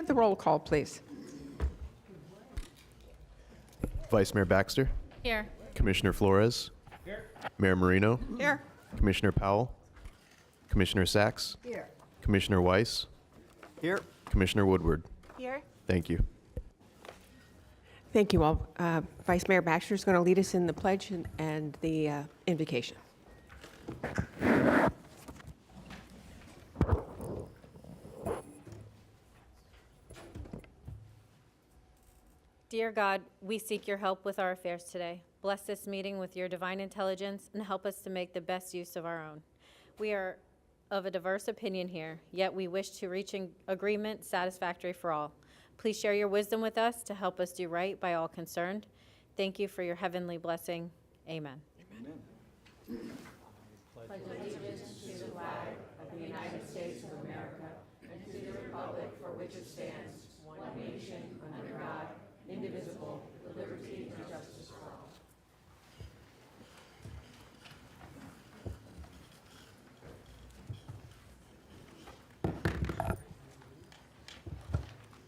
The roll call, please. Vice Mayor Baxter, Here. Commissioner Flores, Mayor Marino, Here. Commissioner Powell, Commissioner Sachs, Here. Commissioner Weiss, Here. Commissioner Woodward. Here. Thank you. Thank you all. Vice Mayor Baxter is going to lead us in the pledge and the invocation. Dear God, we seek your help with our affairs today. Bless this meeting with your divine intelligence and help us to make the best use of our own. We are of a diverse opinion here, yet we wish to reach an agreement satisfactory for all. Please share your wisdom with us to help us do right by all concerned. Thank you for your heavenly blessing. Amen. Pledge allegiance to the flag of the United States of America and to the republic for which it stands, one nation, under God, indivisible, with liberty and justice for all.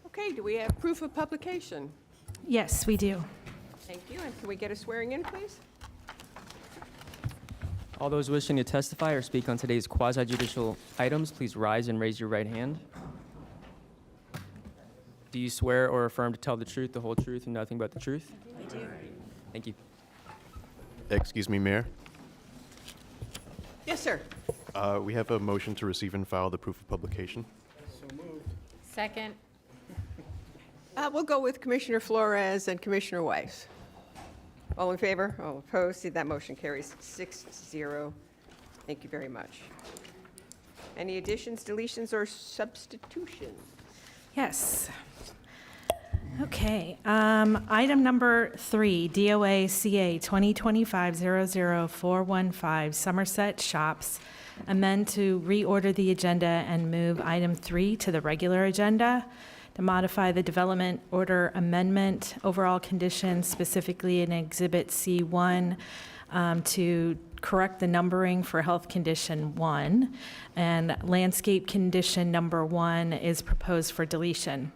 Okay, do we have proof of publication? Yes, we do. Thank you. And can we get a swearing in, please? All those wishing to testify or speak on today's quasi-judicial items, please rise and raise your right hand. Do you swear or affirm to tell the truth, the whole truth, and nothing but the truth? I do. Thank you. Excuse me, Mayor. Yes, sir. We have a motion to receive and file the proof of publication. Second. We'll go with Commissioner Flores and Commissioner Weiss. All in favor? All opposed? See, that motion carries 6-0. Thank you very much. Any additions, deletions, or substitutions? Yes. Okay. Item number 3, DOA CA 2025-00415, Somerset Shops. Amend to reorder the agenda and move item 3 to the regular agenda. To modify the development order amendment, overall conditions, specifically in Exhibit C1, to correct the numbering for health condition 1, and landscape condition number 1 is proposed for deletion.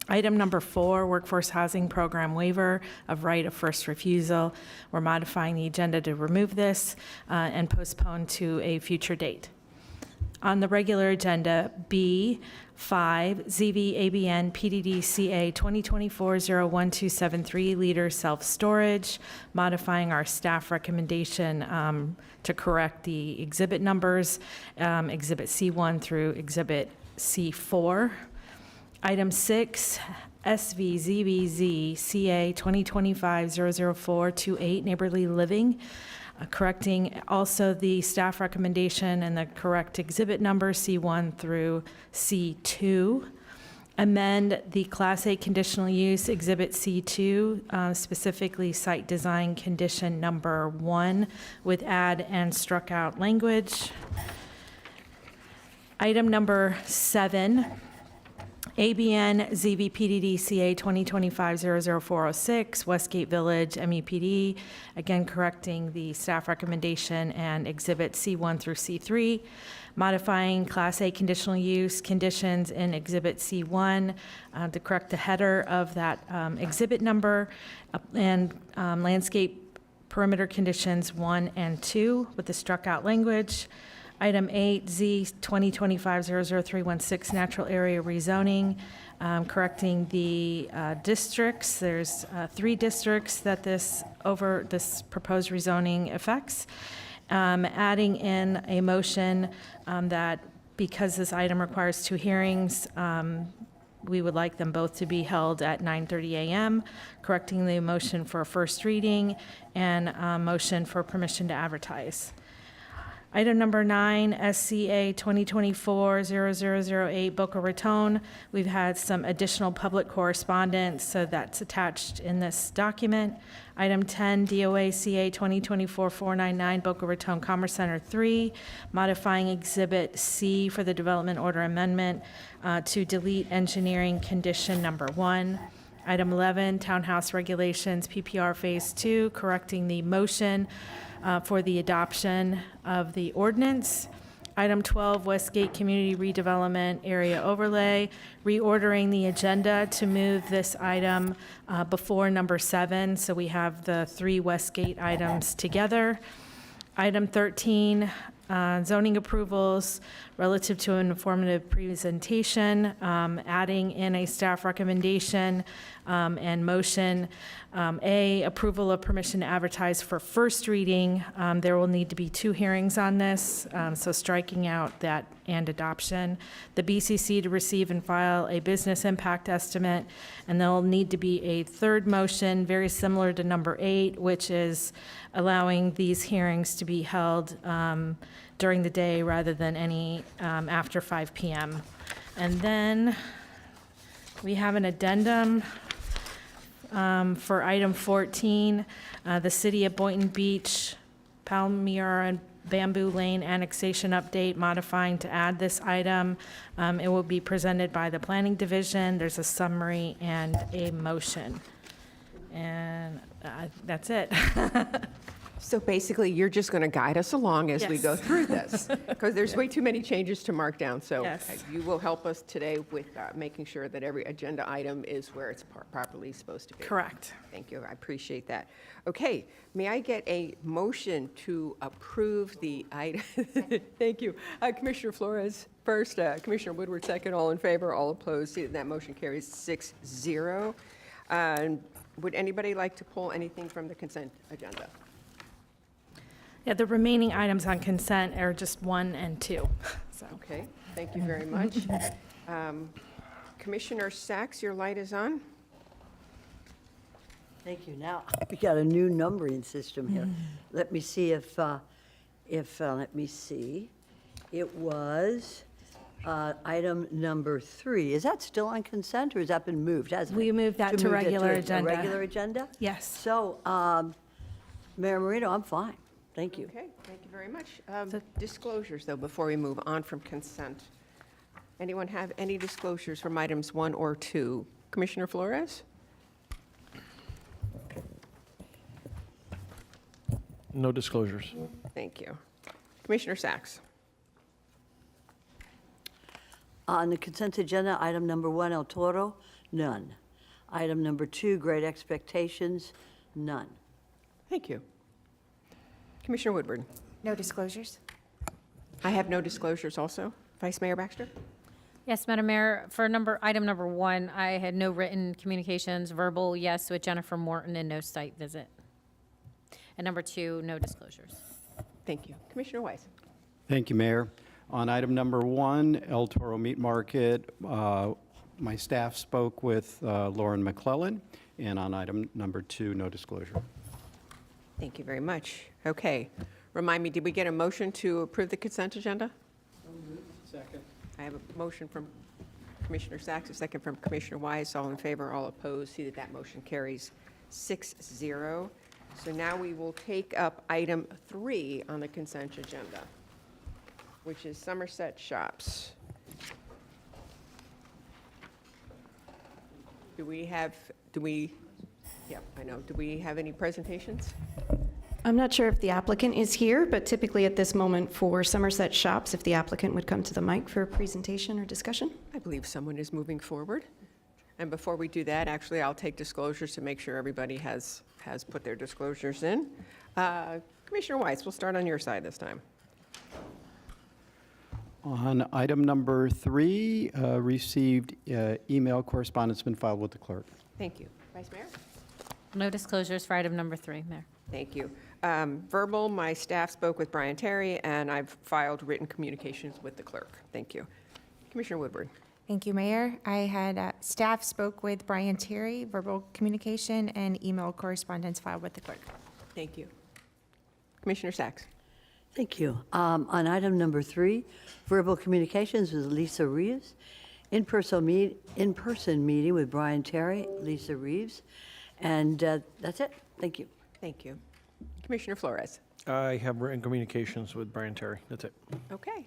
Item number 4, workforce housing program waiver of right of first refusal. We're modifying the agenda to remove this and postpone to a future date. On the regular agenda, B5, ZVABN PDD-CA 2024-01273, leader self-storage, modifying our staff recommendation to correct the exhibit numbers, Exhibit C1 through Exhibit C4. Item 6, SVZBZ CA 2025-00428, neighborly living, correcting also the staff recommendation and the correct exhibit number C1 through C2. Amend the Class A conditional use Exhibit C2, specifically site design condition number 1 with add and struck out language. Item number 7, ABN ZVPDD CA 2025-00406, Westgate Village MEPD, again correcting the staff recommendation and Exhibit C1 through C3, modifying Class A conditional use conditions in Exhibit C1 to correct the header of that exhibit number, and landscape perimeter conditions 1 and 2 with the struck out language. Item 8, Z 2025-00316, natural area rezoning, correcting the districts. There's 3 districts that this proposed rezoning affects. Adding in a motion that because this item requires 2 hearings, we would like them both to be held at 9:30 a.m., correcting the motion for first reading and a motion for permission to advertise. Item number 9, SCA 2024-0008, Boca Raton. We've had some additional public correspondence, so that's attached in this document. Item 10, DOA CA 2024-499, Boca Raton Commerce Center 3, modifying Exhibit C for the development order amendment to delete engineering condition number 1. Item 11, Townhouse Regulations, PPR Phase 2, correcting the motion for the adoption of the ordinance. Item 12, Westgate Community Redevelopment Area Overlay, reordering the agenda to move this item before number 7, so we have the 3 Westgate items together. Item 13, zoning approvals relative to an informative presentation, adding in a staff recommendation and motion. A, approval of permission to advertise for first reading. There will need to be 2 hearings on this, so striking out that and adoption. The BCC to receive and file a business impact estimate, and there'll need to be a 3rd motion, very similar to number 8, which is allowing these hearings to be held during the day rather than any after 5 p.m. And then we have an addendum for item 14, the City of Boynton Beach, Palmyra and Bamboo Lane annexation update, modifying to add this item. It will be presented by the Planning Division. There's a summary and a motion. And that's it. So basically, you're just going to guide us along as we go Yes. through this, because there's way too many changes to mark down. So Yes. you will help us today with making sure that every agenda item is where it's properly supposed to be. Correct. Thank you, I appreciate that. Okay, may I get a motion to approve the item? Thank you. Commissioner Flores first, Commissioner Woodward second, all in favor, all opposed. See that that motion carries 6-0. Would anybody like to pull anything from the consent agenda? Yeah, the remaining items on consent are just 1 and 2. So, Okay, thank you very much. Commissioner Sacks, your light is on. Thank you. Now, we got a new numbering system here. Let me see let me see. It was item number 3. Is that still on consent, or has that been moved? Hasn't We it? moved that to move it regular a agenda. regular agenda? yes. So, Mayor Marino, I'm fine. Thank you. Okay, thank you very much. Disclosures, though, before we move on from consent. Anyone have any disclosures from items 1 or 2? Commissioner Flores? No disclosures. Thank you. Commissioner Sacks? On the consent agenda, item number 1, El Toro, none. Item number 2, Great Expectations, none. Thank you. Commissioner Woodward? No disclosures? I have no disclosures also. Vice Mayor Baxter? Yes, Madam Mayor, for item number 1, I had no written communications, verbal, yes, with Jennifer Morton, and no site visit. And number 2, no disclosures. Thank you. Commissioner Weiss? Thank you, Mayor. On item number 1, El Toro Meat Market, my staff spoke with Lauren McClellan, and on item number 2, no disclosure. Thank you very much. Okay. Remind me, did we get a motion to approve the consent agenda? Second. I have a motion from Commissioner Sacks, a second from Commissioner Wise. All in favor, all opposed. See that that motion carries 6-0. So now we will take up item 3 on the consent agenda, which is Somerset Shops. Do we have any presentations? I'm not sure if the applicant is here, but typically at this moment for Somerset Shops, if the applicant would come to the mic for a presentation or discussion. I believe someone is moving forward. And before we do that, actually, I'll take disclosures to make sure everybody has put their disclosures in. Commissioner Weiss, we'll start on your side this time. On item number 3, received email correspondence been filed with the clerk. Thank you. Vice Mayor? No disclosures for item number 3, Mayor. Thank you. Verbal, my staff spoke with Brian Terry, and I've filed written communications with the clerk. Thank you. Commissioner Woodward? Thank you, Mayor. I had staff spoke with Brian Terry, verbal communication and email correspondence filed with the clerk. Thank you. Commissioner Sacks? Thank you. On item number 3, verbal communications with Lisa Reeves, in-person meeting with Brian Terry, Lisa Reeves, and that's it. Thank you. Thank you. Commissioner Flores? I have written communications with Brian Terry. That's it. Okay.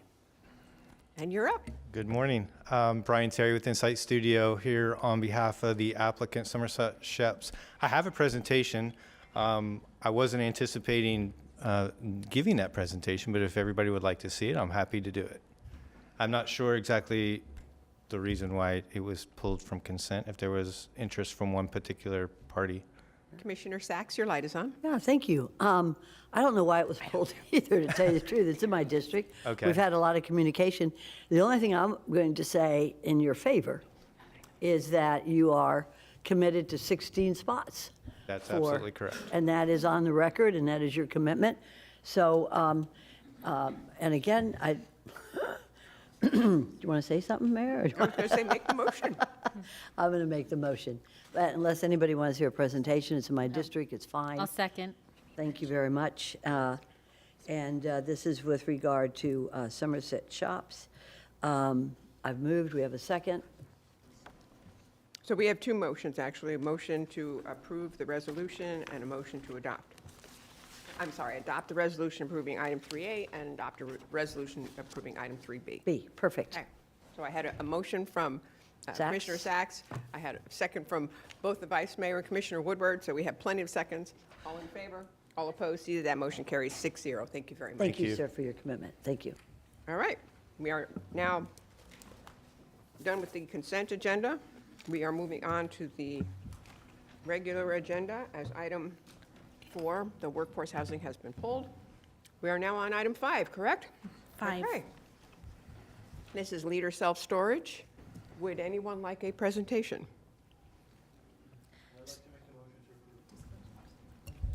And you're up. Good morning. Brian Terry with Insight Studio here on behalf of the applicant Somerset Shops. I have a presentation. I wasn't anticipating giving that presentation, but if everybody would like to see it, I'm happy to do it. I'm not sure exactly the reason why it was pulled from consent, if there was interest from one particular party. Commissioner Sacks, your light is on. Yeah, thank you. I don't know why it was pulled either, to tell you the truth. It's in my district. Okay. We've had a lot of communication. The only thing I'm going to say in your favor is that you are committed to 16 spots. That's for- absolutely correct. And that is on the record, and that is your commitment. So, and again, do you want to say something, Mayor? Or do you I was going to say, make the motion. I'm going to make the motion. But unless anybody wants to hear a presentation, it's in my district, it's fine. I'll second. Thank you very much. And this is with regard to Somerset Shops. I've moved, we have a second. So we have two motions, actually, a motion to approve the resolution and a motion to adopt. I'm sorry, adopt the resolution approving item 3A and adopt a resolution approving item 3B. B, perfect. Okay, so I had a motion from Sacks. Commissioner Sacks. I had a second from both the Vice Mayor and Commissioner Woodward, so we have plenty of seconds. All in favor? All opposed? See that motion carries 6-0. Thank you very much. Thank you, you. sir, for your commitment. Thank you. All right, we are now done with the consent agenda. We are moving on to the regular agenda as item 4, the workforce housing has been pulled. We are now on item 5, correct? 5. Okay. This is leader self-storage. Would anyone like a presentation?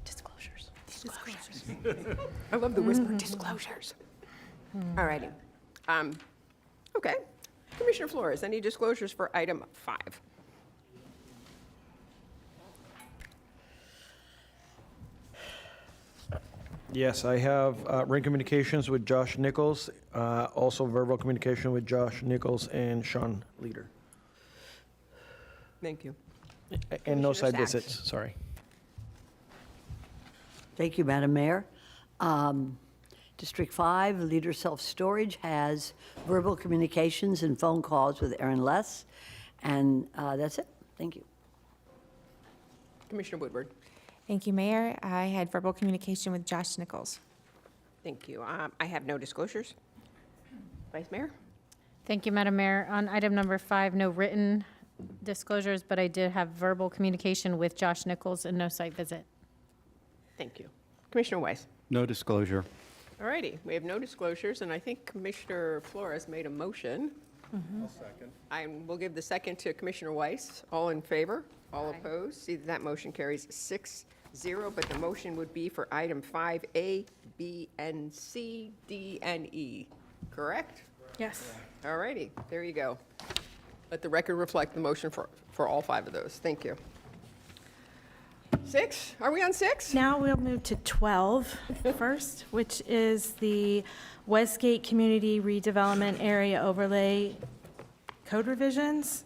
Disclosures. I love the whisper, disclosures. All righty. Okay. Commissioner Flores, any disclosures for item 5? Yes, I have written communications with Josh Nichols, also verbal communication with Josh Nichols and Sean Leader. Thank you. And no Commissioner side Sacks. visits, sorry. Thank you, Madam Mayor. District 5, Leader Self-Storage has verbal communications and phone calls with Aaron Less, and that's it. Thank you. Commissioner Woodward. Thank you, Mayor. I had verbal communication with Josh Nichols. Thank you. I have no disclosures. Vice Mayor? Thank you, Madam Mayor. On item number 5, no written disclosures, but I did have verbal communication with Josh Nichols and no site visit. Thank you. Commissioner Weiss? No disclosure. All righty, we have no disclosures, and I think Commissioner Flores made a motion. I'll second. I will give the second to Commissioner Weiss. All in favor? All opposed? See, that motion carries 6-0, but the motion would be for item 5A, B, and C, D, and E, correct? Yes. All righty, there you go. Let the record reflect the motion for all 5 of those. Thank you. 6? Are we on 6? Now we'll move to 12 first, which is the Westgate Community Redevelopment Area Overlay Code revisions.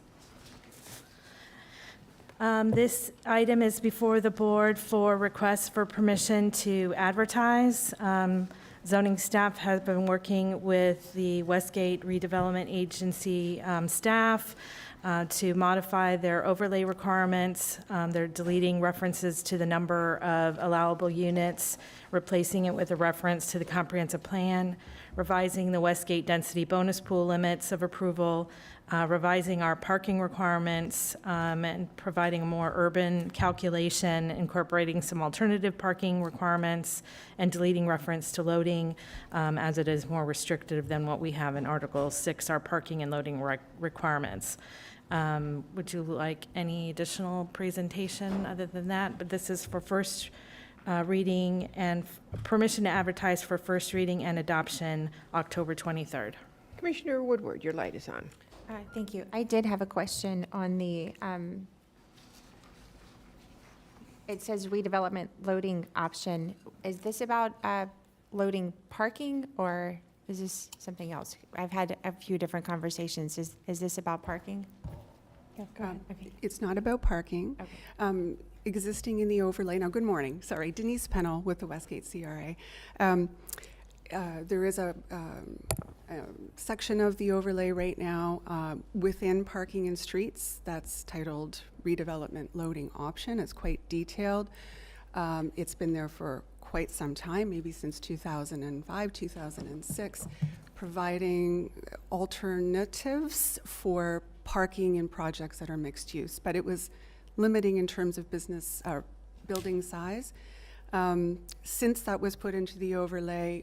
This item is before the board for requests for permission to advertise. Zoning staff has been working with the Westgate Redevelopment Agency staff to modify their overlay requirements. They're deleting references to the number of allowable units, replacing it with a reference to the comprehensive plan, revising the Westgate density bonus pool limits of approval, revising our parking requirements, and providing a more urban calculation, incorporating some alternative parking requirements, and deleting reference to loading, as it is more restrictive than what we have in Article 6, our parking and loading requirements. Would you like any additional presentation other than that? But this is for first reading and permission to advertise for first reading and adoption October 23rd. Commissioner Woodward, your light is on. Thank you. I did have a question on the, it says redevelopment loading option. Is this about loading parking, or is this something else? I've had a few different conversations. Is this about parking? Yeah, go ahead. Okay. It's not about parking. Okay. Existing in the overlay, now, good morning, sorry, Denise Pennell with the Westgate CRA. There is a section of the overlay right now within parking and streets that's titled redevelopment loading option. It's quite detailed. It's been there for quite some time, maybe since 2005, 2006, providing alternatives for parking in projects that are mixed use, but it was limiting in terms of business or building size. Since that was put into the overlay,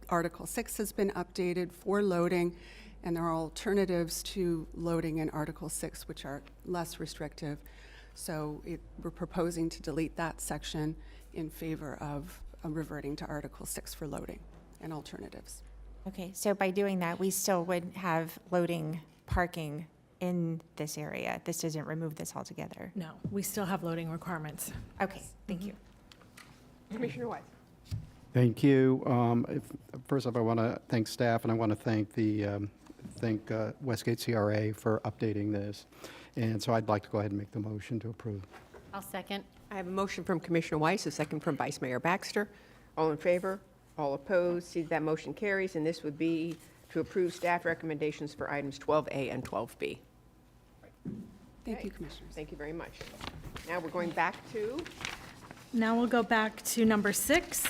Article 6 has been updated for loading, and there are alternatives to loading in Article 6 which are less restrictive. So we're proposing to delete that section in favor of reverting to Article 6 for loading and alternatives. Okay, so by doing that, we still would have loading parking in this area. This doesn't remove this altogether. No, we still have loading requirements. Okay, thank you. Commissioner Weiss. Thank you. First off, I want to thank staff, and I want to thank Westgate CRA for updating this. And so I'd like to go ahead and make the motion to approve. I'll second. I have a motion from Commissioner Weiss, a second from Vice Mayor Baxter. All in favor? All opposed? See that motion carries, and this would be to approve staff recommendations for items 12A and 12B. Thank you, Commissioners. Thank you very much. Now we're going back to, Now we'll go back to number 6.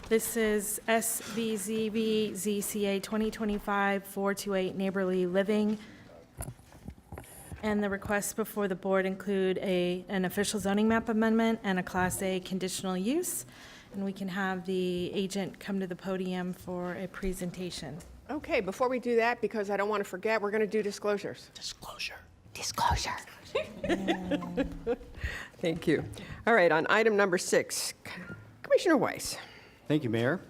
This is SVZB ZCA 2025-428 Neighborly Living. And the requests before the board include an official zoning map amendment and a Class A conditional use. And we can have the agent come to the podium for a presentation. okay, before we do that, because I don't want to forget, we're going to do disclosures. Disclosure. Thank you. All right, on item number 6, Commissioner Weiss. Thank you, Mayor.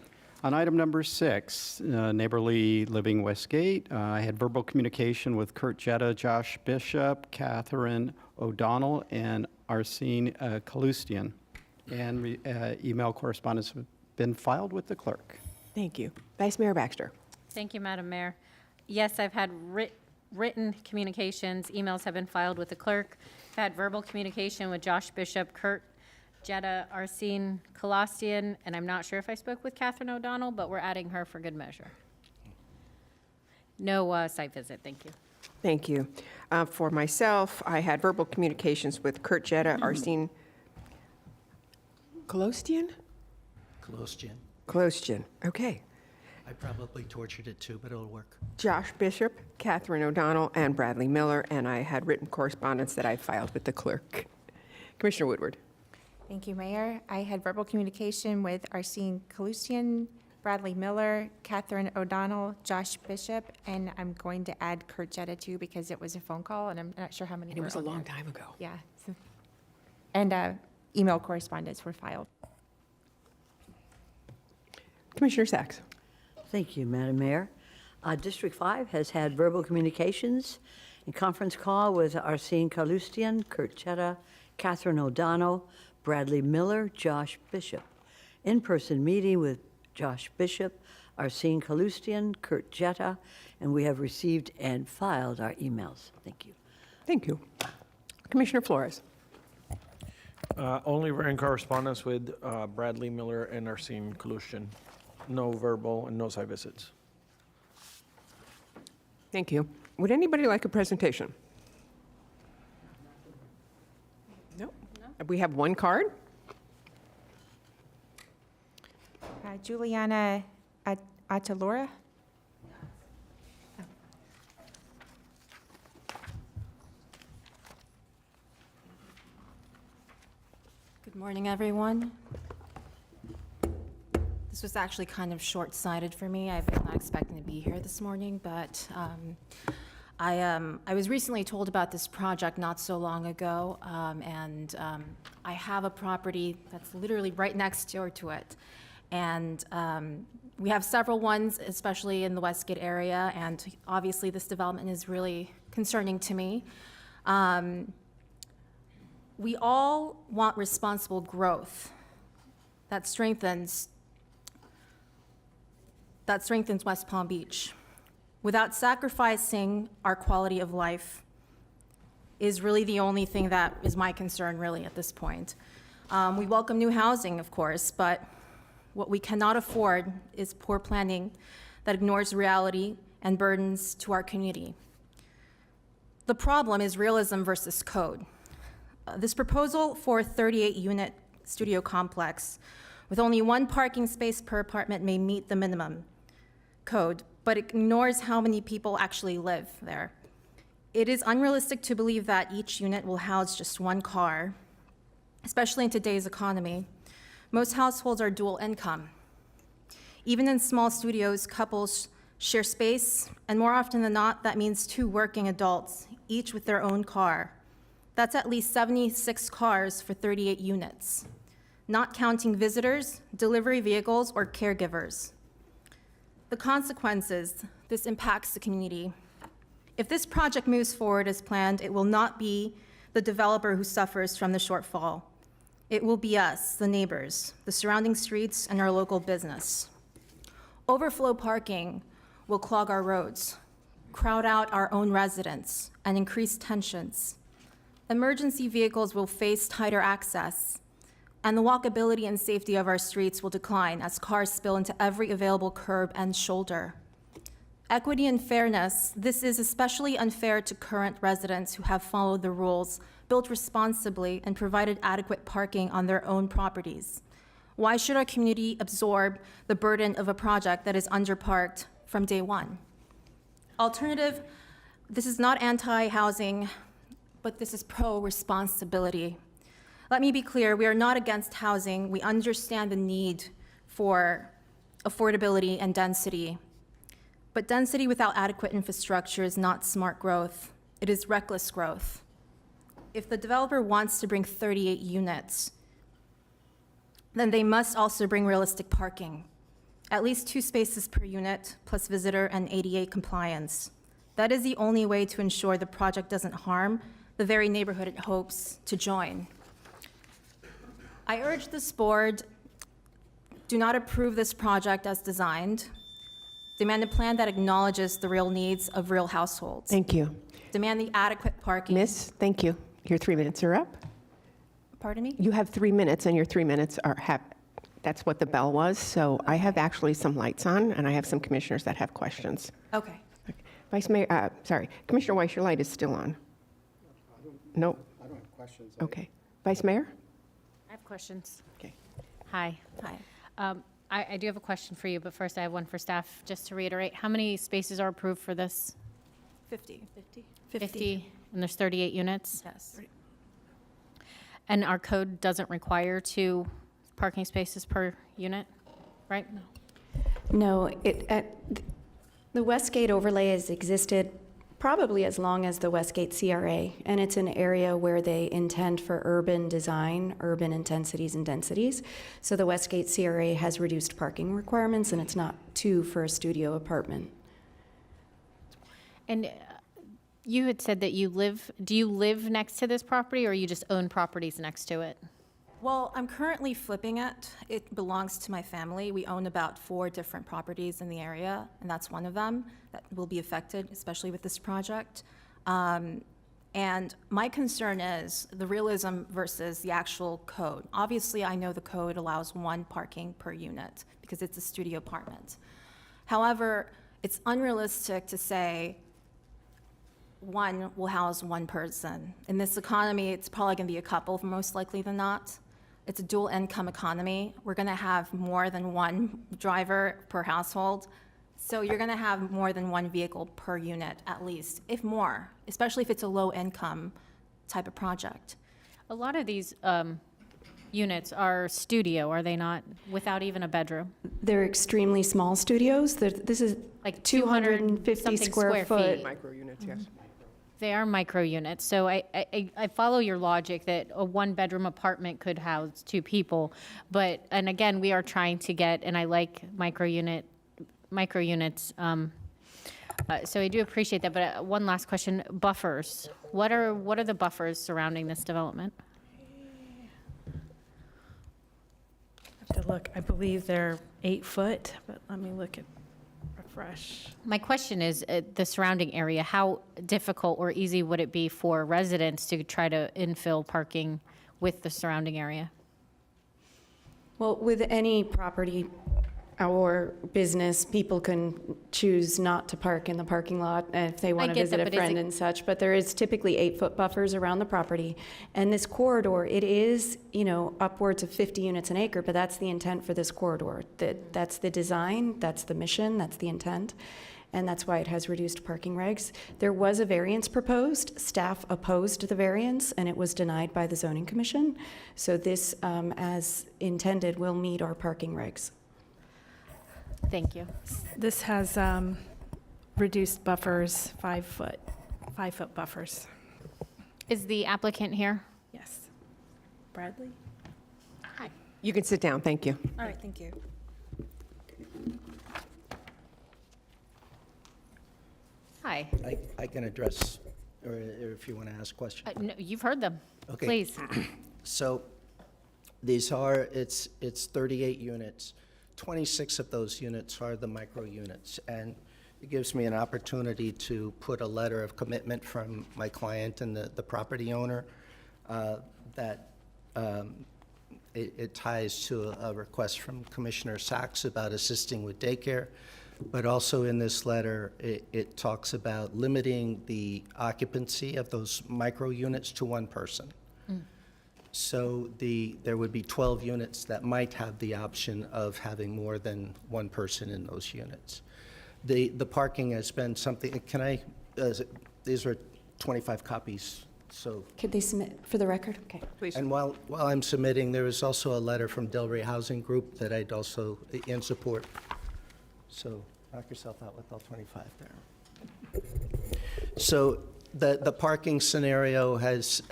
On item number 6, Neighborly Living Westgate, I had verbal communication with Kurt Jetta, Josh Bishop, Catherine O'Donnell, and Arsene Kalustian. And email correspondence has been filed with the clerk. Thank you. Vice Mayor Baxter. Thank you, Madam Mayor. Yes, I've had written communications, emails have been filed with the clerk. I've had verbal communication with Josh Bishop, Kurt Jetta, Arsene Kolostian, and I'm not sure if I spoke with Catherine O'Donnell, but we're adding her for good measure. No site visit, thank you. Thank you. For myself, I had verbal communications with Kurt Jetta, Arsene Kolostian? Kolostian, okay. I probably tortured it too, but it'll work. Josh Bishop, Catherine O'Donnell, and Bradley Miller, and I had written correspondence that I filed with the clerk. Commissioner Woodward. Thank you, Mayor. I had verbal communication with Arsene Kalustian, Bradley Miller, Catherine O'Donnell, Josh Bishop, and I'm going to add Kurt Jetta too because it was a phone call and I'm not sure how many. And it were was a on long there. time ago. Yeah. And email correspondence were filed. Commissioner Sachs. Thank you, Madam Mayor. District 5 has had verbal communications and conference call with Arsene Kalustian, Kurt Jetta, Catherine O'Donnell, Bradley Miller, Josh Bishop. In-person meeting with Josh Bishop, Arsene Kalustian, Kurt Jetta, and we have received and filed our emails. Thank you. Thank you. Commissioner Flores. Only written correspondence with Bradley Miller and Arsene Kalustian. No verbal and no site visits. Thank you. Would anybody like a presentation? No. We have one card. Juliana Atalora. Good morning, everyone. This was actually kind of short-sighted for me. I was not expecting to be here this morning, but I was recently told about this project not so long ago, and I have a property that's literally right next door to it. And we have several ones, especially in the Westgate area, and obviously this development is really concerning to me. We all want responsible growth that strengthens West Palm Beach without sacrificing our quality of life is really the only thing that is my concern really at this point. We welcome new housing, of course, but what we cannot afford is poor planning that ignores reality and burdens to our community. The problem is realism versus code. This proposal for a 38-unit studio complex with only one parking space per apartment may meet the minimum code, but it ignores how many people actually live there. It is unrealistic to believe that each unit will house just one car, especially in today's economy. Most households are dual income. Even in small studios, couples share space, and more often than not, that means 2 working adults, each with their own car. That's at least 76 cars for 38 units, not counting visitors, delivery vehicles, or caregivers. The consequences, this impacts the community. If this project moves forward as planned, it will not be the developer who suffers from the shortfall. It will be us, the neighbors, the surrounding streets, and our local business. Overflow parking will clog our roads, crowd out our own residents, and increase tensions. Emergency vehicles will face tighter access, and the walkability and safety of our streets will decline as cars spill into every available curb and shoulder. Equity and fairness, this is especially unfair to current residents who have followed the rules, built responsibly, and provided adequate parking on their own properties. Why should our community absorb the burden of a project that is underparked from day one? Alternative, this is not anti-housing, but this is pro-responsibility. Let me be clear, we are not against housing. We understand the need for affordability and density. But density without adequate infrastructure is not smart growth. It is reckless growth. If the developer wants to bring 38 units, then they must also bring realistic parking. At least 2 spaces per unit, plus visitor and ADA compliance. That is the only way to ensure the project doesn't harm the very neighborhood it hopes to join. I urge this board, do not approve this project as designed. Demand a plan that acknowledges the real needs of real households. Thank you. Demand the adequate parking. Miss, thank you. Your 3 minutes are up. Pardon me? You have 3 minutes, and your 3 minutes are, that's what the bell was. So I have actually some lights on, and I have some commissioners that have questions. Okay. Vice Mayor, Commissioner Weiss, your light is still on. No? I don't have questions. Okay. Vice Mayor? I have questions. Okay. Hi. Hi. I do have a question for you, but first I have one for staff. Just to reiterate, how many spaces are approved for this? 50. 50, and there's 38 units? Yes. And our code doesn't require 2 parking spaces per unit, right? No, the Westgate overlay has existed probably as long as the Westgate CRA, and it's an area where they intend for urban design, urban intensities and densities. So the Westgate CRA has reduced parking requirements, and it's not 2 for a studio apartment. And you had said that do you live next to this property, or you just own properties next to it? Well, I'm currently flipping it. It belongs to my family. We own about 4 different properties in the area, and that's one of them that will be affected, especially with this project. And my concern is the realism versus the actual code. Obviously, I know the code allows 1 parking per unit because it's a studio apartment. However, it's unrealistic to say 1 will house 1 person. In this economy, it's probably going to be a couple, most likely than not. It's a dual income economy. We're going to have more than 1 driver per household. So you're going to have more than 1 vehicle per unit, at least, if more, especially if it's a low income type of project. A lot of these units are studio, are they not, without even a bedroom? They're extremely small studios. This is Like 250 something square foot. feet. Micro units, yes. They are micro units, so I follow your logic that a 1-bedroom apartment could house 2 people, and again, we are trying to get, and I like micro units, so I do appreciate that, but one last question, buffers. What are the buffers surrounding this development? I have to look. I believe they're 8 foot, but let me look at refresh. My question is, the surrounding area, how difficult or easy would it be for residents to try to infill parking with the surrounding area? Well, with any property, our business, people can choose not to park in the parking lot if they want to get visit that, a but is friend it- and such, but there is typically 8-foot buffers around the property. And this corridor, it is, upwards of 50 units an acre, but that's the intent for this corridor. That's the design, that's the mission, that's the intent, and that's why it has reduced parking regs. There was a variance proposed. Staff opposed the variance, and it was denied by the Zoning Commission. So this, as intended, will meet our parking regs. Thank you. This has reduced buffers, 5-foot buffers. Is the applicant here? Yes. Bradley? Hi. You can sit down, thank you. All right, thank you. Hi. I can address, or if you want to ask questions. No, you've heard them. Okay. Please. So these are, it's 38 units. 26 of those units are the micro units. And it gives me an opportunity to put a letter of commitment from my client and the property owner that it ties to a request from Commissioner Sachs about assisting with daycare. But also in this letter, it talks about limiting the occupancy of those micro units to one person. So there would be 12 units that might have the option of having more than one person in those units. The parking has been something, these are 25 copies, so. Could they submit for the record? Okay. Please. And while I'm submitting, there is also a letter from Delray Housing Group that I'd also in support. So knock yourself out with all 25 there. So the parking scenario has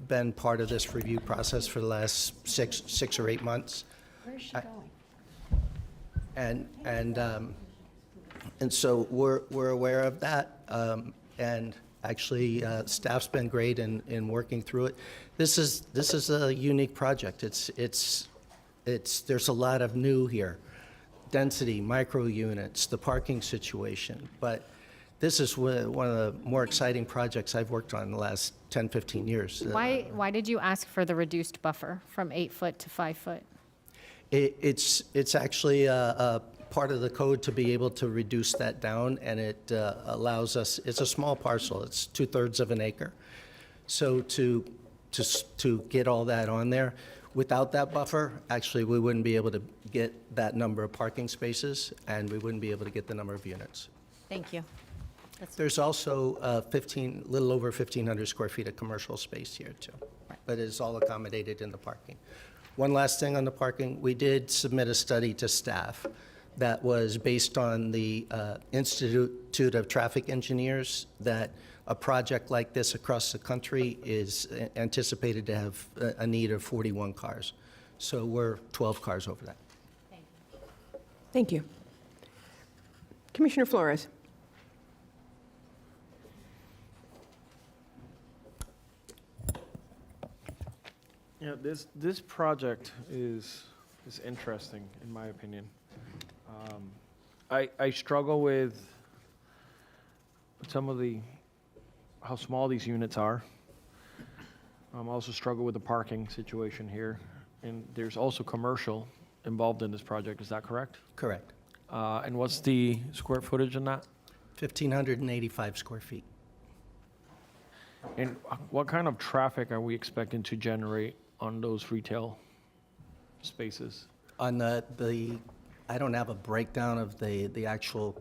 been part of this review process for the last six or 8 months. Where is she going? And so we're aware of that, and actually staff's been great in working through it. This is a unique project. There's a lot of new here. Density, micro units, the parking situation, but this is one of the more exciting projects I've worked on in the last 10, 15 years. Why did you ask for the reduced buffer from 8 foot to 5 foot? It's actually a part of the code to be able to reduce that down, and it allows us, it's a small parcel, it's 2/3 of an acre. So to get all that on there, without that buffer, actually, we wouldn't be able to get that number of parking spaces, and we wouldn't be able to get the number of units. Thank you. There's also little over 1,500 square feet of commercial space here, too. But it's all accommodated in the parking. One last thing on the parking, we did submit a study to staff that was based on the Institute of Traffic Engineers, that a project like this across the country is anticipated to have a need of 41 cars. So we're 12 cars over that. Thank you. Commissioner Flores. Yeah, this project is interesting, in my opinion. I struggle with some of how small these units are. I also struggle with the parking situation here. And there's also commercial involved in this project, is that correct? Correct. And what's the square footage in that? 1,585 square feet. And what kind of traffic are we expecting to generate on those retail spaces? On I don't have a breakdown of the actual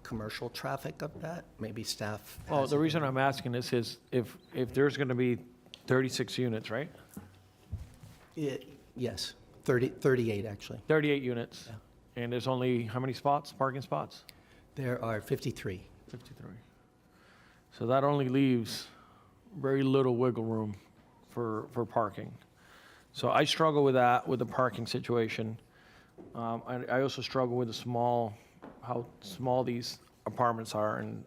commercial traffic of that. Maybe staff. Well, has the it. reason I'm asking this is if there's going to be 36 units, right? Yes, 38 actually. 38 units. And there's only how many spots, parking spots? There are 53. 53. So that only leaves very little wiggle room for parking. So I struggle with that, with the parking situation. I also struggle with how small these apartments are, and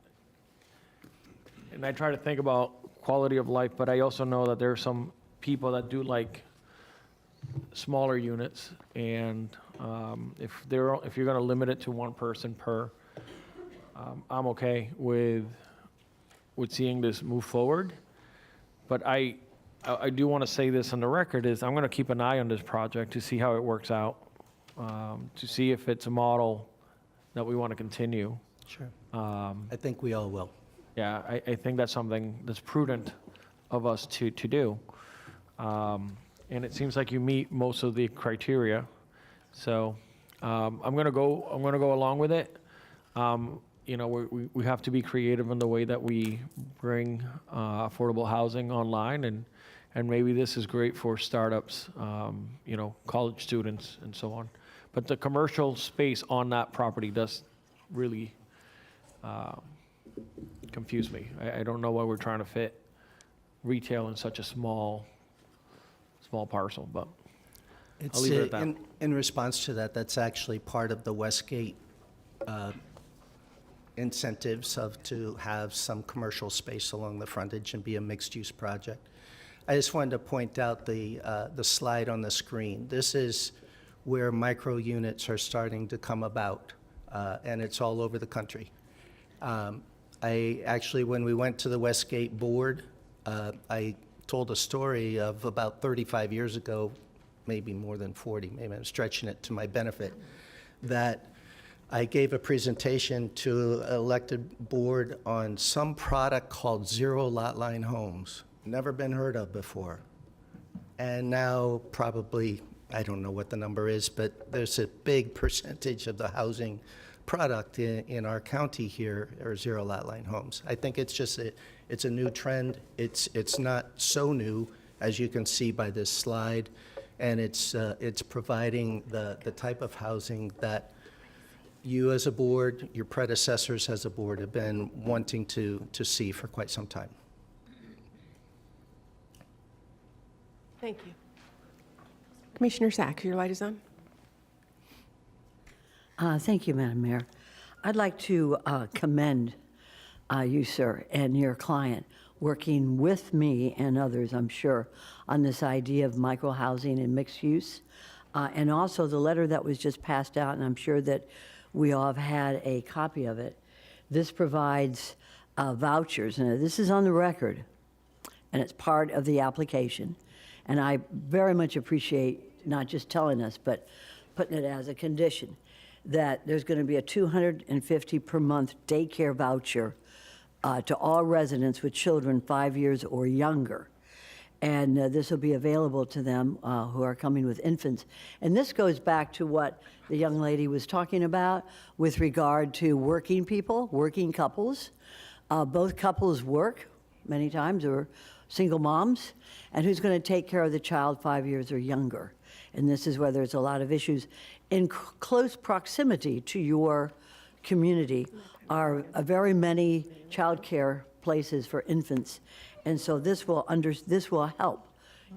I try to think about quality of life, but I also know that there are some people that do like smaller units, and if you're going to limit it to one person per, I'm okay with seeing this move forward. But I do want to say this on the record is I'm going to keep an eye on this project to see how it works out. to see if it's a model that we want to continue. Sure. I think we all will. Yeah, I think that's something that's prudent of us to do. And it seems like you meet most of the criteria. So I'm gonna go along with it. We have to be creative in the way that we bring affordable housing online, and maybe this is great for startups, college students and so on. But the commercial space on that property does really confuse me. I don't know why we're trying to fit retail in such a small parcel, but I'll leave it at that. In response to that, that's actually part of the Westgate incentives to have some commercial space along the frontage and be a mixed-use project. I just wanted to point out the slide on the screen. This is where micro units are starting to come about, and it's all over the country. I actually, when we went to the Westgate board, I told a story of about 35 years ago, maybe more than 40, maybe I'm stretching it to my benefit, that I gave a presentation to an elected board on some product called zero lot line homes. Never been heard of before. And now probably, I don't know what the number is, but there's a big percentage of the housing product in our county here are zero lot line homes. I think it's just it's a new trend. It's not so new, as you can see by this slide, and it's providing the type of housing that you as a board, your predecessors as a board have been wanting to see for quite some time. Thank you. Commissioner Sacks, your light is on. Thank you, Madam Mayor. I'd like to commend you, sir, and your client working with me and others, I'm sure, on this idea of micro-housing and mixed use. And also the letter that was just passed out, and I'm sure that we all have had a copy of it. This provides vouchers, and this is on the record, and it's part of the application. And I very much appreciate not just telling us, but putting it as a condition that there's going to be a $250 per month daycare voucher to all residents with children 5 years or younger. And this will be available to them who are coming with infants. And this goes back to what the young lady was talking about with regard to working people, working couples. Both couples work many times, or single moms, and who's going to take care of the child 5 years or younger. And this is where there's a lot of issues. In close proximity to your community are very many child care places for infants. And so this will help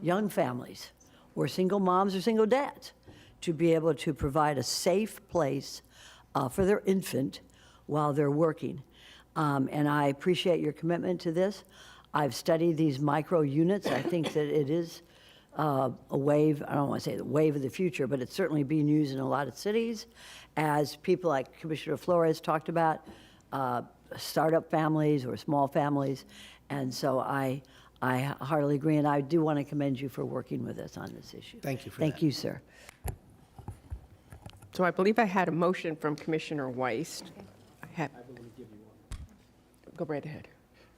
young families or single moms or single dads to be able to provide a safe place for their infant while they're working. And I appreciate your commitment to this. I've studied these micro units. I think that it is a wave, I don't want to say the wave of the future, but it's certainly being used in a lot of cities as people like Commissioner Flores talked about, startup families or small families. And so I heartily agree, and I do want to commend you for working with us on this issue. Thank you for Thank that. you, sir. So I believe I had a motion from Commissioner Weiss. Go right ahead.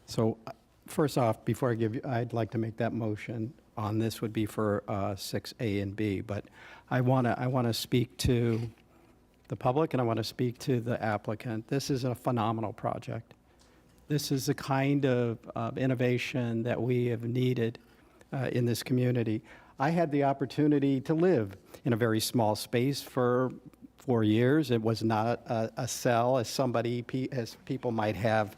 So first off, before I give you, I'd like to make that motion on this would be for 6A and B, but I want to speak to the public and I want to speak to the applicant. This is a phenomenal project. This is the kind of innovation that we have needed in this community. I had the opportunity to live in a very small space for 4 years. It was not a cell, as as people might have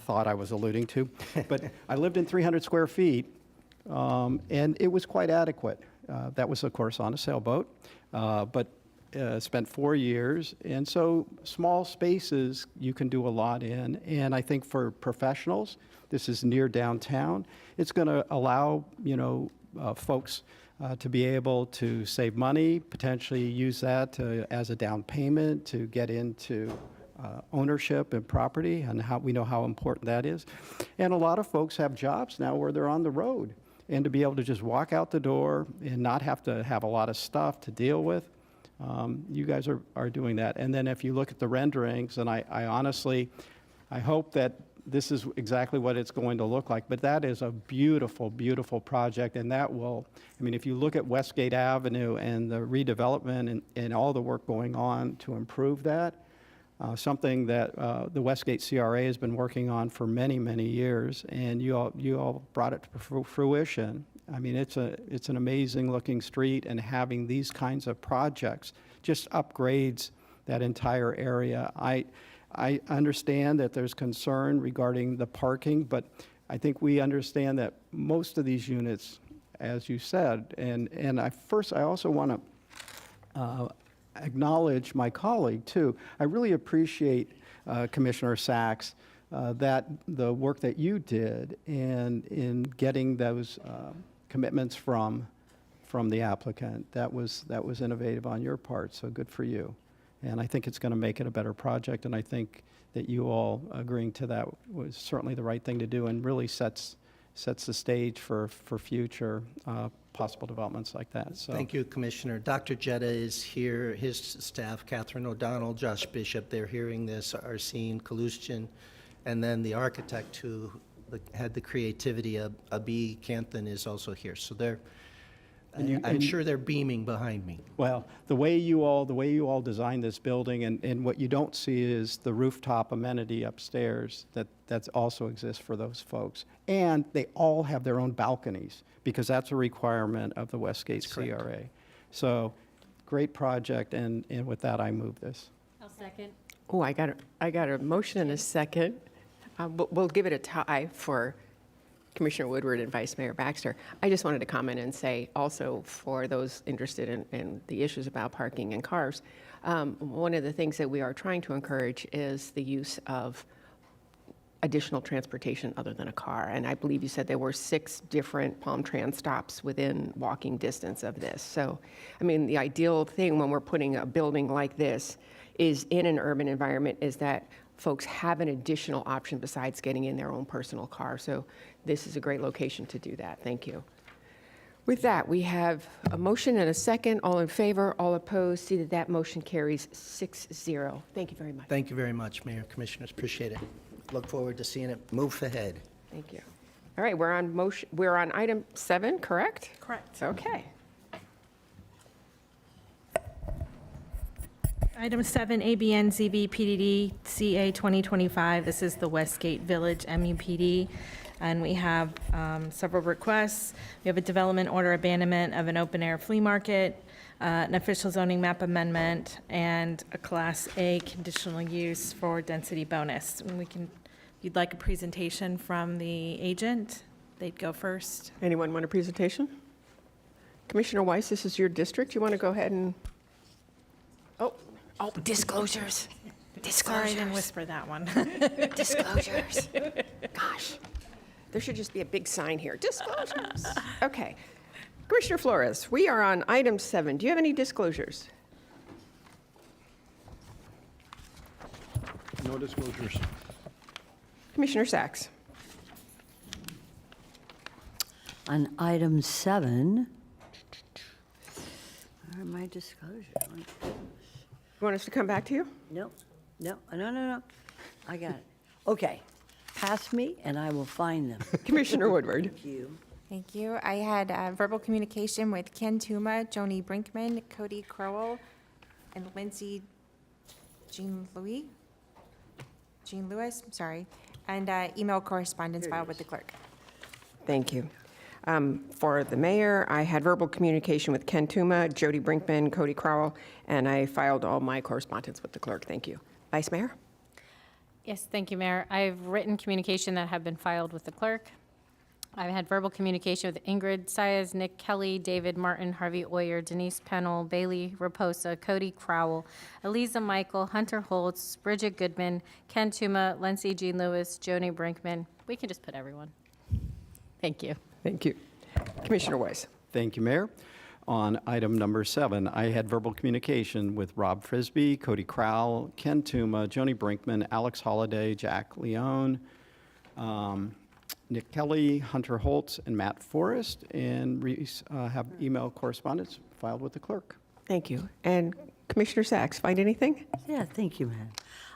thought I was alluding to. But I lived in 300 square feet, and it was quite adequate. That was, of course, on a sailboat, but spent 4 years. And so small spaces you can do a lot in. And I think for professionals, this is near downtown. It's going to allow, folks to be able to save money, potentially use that as a down payment to get into ownership and property, and we know how important that is. And a lot of folks have jobs now where they're on the road, and to be able to just walk out the door and not have to have a lot of stuff to deal with, You guys are doing that. And then if you look at the renderings, and I honestly, I hope that this is exactly what it's going to look like, but that is a beautiful, beautiful project, and that will, I mean, if you look at Westgate Avenue and the redevelopment and all the work going on to improve that, something that the Westgate CRA has been working on for many, many years, and you all brought it to fruition. I mean, it's an amazing-looking street, and having these kinds of projects just upgrades that entire area. I understand that there's concern regarding the parking, but I think we understand that most of these units, as you said, and I also want to acknowledge my colleague, too. I really appreciate, Commissioner Sachs, that the work that you did in getting those commitments from the applicant. That was innovative on your part, so good for you. And I think it's going to make it a better project, and I think that you all agreeing to that was certainly the right thing to do, and really sets the stage for future possible developments like that. So Thank you, Commissioner. Dr. Jetta is here, his staff, Catherine O'Donnell, Josh Bishop, they're hearing this, Arsene Kalustian, and then the architect who had the creativity, Abi Canthan, is also here. So they're, I'm sure they're beaming behind me. Well, the way you all designed this building, and what you don't see is the rooftop amenity upstairs that also exists for those folks. And they all have their own balconies, because that's a requirement of the Westgate CRA. So, great project, and with that, I move this. I'll second. Oh, I got a motion and a second. We'll give it a tie for Commissioner Woodward and Vice Mayor Baxter. I just wanted to comment and say also for those interested in the issues about parking and cars, one of the things that we are trying to encourage is the use of additional transportation other than a car. And I believe you said there were 6 different Palm Trans stops within walking distance of this. So, I mean, the ideal thing when we're putting a building like this is in an urban environment is that folks have an additional option besides getting in their own personal car. So this is a great location to do that. Thank you. With that, we have a motion and a second. All in favor, all opposed. See that that motion carries 6-0. Thank you very much. Thank you very much, Mayor, Commissioners, appreciate it. Look forward to seeing it move ahead. Thank you. All right, we're on item 7, correct? Correct. Okay. Item 7, ABN ZB PDD CA 2025. This is the Westgate Village MUPD. And we have several requests. We have a development order abandonment of an open-air flea market, an official zoning map amendment, and a Class A conditional use for density bonus. And we can, if you'd like a presentation from the agent, they'd go first. Anyone want a presentation? Commissioner Weiss, this is your district. You want to go ahead and, oh, disclosures. Sorry, I didn't whisper that one. Disclosures. Gosh, there should just be a big sign here. Disclosures. Okay. Commissioner Flores, we are on item 7. Do you have any disclosures? No disclosures. Commissioner Sachs. On item 7, where are my disclosures? You want us to come back to you? No. I got it. Okay. Pass me, and I will find them. Commissioner Woodward. Thank you. Thank you. I had verbal communication with Ken Tuma, Joni Brinkman, Cody Crowell, and Lindsay Jean Lewis, sorry, and email correspondence filed with the clerk. Thank you. For the mayor, I had verbal communication with Ken Tuma, Jody Brinkman, Cody Crowell, and I filed all my correspondence with the clerk. Thank you. Vice Mayor? Yes, thank you, Mayor. I've written communication that have been filed with the clerk. I've had verbal communication with Ingrid Saez, Nick Kelly, David Martin, Harvey Oyer, Denise Pennell, Bailey Raposa, Cody Crowell, Eliza Michael, Hunter Holtz, Bridget Goodman, Ken Tuma, Lindsay Jean Lewis, Joni Brinkman. We can just put everyone. Thank you. Thank you. Commissioner Weiss. Thank you, Mayor. On item number 7, I had verbal communication with Rob Frisbee, Cody Crowell, Ken Tuma, Joni Brinkman, Alex Holliday, Jack Leone, Nick Kelly, Hunter Holtz, and Matt Forrest, and have email correspondence filed with the clerk. Thank you. And Commissioner Sacks, find anything? Yeah, thank you, ma'am.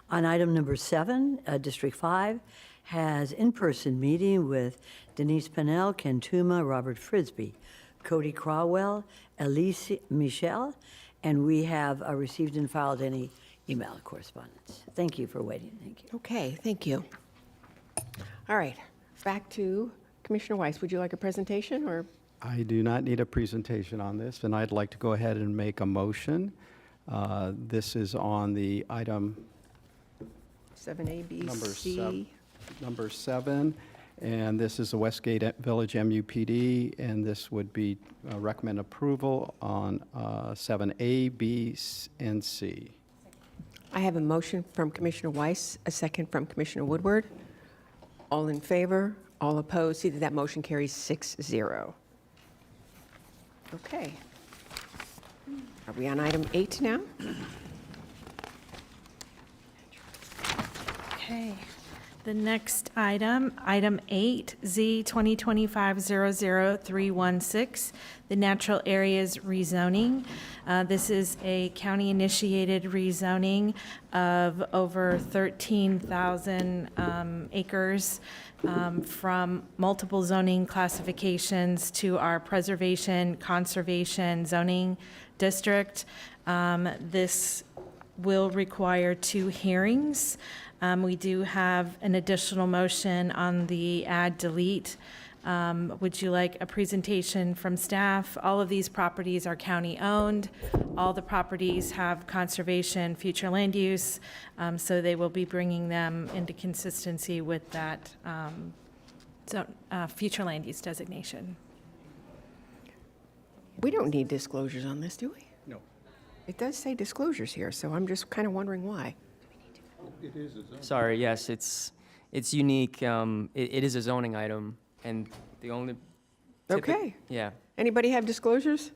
On item number 7, District 5 has in-person meeting with Denise Pennell, Ken Tuma, Robert Frisbee, Cody Crawwell, Elise Michelle, and we have received and filed any email correspondence. Thank you for waiting. Thank you. Okay, thank you. All right, back to Commissioner Weiss. Would you like a presentation or? I do not need a presentation on this, and I'd like to go ahead and make a motion. This is on the item 7A, B, number C. number 7, and this is the Westgate Village MUPD, and this would be recommend approval on 7A, B, and C. I have a motion from Commissioner Weiss, a second from Commissioner Woodward. All in favor, all opposed, see that that motion carries 6-0. Okay. Are we on item 8 now? Okay. The next item, item 8Z 2025-00316, the natural areas rezoning. This is a county-initiated rezoning of over 13,000 acres from multiple zoning classifications to our preservation conservation zoning district. This will require 2 hearings. We do have an additional motion on the add delete. Would you like a presentation from staff? All of these properties are county-owned. All the properties have conservation, future land use, so they will be bringing them into consistency with that future land use designation. We don't need disclosures on this, do we? No. It does say disclosures here, so I'm just kind of wondering why. Sorry, yes, it's unique. It is a zoning item, and the only. Okay. Yeah. Anybody have disclosures?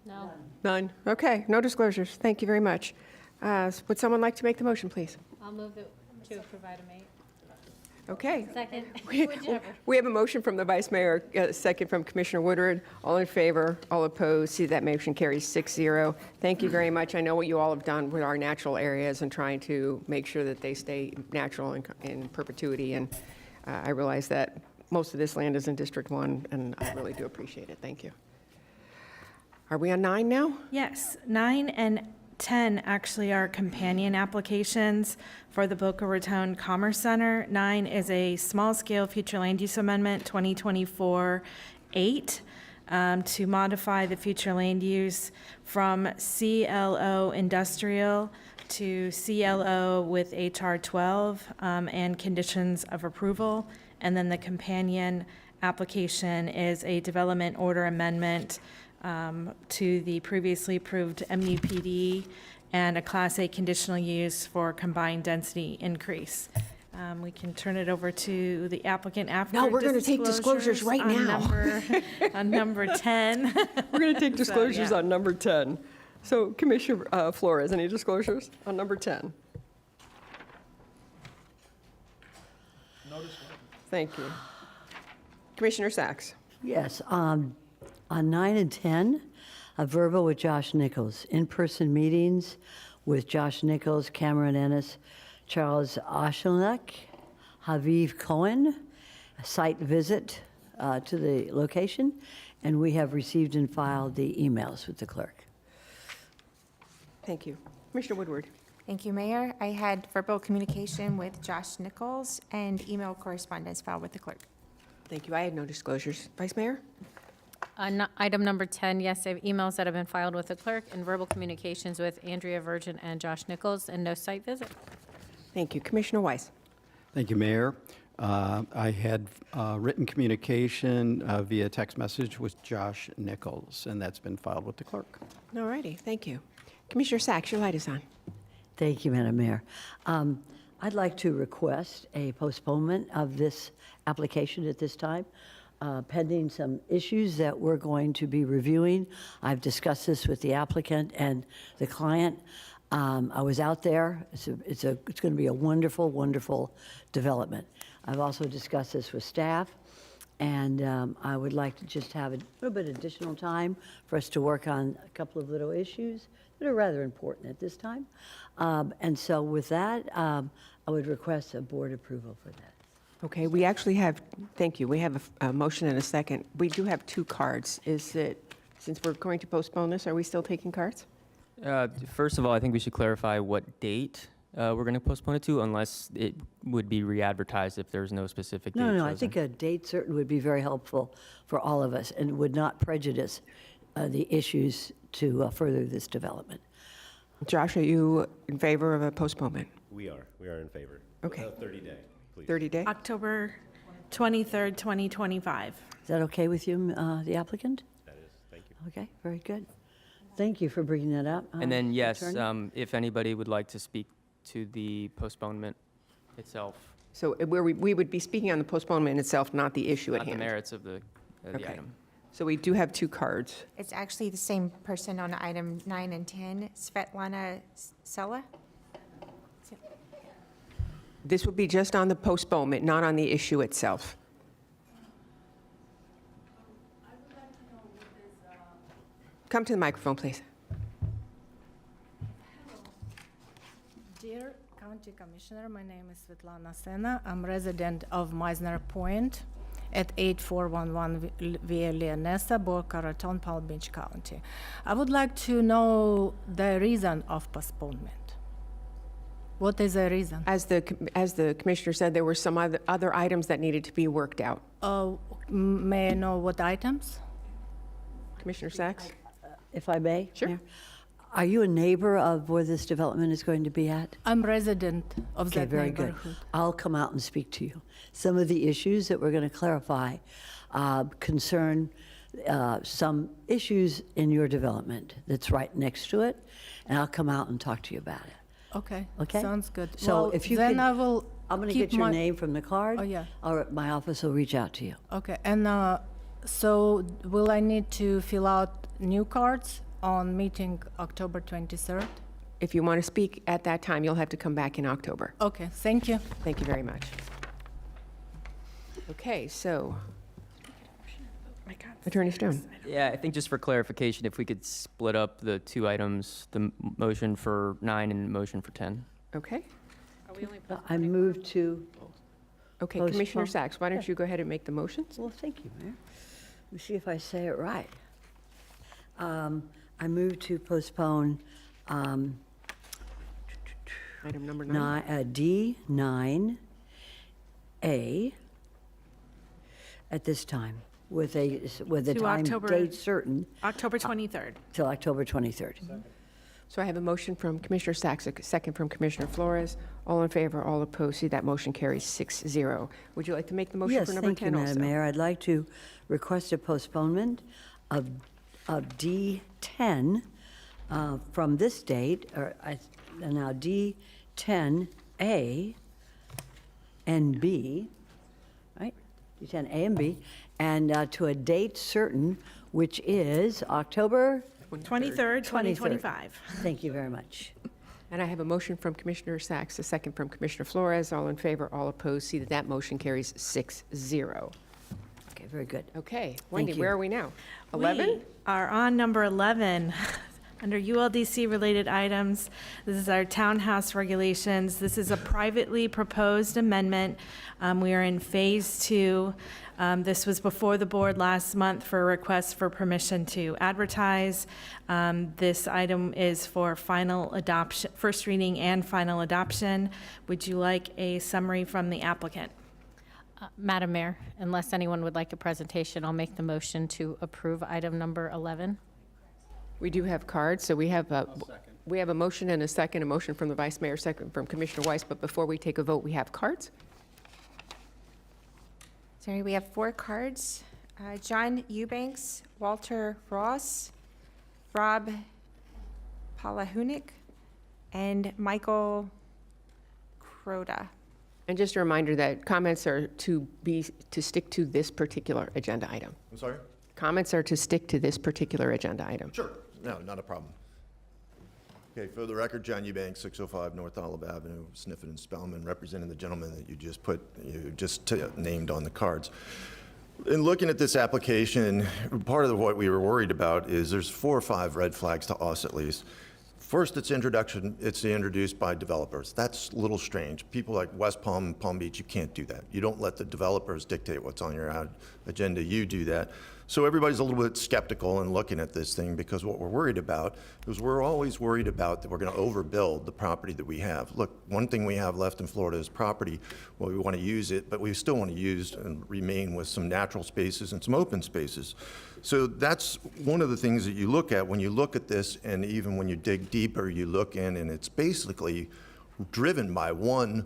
No. None. Okay, no disclosures. Thank you very much. Would someone like to make the motion, please? I'll move it to provide a mate. Okay. Second. We have a motion from the Vice Mayor, a second from Commissioner Woodward. All in favor, all opposed, see that motion carries 6-0. Thank you very much. I know what you all have done with our natural areas and trying to make sure that they stay natural in perpetuity. And I realize that most of this land is in District 1, and I really do appreciate it. Thank you. Are we on 9 now? Yes, 9 and 10 actually are companion applications for the Boca Raton Commerce Center. 9 is a small-scale future land use amendment, 2024-8, to modify the future land use from CLO industrial to CLO with HR 12 and conditions of approval. And then the companion application is a development order amendment to the previously approved MUPD and a Class A conditional use for combined density increase. We can turn it over to the applicant after. No, we're going to take disclosures right on now. on number 10. We're going to take disclosures yeah. on number 10. So Commissioner Flores, any disclosures on number 10? Thank you. Commissioner Sacks. Yes, on 9 and 10, a verbal with Josh Nichols, in-person meetings with Josh Nichols, Cameron Ennis, Charles Oshelek, Haviv Cohen, a site visit to the location, and we have received and filed the emails with the clerk. Thank you. Commissioner Woodward. Thank you, Mayor. I had verbal communication with Josh Nichols and email correspondence filed with the clerk. Thank you. I had no disclosures. Vice Mayor? Item number 10, yes, I have emails that have been filed with the clerk and verbal communications with Andrea Virgin and Josh Nichols, and no site visit. Thank you. Commissioner Weiss. Thank you, Mayor. I had written communication via text message with Josh Nichols, and that's been filed with the clerk. All righty. Thank you. Commissioner Sacks, your light is on. Thank you, Madam Mayor. I'd like to request a postponement of this application at this time, pending some issues that we're going to be reviewing. I've discussed this with the applicant and the client. I was out there. It's going to be a wonderful, wonderful development. I've also discussed this with staff, And I would like to just have a little bit additional time for us to work on a couple of little issues that are rather important at this time. And so with that, I would request a board approval for that. Okay, we actually have, thank you, we have a motion and a second. We do have 2 cards. Is it, since we're going to postpone this, are we still taking cards? First of all, I think we should clarify what date we're going to postpone it to, unless it would be re-advertised if there's no specific date No, I chosen. think a date certain would be very helpful for all of us and would not prejudice the issues to further this development. Josh, are you in favor of a postponement? We are in favor. Okay. 30-day, please. 30 day? October 23rd, 2025. Is that okay with you, the applicant? That is, thank you. Okay, very good. Thank you for bringing that up. And then, yes, Attorney? if anybody would like to speak to the postponement itself, So we would be speaking on the postponement itself, not the issue at not the hand. merits of the Okay. item. So we do have 2 cards. It's actually the same person on item 9 and 10, Svetlana Sela. This would be just on the postponement, not on the issue itself. Come to the microphone, please. Dear County Commissioner, my name is Svetlana Sena. I'm resident of Meisner Point at 8411 Via Leonessa, Boca Raton, Palm Beach County. I would like to know the reason of postponement. What is the reason? As the commissioner said, there were some other items that needed to be worked out. May I know what items? Commissioner Sachs? If I may? Sure. Mayor? Are you a neighbor of where this development is going to be at? I'm resident of Okay, that very good. neighborhood. I'll come out and speak to you. Some of the issues that we're going to clarify concern some issues in your development that's right next to it, and I'll come out and talk to you about it. Okay. Okay? Sounds good. So Well, if you then could- I will I'm going to keep get your my- name from the card. Oh, yeah. Or my office will reach out to you. Okay, and so will I need to fill out new cards on meeting October 23rd? If you want to speak at that time, you'll have to come back in October. Okay, thank you. Thank you very much. Okay, so, Attorney Stone. Yeah, I think just for clarification, if we could split up the 2 items, the motion for 9 and motion for 10. Okay. I move to, Okay, Postpone. Commissioner Sachs, why don't Yeah. you go ahead and make the motions? well, thank you, Mayor. Let me see if I say it right. I move to postpone Item number 9. D9A at this time, with a To time, October- date certain, October 23rd. till October 23rd. So I have a motion from Commissioner Sachs, a second from Commissioner Flores. All in favor, all opposed, see that motion carries 6-0. Would you like to make the motion Yes, for number thank you, 10 also? Madam Mayor. I'd like to request a postponement of D10 from this date, now D10A and B, right? D10A and B, and to a date certain, which is October 23rd, 2025. Thank you very much. And I have a motion from Commissioner Sachs, a second from Commissioner Flores. All in favor, all opposed, see that that motion carries 6-0. Okay, very good. Okay, Wendy, you. where are we now? 11? We are on number 11, under ULDC-related items. This is our townhouse regulations. This is a privately proposed amendment. We are in Phase 2. This was before the board last month for a request for permission to advertise. This item is for final adoption, first reading and final adoption. Would you like a summary from the applicant? Madam Mayor, unless anyone would like a presentation, I'll make the motion to approve item number 11. We do have cards, so we have a motion and a second, a motion from the Vice Mayor, second from Commissioner Weiss, but before we take a vote, we have cards. Sorry, we have 4 cards. John Eubanks, Walter Ross, Rob Palahunik, and Michael Croda. And just a reminder that comments are to stick to this particular agenda item. I'm sorry? Comments are to stick to this particular agenda item. Sure. No, not a problem. Okay, for the record, John Eubanks, 605 North Olive Avenue, Sniffen and Spellman, representing the gentleman that you just named on the cards. In looking at this application, part of what we were worried about is there's 4 or 5 red flags to us at least. First, it's introduced by developers. That's a little strange. People like West Palm and Palm Beach, you can't do that. You don't let the developers dictate what's on your agenda, you do that. So everybody's a little bit skeptical in looking at this thing because what we're worried about is we're always worried about that we're going to overbuild the property that we have. Look, one thing we have left in Florida is property. Well, we want to use it, but we still want to use and remain with some natural spaces and some open spaces. So that's one of the things that you look at when you look at this, and even when you dig deeper, you look in, and it's basically driven by one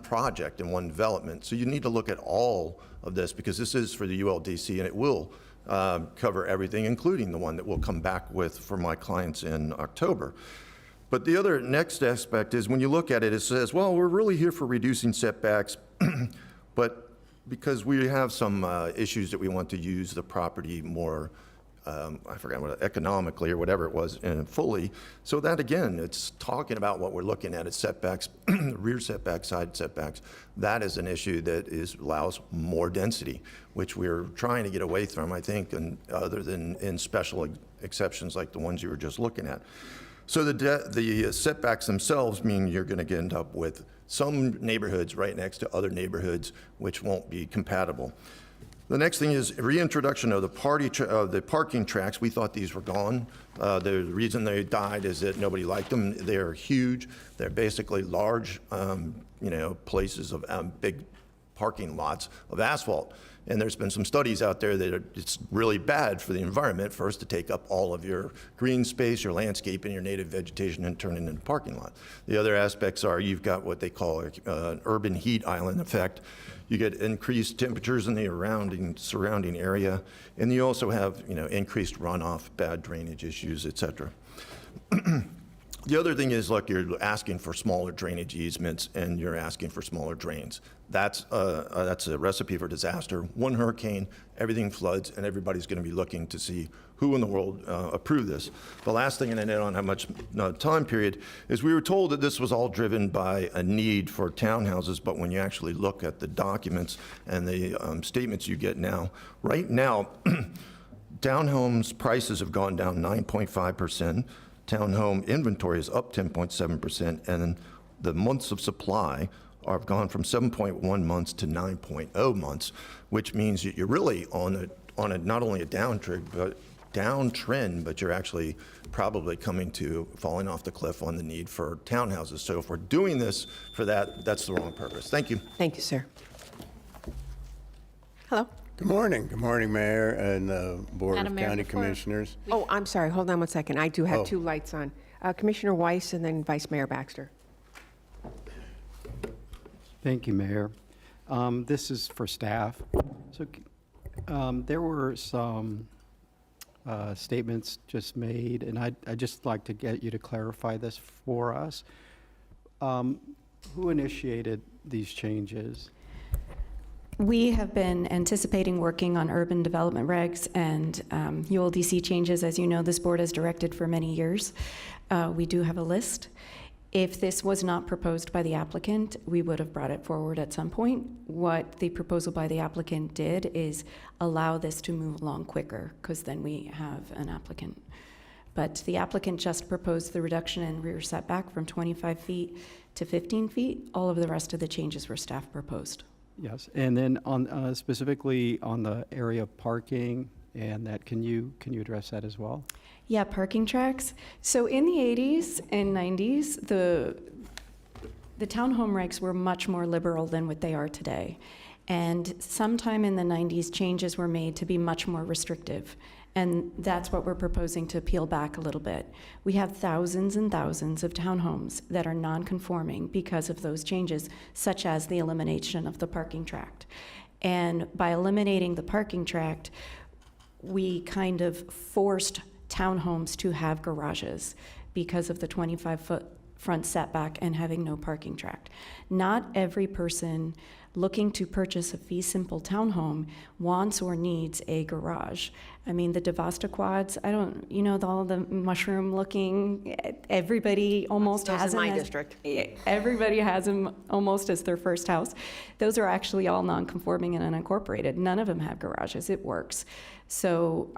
project and one development. So you need to look at all of this because this is for the ULDC, and it will cover everything, including the one that we'll come back with for my clients in October. But the other next aspect is when you look at it, it says, well, we're really here for reducing setbacks, but because we have some issues that we want to use the property more, I forgot what, economically or whatever it was, and fully. So that again, it's talking about what we're looking at setbacks, rear setbacks, side setbacks. That is an issue that allows more density, which we're trying to get away from, I think, and other than in special exceptions like the ones you were just looking at. So the setbacks themselves mean you're going to end up with some neighborhoods right next to other neighborhoods, which won't be compatible. The next thing is reintroduction of the parking tracks. We thought these were gone. The reason they died is that nobody liked them. They're huge. They're basically large, places of big parking lots of asphalt. And there's been some studies out there that it's really bad for the environment for us to take up all of your green space, your landscape, and your native vegetation and turn it into a parking lot. The other aspects are you've got what they call an urban heat island effect. You get increased temperatures in the surrounding area, and you also have increased runoff, bad drainage issues, et cetera. The other thing is, look, you're asking for smaller drainage easements and you're asking for smaller drains. That's a recipe for disaster. One hurricane, everything floods, and everybody's going to be looking to see who in the world approved this. The last thing, and I don't have much time period, is we were told that this was all driven by a need for townhouses, but when you actually look at the documents and the statements you get now, right now, townhomes prices have gone down 9.5%. Townhome inventory is up 10.7%, and the months of supply have gone from 7.1 months to 9.0 months, which means that you're really on a not only a downtrend, but you're actually probably falling off the cliff on the need for townhouses. So if we're doing this for that, that's the wrong purpose. Thank you. Thank you, sir. Hello. Good morning, Mayor and the Board Madam of Mayor, County before- Commissioners. Oh, I'm sorry. Hold on one second. I do have Oh. 2 lights on. Commissioner Weiss and then Vice Mayor Baxter. Thank you, Mayor. This is for staff. So there were some statements just made, and I'd just like to get you to clarify this for us. Who initiated these changes? We have been anticipating working on urban development regs and ULDC changes. As you know, this board has directed for many years. We do have a list. If this was not proposed by the applicant, we would have brought it forward at some point. What the proposal by the applicant did is allow this to move along quicker, because then we have an applicant. But the applicant just proposed the reduction in rear setback from 25 feet to 15 feet. All of the rest of the changes were staff proposed. Yes, and then on specifically on the area of parking, and that can you address that as well? Yeah, parking tracks. So in the 80s and 90s, the townhome regs were much more liberal than what they are today. And sometime in the 90s, changes were made to be much more restrictive. And that's what we're proposing to peel back a little bit. We have thousands and thousands of townhomes that are non-conforming because of those changes, such as the elimination of the parking tract. And by eliminating the parking tract, we kind of forced townhomes to have garages because of the 25-foot front setback and having no parking tract. Not every person looking to purchase a fee simple townhome wants or needs a garage. I mean, the Devasta quads, I don't, all the mushroom looking, everybody almost Those has in them. my as- district. Everybody has them almost as their first house. Those are actually all non-conforming and unincorporated. None of them have garages. It works. So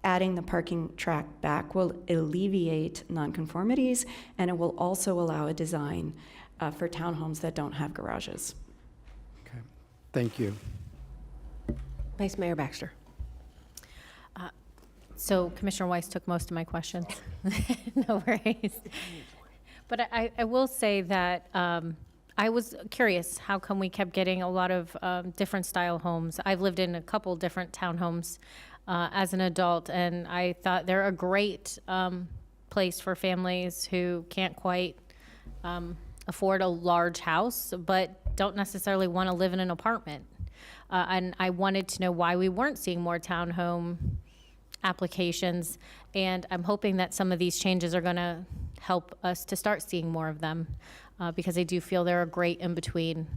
adding the parking track back will alleviate nonconformities, and it will also allow a design for townhomes that don't have garages. Okay, thank you. Vice Mayor Baxter. So Commissioner Weiss took most of my questions. No worries. But I will say that I was curious, how come we kept getting a lot of different style homes? I've lived in a couple different townhomes as an adult, and I thought they're a great place for families who can't quite afford a large house, but don't necessarily want to live in an apartment. And I wanted to know why we weren't seeing more townhome applications, and I'm hoping that some of these changes are going to help us to start seeing more of them, because I do feel they're a great in between.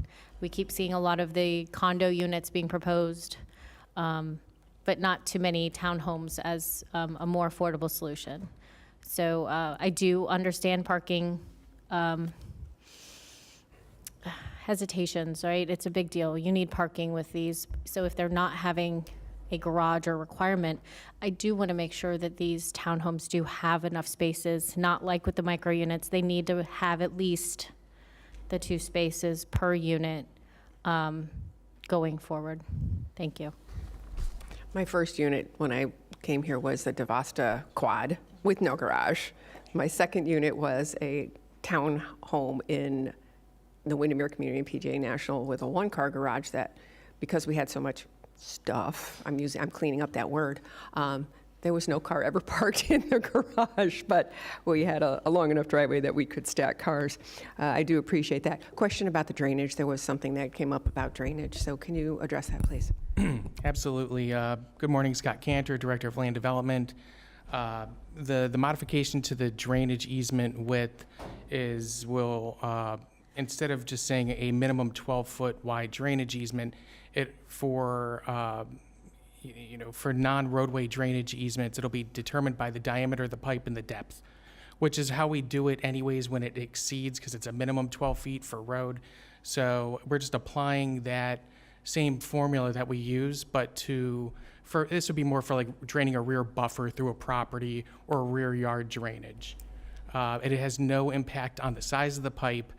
We keep seeing a lot of the condo units being proposed, but not too many townhomes as a more affordable solution. So I do understand parking hesitations, right? It's a big deal. You need parking with these. So if they're not having a garage or requirement, I do want to make sure that these townhomes do have enough spaces, not like with the micro units. They need to have at least the 2 spaces per unit going forward. Thank you. My first unit when I came here was the Devasta quad with no garage. My second unit was a town home in the Windermere Community in PGA National with a 1-car garage that, because we had so much stuff, I'm cleaning up that word, there was no car ever parked in the garage, but we had a long enough driveway that we could stack cars. I do appreciate that. Question about the drainage. There was something that came up about drainage, so can you address that, please? Absolutely. Good morning, Scott Cantor, Director of Land Development. The modification to the drainage easement width will instead of just saying a minimum 12-foot wide drainage easement, for non-roadway drainage easements, it'll be determined by the diameter of the pipe and the depth, which is how we do it anyways when it exceeds, because it's a minimum 12 feet for road. So we're just applying that same formula that we use, but this would be more for like draining a rear buffer through a property or rear yard drainage. It has no impact on the size of the pipe,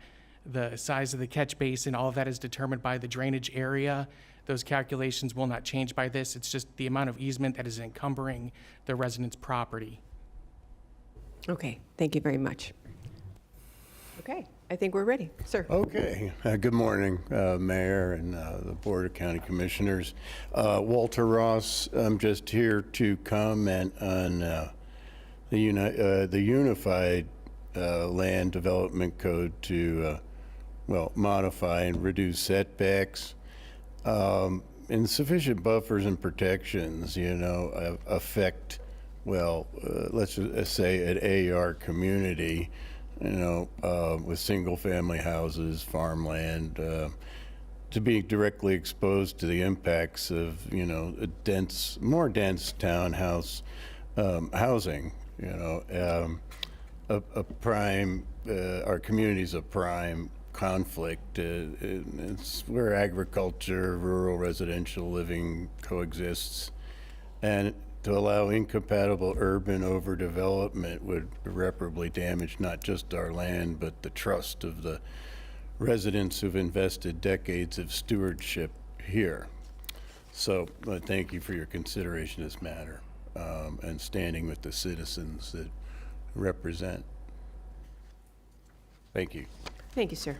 the size of the catch basin. All of that is determined by the drainage area. Those calculations will not change by this. It's just the amount of easement that is encumbering the resident's property. Okay, thank you very much. Okay, I think we're ready. Sir. Okay. Good morning, Mayor and the Board of County Commissioners. Walter Ross, I'm just here to comment on the Unified Land Development Code to modify and reduce setbacks. Insufficient buffers and protections, affect, let's just say an AR community, with single-family houses, farmland, to be directly exposed to the impacts of, more dense townhouse housing, our community's a prime conflict. It's where agriculture, rural residential living coexists, and to allow incompatible urban overdevelopment would irreparably damage not just our land, but the trust of the residents who've invested decades of stewardship here. So thank you for your consideration of this matter and standing with the citizens that represent. Thank you. Thank you, sir.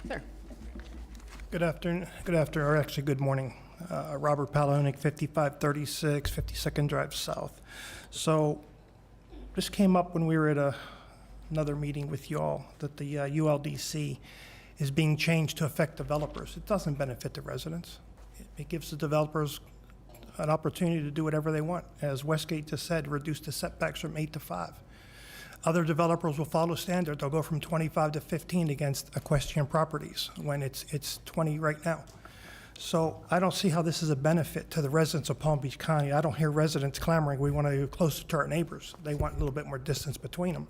Sir. Good afternoon, or actually good morning. Robert Palahonik, 5536 52nd Drive South. So this came up when we were at another meeting with y'all, that the ULDC is being changed to affect developers. It doesn't benefit the residents. It gives the developers an opportunity to do whatever they want. As Westgate just said, reduce the setbacks from 8 to 5. Other developers will follow standard. They'll go from 25 to 15 against equestrian properties when it's 20 right now. So I don't see how this is a benefit to the residents of Palm Beach County. I don't hear residents clamoring, we want to be closer to our neighbors. They want a little bit more distance between them.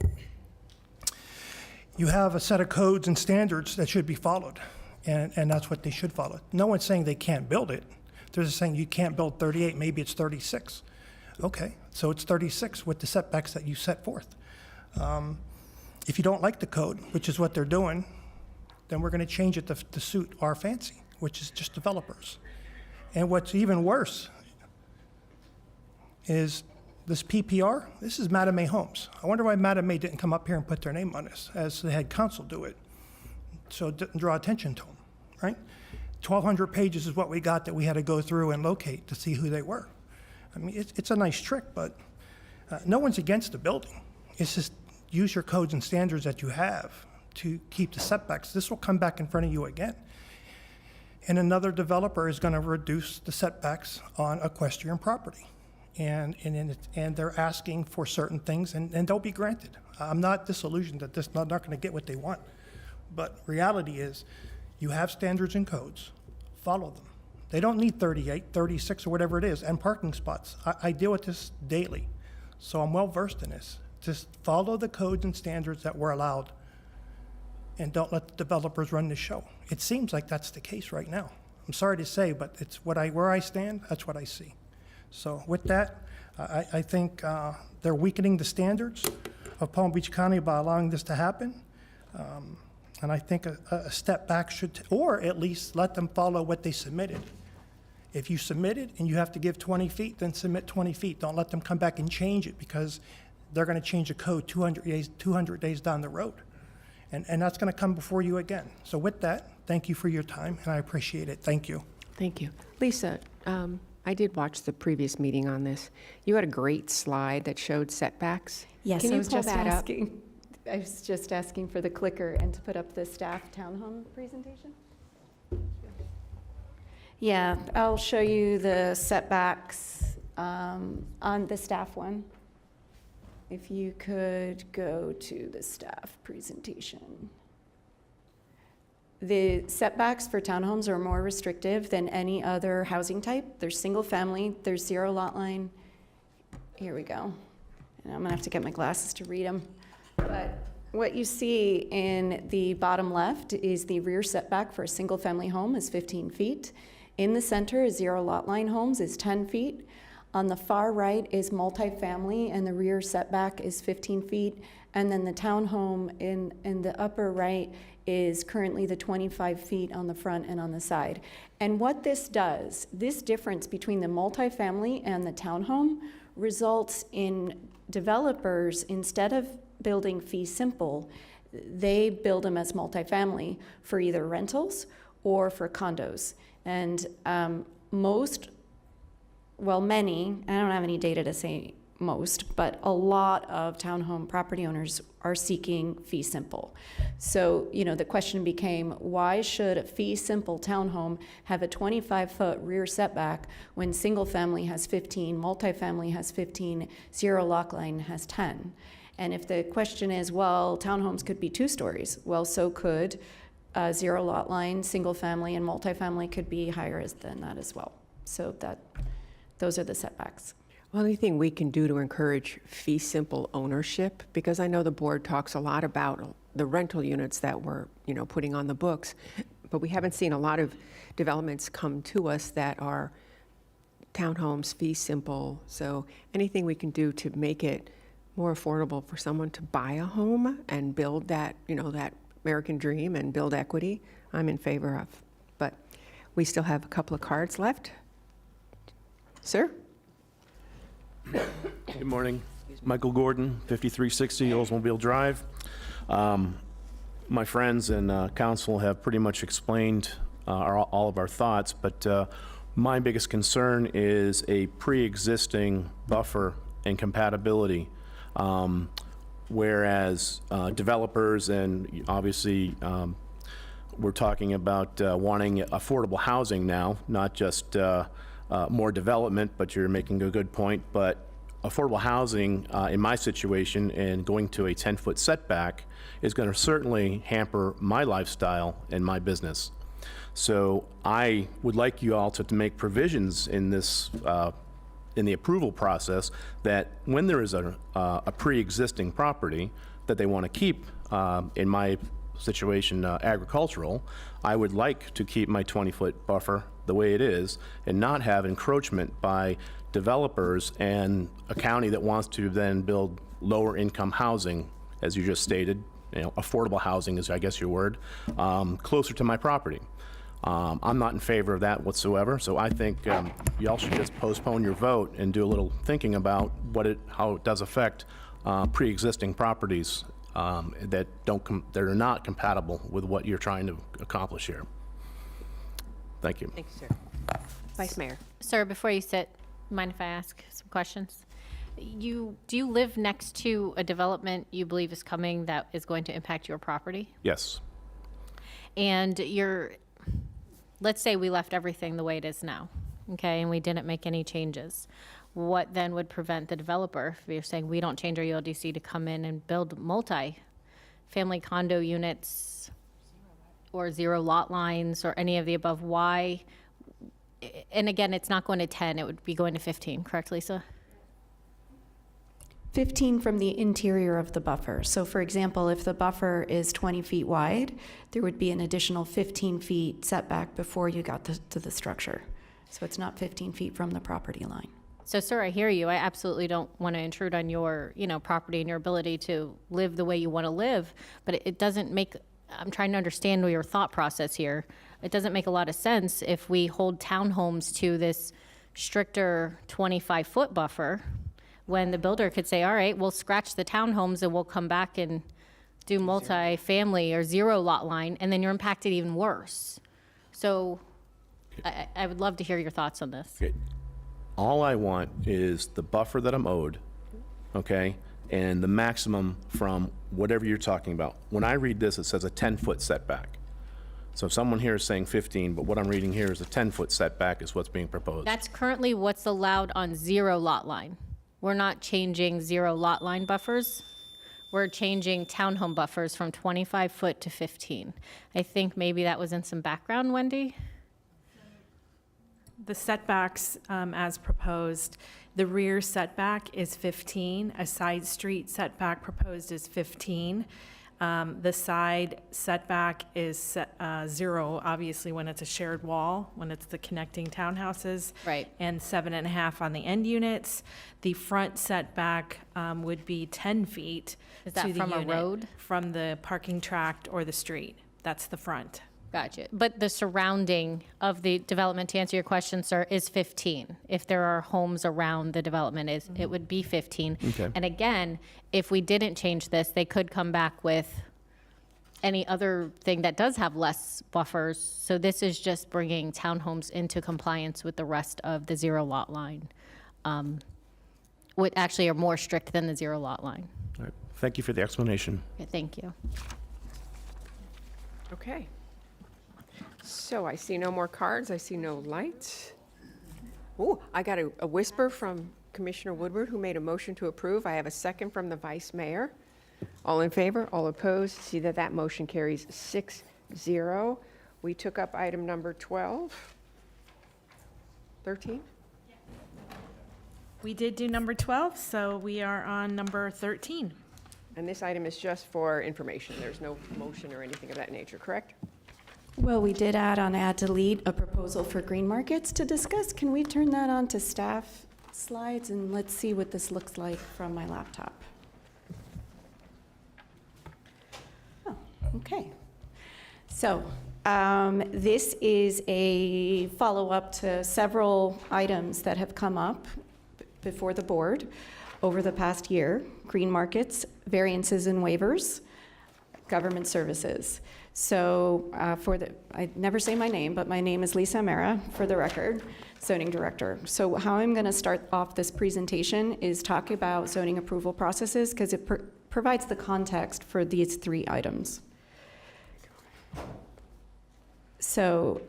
You have a set of codes and standards that should be followed, and that's what they should follow. No one's saying they can't build it. They're just saying you can't build 38, maybe it's 36. Okay, so it's 36 with the setbacks that you set forth. If you don't like the code, which is what they're doing, then we're going to change it to suit our fancy, which is just developers. And what's even worse is this PPR, this is Madame A Homes. I wonder why Madame A didn't come up here and put their name on this, as they had council do it, so it didn't draw attention to them, right? 1,200 pages is what we got that we had to go through and locate to see who they were. I mean, it's a nice trick, but no one's against the building. It's just use your codes and standards that you have to keep the setbacks. This will come back in front of you again. And another developer is going to reduce the setbacks on equestrian property. And they're asking for certain things, and they'll be granted. I'm not disillusioned that they're not going to get what they want. But reality is, you have standards and codes, follow them. They don't need 38, 36, or whatever it is, and parking spots. I deal with this daily, so I'm well-versed in this. Just follow the codes and standards that we're allowed, and don't let the developers run the show. It seems like that's the case right now. I'm sorry to say, but it's where I stand, that's what I see. So with that, I think they're weakening the standards of Palm Beach County by allowing this to happen. And I think a step back should, or at least let them follow what they submitted. If you submitted and you have to give 20 feet, then submit 20 feet. Don't let them come back and change it, because they're going to change the code 200 days down the road. And that's going to come before you again. So with that, thank you for your time, and I appreciate it. Thank you. Thank you. Lisa, I did watch the previous meeting on this. You had a great slide that showed setbacks. Yes, Can I you was pull just that up? asking. I was just asking for the clicker and to put up the staff townhome presentation. Yeah, I'll show you the setbacks on the staff one. If you could go to the staff presentation. The setbacks for townhomes are more restrictive than any other housing type. There's single family, there's zero lot line. Here we go. And I'm gonna have to get my glasses to read them. But what you see in the bottom left is the rear setback for a single family home is 15 feet. In the center is zero lot line homes is 10 feet. On the far right is multifamily, and the rear setback is 15 feet. And then the townhome in the upper right is currently the 25 feet on the front and on the side. And what this does, this difference between the multifamily and the townhome results in developers, instead of building fee simple, they build them as multifamily for either rentals or for condos. And many, I don't have any data to say most, but a lot of townhome property owners are seeking fee simple. So, the question became, why should a fee simple townhome have a 25-foot rear setback when single family has 15, multifamily has 15, zero lot line has 10? And if the question is, well, townhomes could be 2 stories, well, so could zero lot line, single family, and multifamily could be higher than that as well. So those are the setbacks. Well, anything we can do to encourage fee simple ownership, because I know the board talks a lot about the rental units that we're, putting on the books, but we haven't seen a lot of developments come to us that are townhomes, fee simple. So anything we can do to make it more affordable for someone to buy a home and build that, that American dream and build equity, I'm in favor of. But we still have a couple of cards left. Sir? Good morning. Michael Gordon, 5360 Oldsmobile Drive. My friends and council have pretty much explained all of our thoughts, but my biggest concern is a pre-existing buffer and compatibility. Whereas developers and obviously we're talking about wanting affordable housing now, not just more development, but you're making a good point. But affordable housing in my situation and going to a 10-foot setback is going to certainly hamper my lifestyle and my business. So I would like you all to make provisions in this, in the approval process, that when there is a pre-existing property that they want to keep, in my situation, agricultural, I would like to keep my 20-foot buffer the way it is and not have encroachment by developers and a county that wants to then build lower income housing, as you just stated, affordable housing is, I guess, your word, closer to my property. I'm not in favor of that whatsoever, so I think y'all should just postpone your vote and do a little thinking about how it does affect pre-existing properties that are not compatible with what you're trying to accomplish here. Thank you. Thank you, sir. Vice Mayor. Sir, before you sit, mind if I ask some questions? Do you live next to a development you believe is coming that is going to impact your property? Yes. And let's say we left everything the way it is now, okay, and we didn't make any changes. What then would prevent the developer, if you're saying we don't change our ULDC, to come in and build multi-family condo units or zero lot lines or any of the above? Why? And again, it's not going to 10, it would be going to 15, correct, Lisa? 15 from the interior of the buffer. So for example, if the buffer is 20 feet wide, there would be an additional 15 feet setback before you got to the structure. So it's not 15 feet from the property line. So, sir, I hear you. I absolutely don't want to intrude on your, property and your ability to live the way you want to live, but it doesn't make, I'm trying to understand your thought process here. It doesn't make a lot of sense if we hold townhomes to this stricter 25-foot buffer, when the builder could say, all right, we'll scratch the townhomes and we'll come back and do multi-family or zero lot line, and then you're impacted even worse. So I would love to hear your thoughts on this. Okay. All I want is the buffer that I'm owed, okay, and the maximum from whatever you're talking about. When I read this, it says a 10-foot setback. So someone here is saying 15, but what I'm reading here is a 10-foot setback is what's being proposed. That's currently what's allowed on zero lot line. We're not changing zero lot line buffers. We're changing townhome buffers from 25 foot to 15. I think maybe that was in some background, Wendy? The setbacks, as proposed, the rear setback is 15. A side street setback proposed is 15. The side setback is 0, obviously, when it's a shared wall, when it's the connecting townhouses. Right. And 7.5 on the end units. The front setback would be 10 feet Is that to the from a unit, road? from the parking tract or the street. That's the front. Gotcha. But the surrounding of the development, to answer your question, sir, is 15. If there are homes around the development, it would be 15. Okay. And again, if we didn't change this, they could come back with any other thing that does have less buffers. So this is just bringing townhomes into compliance with the rest of the zero lot line, which actually are more strict than the zero lot line. All right. Thank you for the explanation. Okay, thank you. Okay. So I see no more cards. I see no lights. Oh, I got a whisper from Commissioner Woodward, who made a motion to approve. I have a second from the Vice Mayor. All in favor? All opposed? See that motion carries 6-0. We took up item number 12. 13? We did do number 12, so we are on number 13. And this item is just for information. There's no motion or anything of that nature, correct? Well, we did add on Add Delete a proposal for green markets to discuss. Can we turn that on to staff slides, and let's see what this looks like from my laptop. Oh, okay. So this is a follow-up to several items that have come up before the board over the past year: green markets, variances and waivers, government services. So I never say my name, but my name is Lisa Amera, for the record, zoning director. So how I'm going to start off this presentation is talk about zoning approval processes, because it provides the context for these 3 items. So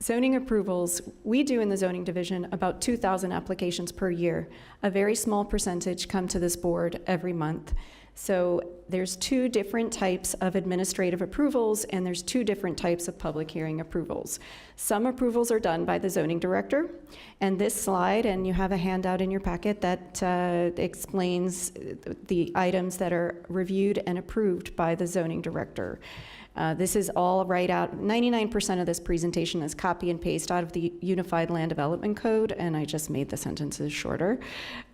zoning approvals, we do in the zoning division about 2,000 applications per year. A very small percentage come to this board every month. So there's two different types of administrative approvals, and there's two different types of public hearing approvals. Some approvals are done by the zoning director, and this slide, and you have a handout in your packet that explains the items that are reviewed and approved by the zoning director. This is all right out, 99% of this presentation is copy and paste out of the Unified Land Development Code, and I just made the sentences shorter.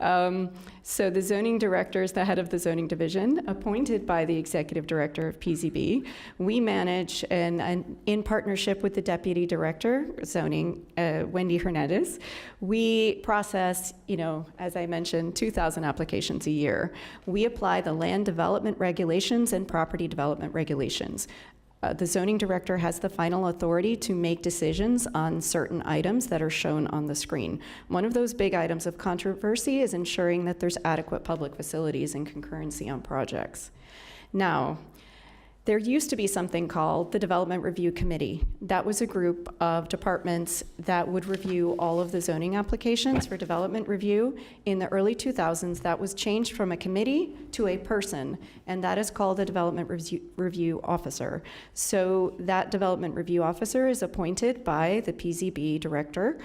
So the zoning director is the head of the zoning division, appointed by the executive director of PZB. We manage, and in partnership with the deputy director, zoning, Wendy Hernandez, we process, as I mentioned, 2,000 applications a year. We apply the land development regulations and property development regulations. The zoning director has the final authority to make decisions on certain items that are shown on the screen. One of those big items of controversy is ensuring that there's adequate public facilities and concurrency on projects. Now, there used to be something called the Development Review Committee. That was a group of departments that would review all of the zoning applications for development review. In the early 2000s, that was changed from a committee to a person, and that is called a Development Review Officer. So that Development Review Officer is appointed by the PZB director,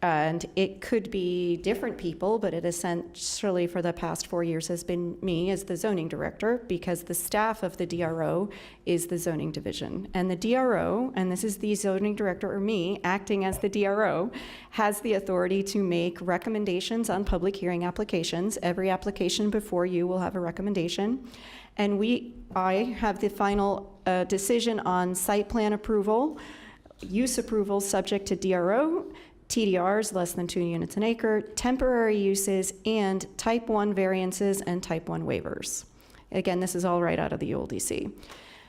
and it could be different people, but it essentially for the past 4 years has been me as the zoning director, because the staff of the DRO is the zoning division. And the DRO, and this is the zoning director or me acting as the DRO, has the authority to make recommendations on public hearing applications. Every application before you will have a recommendation. And I have the final decision on site plan approval, use approval subject to DRO, TDRs, less than 2 units an acre, temporary uses, and type 1 variances and type 1 waivers. Again, this is all right out of the ULDC.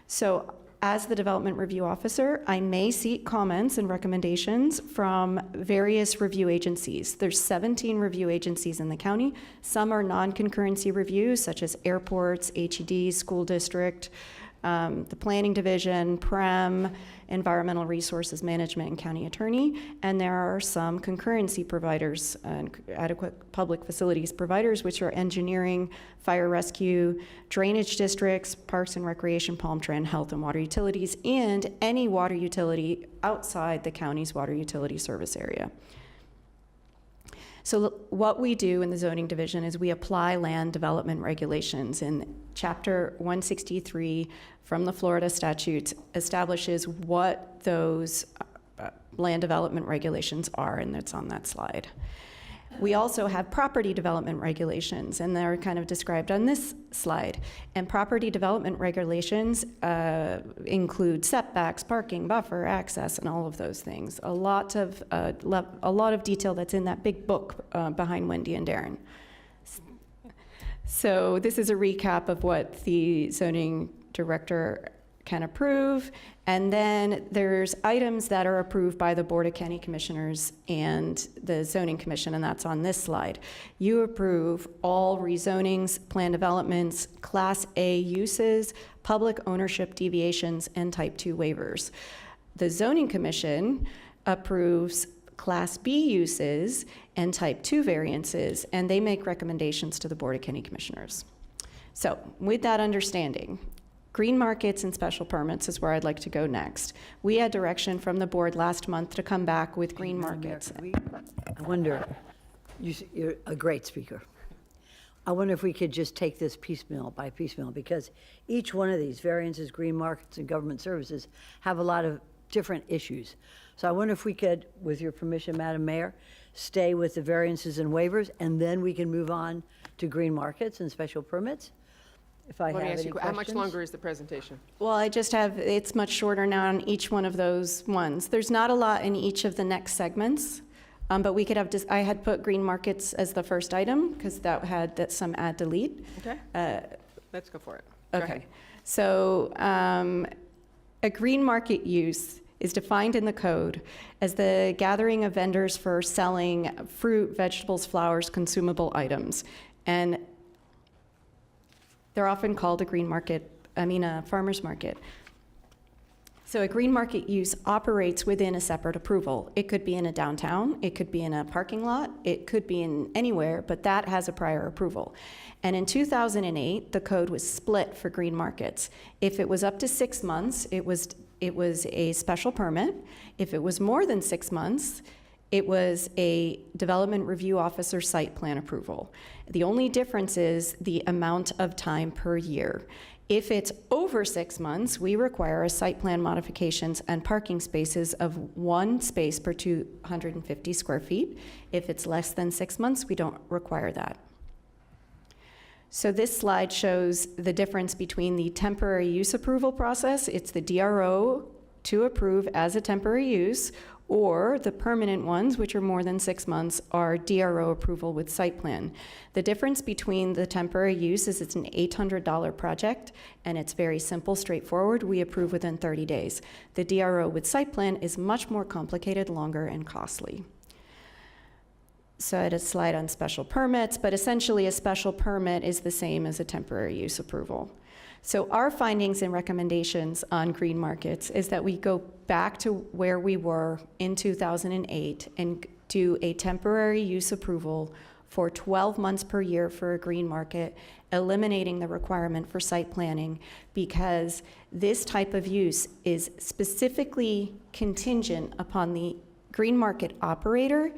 So as the Development Review Officer, I may seek comments and recommendations from various review agencies. There's 17 review agencies in the county. Some are non-concurrency reviews, such as airports, HED, school district, the Planning Division, PREM, Environmental Resources Management, and County Attorney. And there are some concurrency providers, adequate public facilities providers, which are engineering, fire rescue, drainage districts, parks and recreation, palm tree, and health and water utilities, and any water utility outside the county's water utility service area. So what we do in the zoning division is we apply land development regulations, and Chapter 163 from the Florida statutes establishes what those land development regulations are, and it's on that slide. We also have property development regulations, and they're kind of described on this slide. And property development regulations include setbacks, parking, buffer, access, and all of those things. A lot of detail that's in that big book behind Wendy and Darren. So this is a recap of what the zoning director can approve. And then there's items that are approved by the Board of County Commissioners and the Zoning Commission, and that's on this slide. You approve all rezonings, plan developments, Class A uses, public ownership deviations, and Type 2 waivers. The Zoning Commission approves Class B uses and Type 2 variances, and they make recommendations to the Board of County Commissioners. So with that understanding, green markets and special permits is where I'd like to go next. We had direction from the board last month to come back with green markets. I wonder, you're a great speaker. I wonder if we could just take this piecemeal by piecemeal, because each one of these variances, green markets, and government services have a lot of different issues. So I wonder if we could, with your permission, Madam Mayor, stay with the variances and waivers, and then we can move on to green markets and special permits. If I have any questions. How much longer is the presentation? Well, I just have, it's much shorter now on each one of those ones. There's not a lot in each of the next segments, but we could have, I had put green markets as the first item because that had some add delete. Okay. Let's go for it. Go Okay. ahead. So a green market use is defined in the code as the gathering of vendors for selling fruit, vegetables, flowers, consumable items. And they're often called a green market, a farmer's market. So a green market use operates within a separate approval. It could be in a downtown, it could be in a parking lot, it could be in anywhere, but that has a prior approval. And in 2008, the code was split for green markets. If it was up to 6 months, it was a special permit. If it was more than 6 months, it was a development review officer site plan approval. The only difference is the amount of time per year. If it's over 6 months, we require a site plan modifications and parking spaces of 1 space per 250 square feet. If it's less than 6 months, we don't require that. So this slide shows the difference between the temporary use approval process. It's the DRO to approve as a temporary use, or the permanent ones, which are more than 6 months, are DRO approval with site plan. The difference between the temporary use is it's an $800 project, and it's very simple, straightforward. We approve within 30 days. The DRO with site plan is much more complicated, longer, and costly. So I had a slide on special permits, but essentially a special permit is the same as a temporary use approval. So our findings and recommendations on green markets is that we go back to where we were in 2008 and do a temporary use approval for 12 months per year for a green market, eliminating the requirement for site planning, because this type of use is specifically contingent upon the green market operator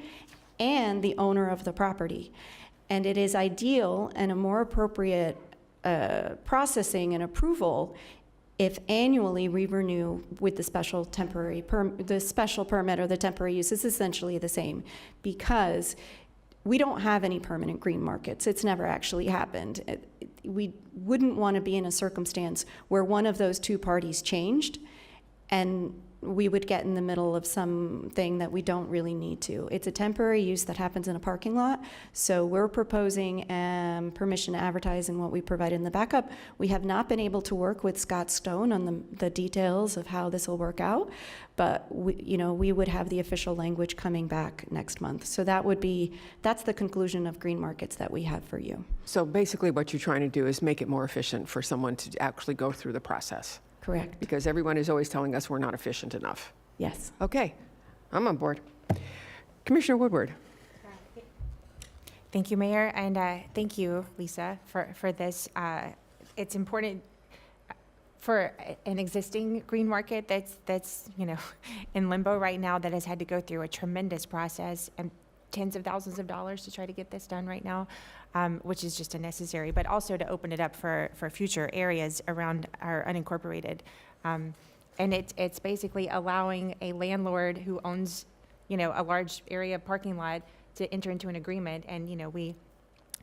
and the owner of the property. And it is ideal and a more appropriate processing and approval if annually we renew with the special the special permit or the temporary use is essentially the same, because we don't have any permanent green markets. It's never actually happened. We wouldn't want to be in a circumstance where one of those two parties changed and we would get in the middle of something that we don't really need to. It's a temporary use that happens in a parking lot, so we're proposing permission to advertise in what we provide in the backup. We have not been able to work with Scott Stone on the details of how this will work out, but we would have the official language coming back next month. So that's the conclusion of green markets that we have for you. So basically what you're trying to do is make it more efficient for someone to actually go through the process. Correct. Because everyone is always telling us we're not efficient enough. Yes. Okay, I'm on board. Commissioner Woodward. Thank you, Mayor, and thank you, Lisa, for this. It's important for an existing green market that's in limbo right now, that has had to go through a tremendous process and tens of thousands of dollars to try to get this done right now, which is just unnecessary, but also to open it up for future areas around our unincorporated. And it's basically allowing a landlord who owns, a large area parking lot to enter into an agreement, and, we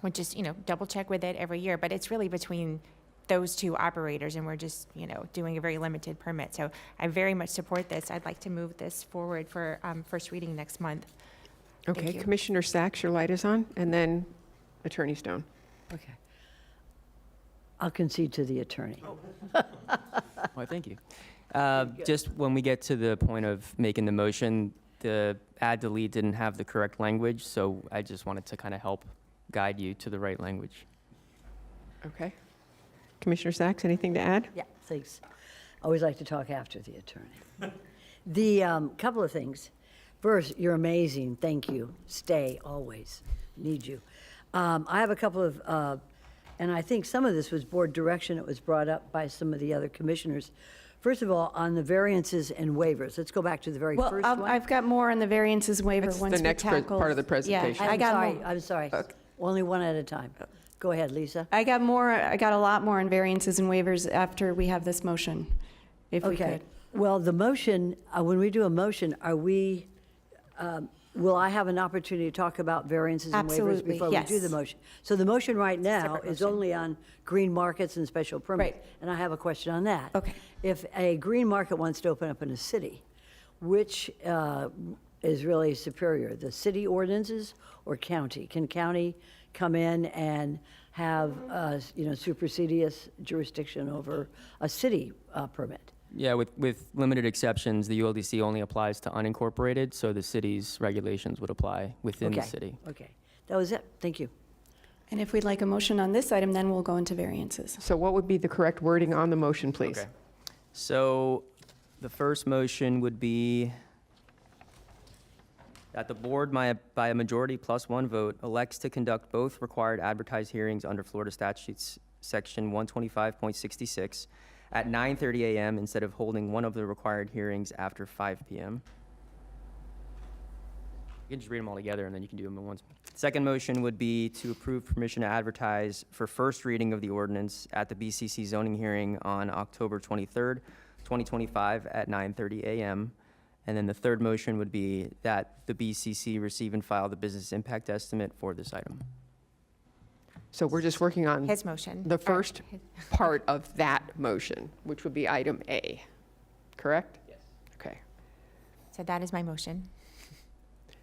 would just, double check with it every year, but it's really between those two operators, and we're just, doing a very limited permit. So I very much support this. I'd like to move this forward for first reading next month. Okay, Commissioner Sachs, your light is on, and then Attorney Stone. Okay. I'll concede to the attorney. Well, thank you. Just when we get to the point of making the motion, the add delete didn't have the correct language, so I just wanted to kind of help guide you to the right language. Okay. Commissioner Sachs, anything to add? Yeah, thanks. I always like to talk after the attorney. The couple of things. First, you're amazing. Thank you. Stay always. Need you. I have a couple of, and I think some of this was board direction. It was brought up by some of the other commissioners. First of all, on the variances and waivers, let's go back to the very first one. I've got more on the variances waiver That's once the we next tackle. part of the presentation. Yeah, I'm sorry. Only one at a time. Go ahead, Lisa. I got a lot more on variances and waivers after we have this motion, if we Okay. could. Well, the motion, when we do a motion, will I have an opportunity to talk about variances and waivers Absolutely, before we do yes. the motion? So the motion right now Separate is motion. only on green markets and special permits. Right. And I have a question on that. Okay. If a green market wants to open up in a city, which is really superior, the city ordinances or county? Can county come in and have, supersedious jurisdiction over a city permit? Yeah, with limited exceptions, the ULDC only applies to unincorporated, so the city's regulations would apply within the city. Okay, that was it. Thank you. And if we'd like a motion on this item, then we'll go into variances. So what would be the correct wording on the motion, please? Okay. So The first motion would be that the board, by a majority plus one vote, elects to conduct both required advertised hearings under Florida statutes, section 125.66, at 9:30 a.m. instead of holding one of the required hearings after 5 p.m. You can just read them all together, and then you can do them at once. Second motion would be to approve permission to advertise for first reading of the ordinance at the BCC zoning hearing on October 23rd, 2025 at 9:30 a.m. And then the third motion would be that the BCC receive and file the business impact estimate for this item. So we're just working on His motion. the first part of that motion, which would be item A, correct? Yes. Okay. So that is my motion.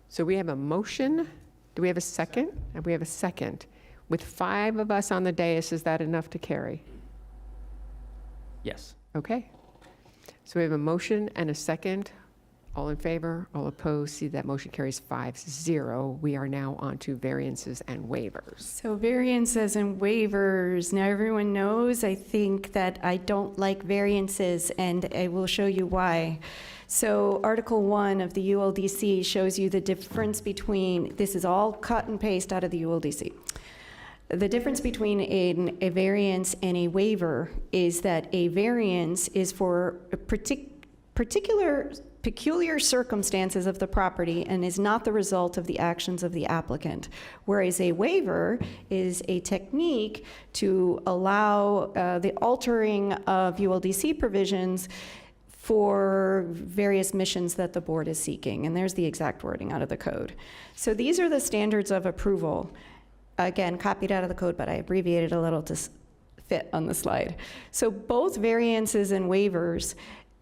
So we have a motion. Do we have a second? And we have a second. With 5 of us on the dais, is that enough to carry? Yes. Okay. So we have a motion and a second. All in favor, all opposed, see that motion carries 5-0. We are now on to variances and waivers. So variances and waivers. Now everyone knows, I think, that I don't like variances, and I will show you why. So Article 1 of the ULDC shows you the difference between, this is all cut and paste out of the ULDC. The difference between a variance and a waiver is that a variance is for a peculiar circumstances of the property and is not the result of the actions of the applicant, whereas a waiver is a technique to allow the altering of ULDC provisions for various missions that the board is seeking. And there's the exact wording out of the code. So these are the standards of approval. Again, copied out of the code, but I abbreviated a little to fit on the slide. So both variances and waivers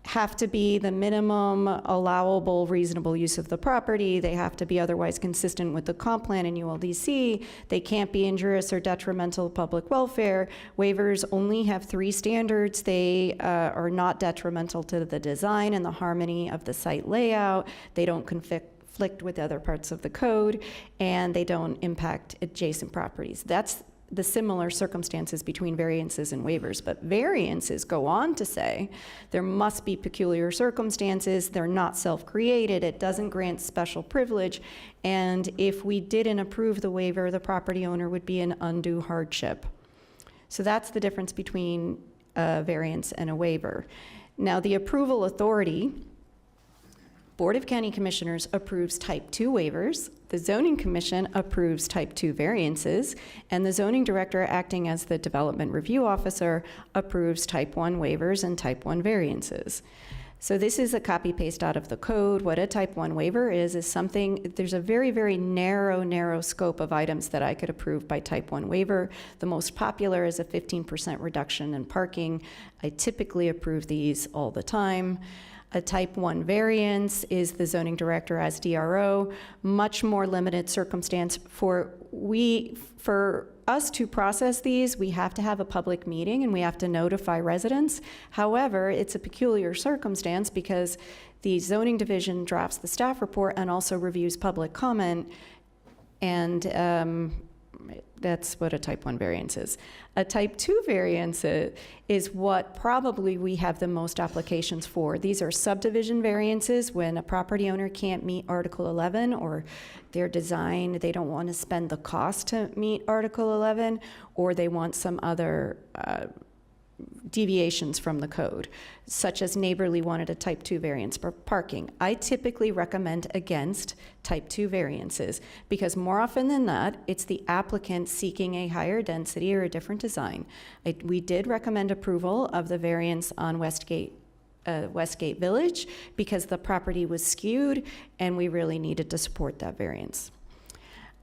have to be the minimum allowable reasonable use of the property. They have to be otherwise consistent with the comp plan and ULDC. They can't be injurious or detrimental to public welfare. Waivers only have 3 standards. They are not detrimental to the design and the harmony of the site layout. They don't conflict with other parts of the code, and they don't impact adjacent properties. That's the similar circumstances between variances and waivers. But variances go on to say there must be peculiar circumstances, they're not self-created, it doesn't grant special privilege, and if we didn't approve the waiver, the property owner would be in undue hardship. So that's the difference between a variance and a waiver. Now, the approval authority, Board of County Commissioners approves type 2 waivers, the Zoning Commission approves type 2 variances, and the Zoning Director, acting as the Development Review Officer, approves type 1 waivers and type 1 variances. So this is a copy-paste out of the code. What a type 1 waiver is something, there's a very, very narrow scope of items that I could approve by type 1 waiver. The most popular is a 15% reduction in parking. I typically approve these all the time. A type 1 variance is the zoning director as DRO, much more limited circumstance. For us to process these, we have to have a public meeting and we have to notify residents. However, it's a peculiar circumstance because the zoning division drafts the staff report and also reviews public comment, and that's what a type 1 variance is. A type 2 variance is what probably we have the most applications for. These are subdivision variances when a property owner can't meet Article 11, or their design, they don't want to spend the cost to meet Article 11, or they want some other deviations from the code, such as Neighborly wanted a type 2 variance for parking. I typically recommend against type 2 variances because more often than not, it's the applicant seeking a higher density or a different design. We did recommend approval of the variance on Westgate Village because the property was skewed and we really needed to support that variance.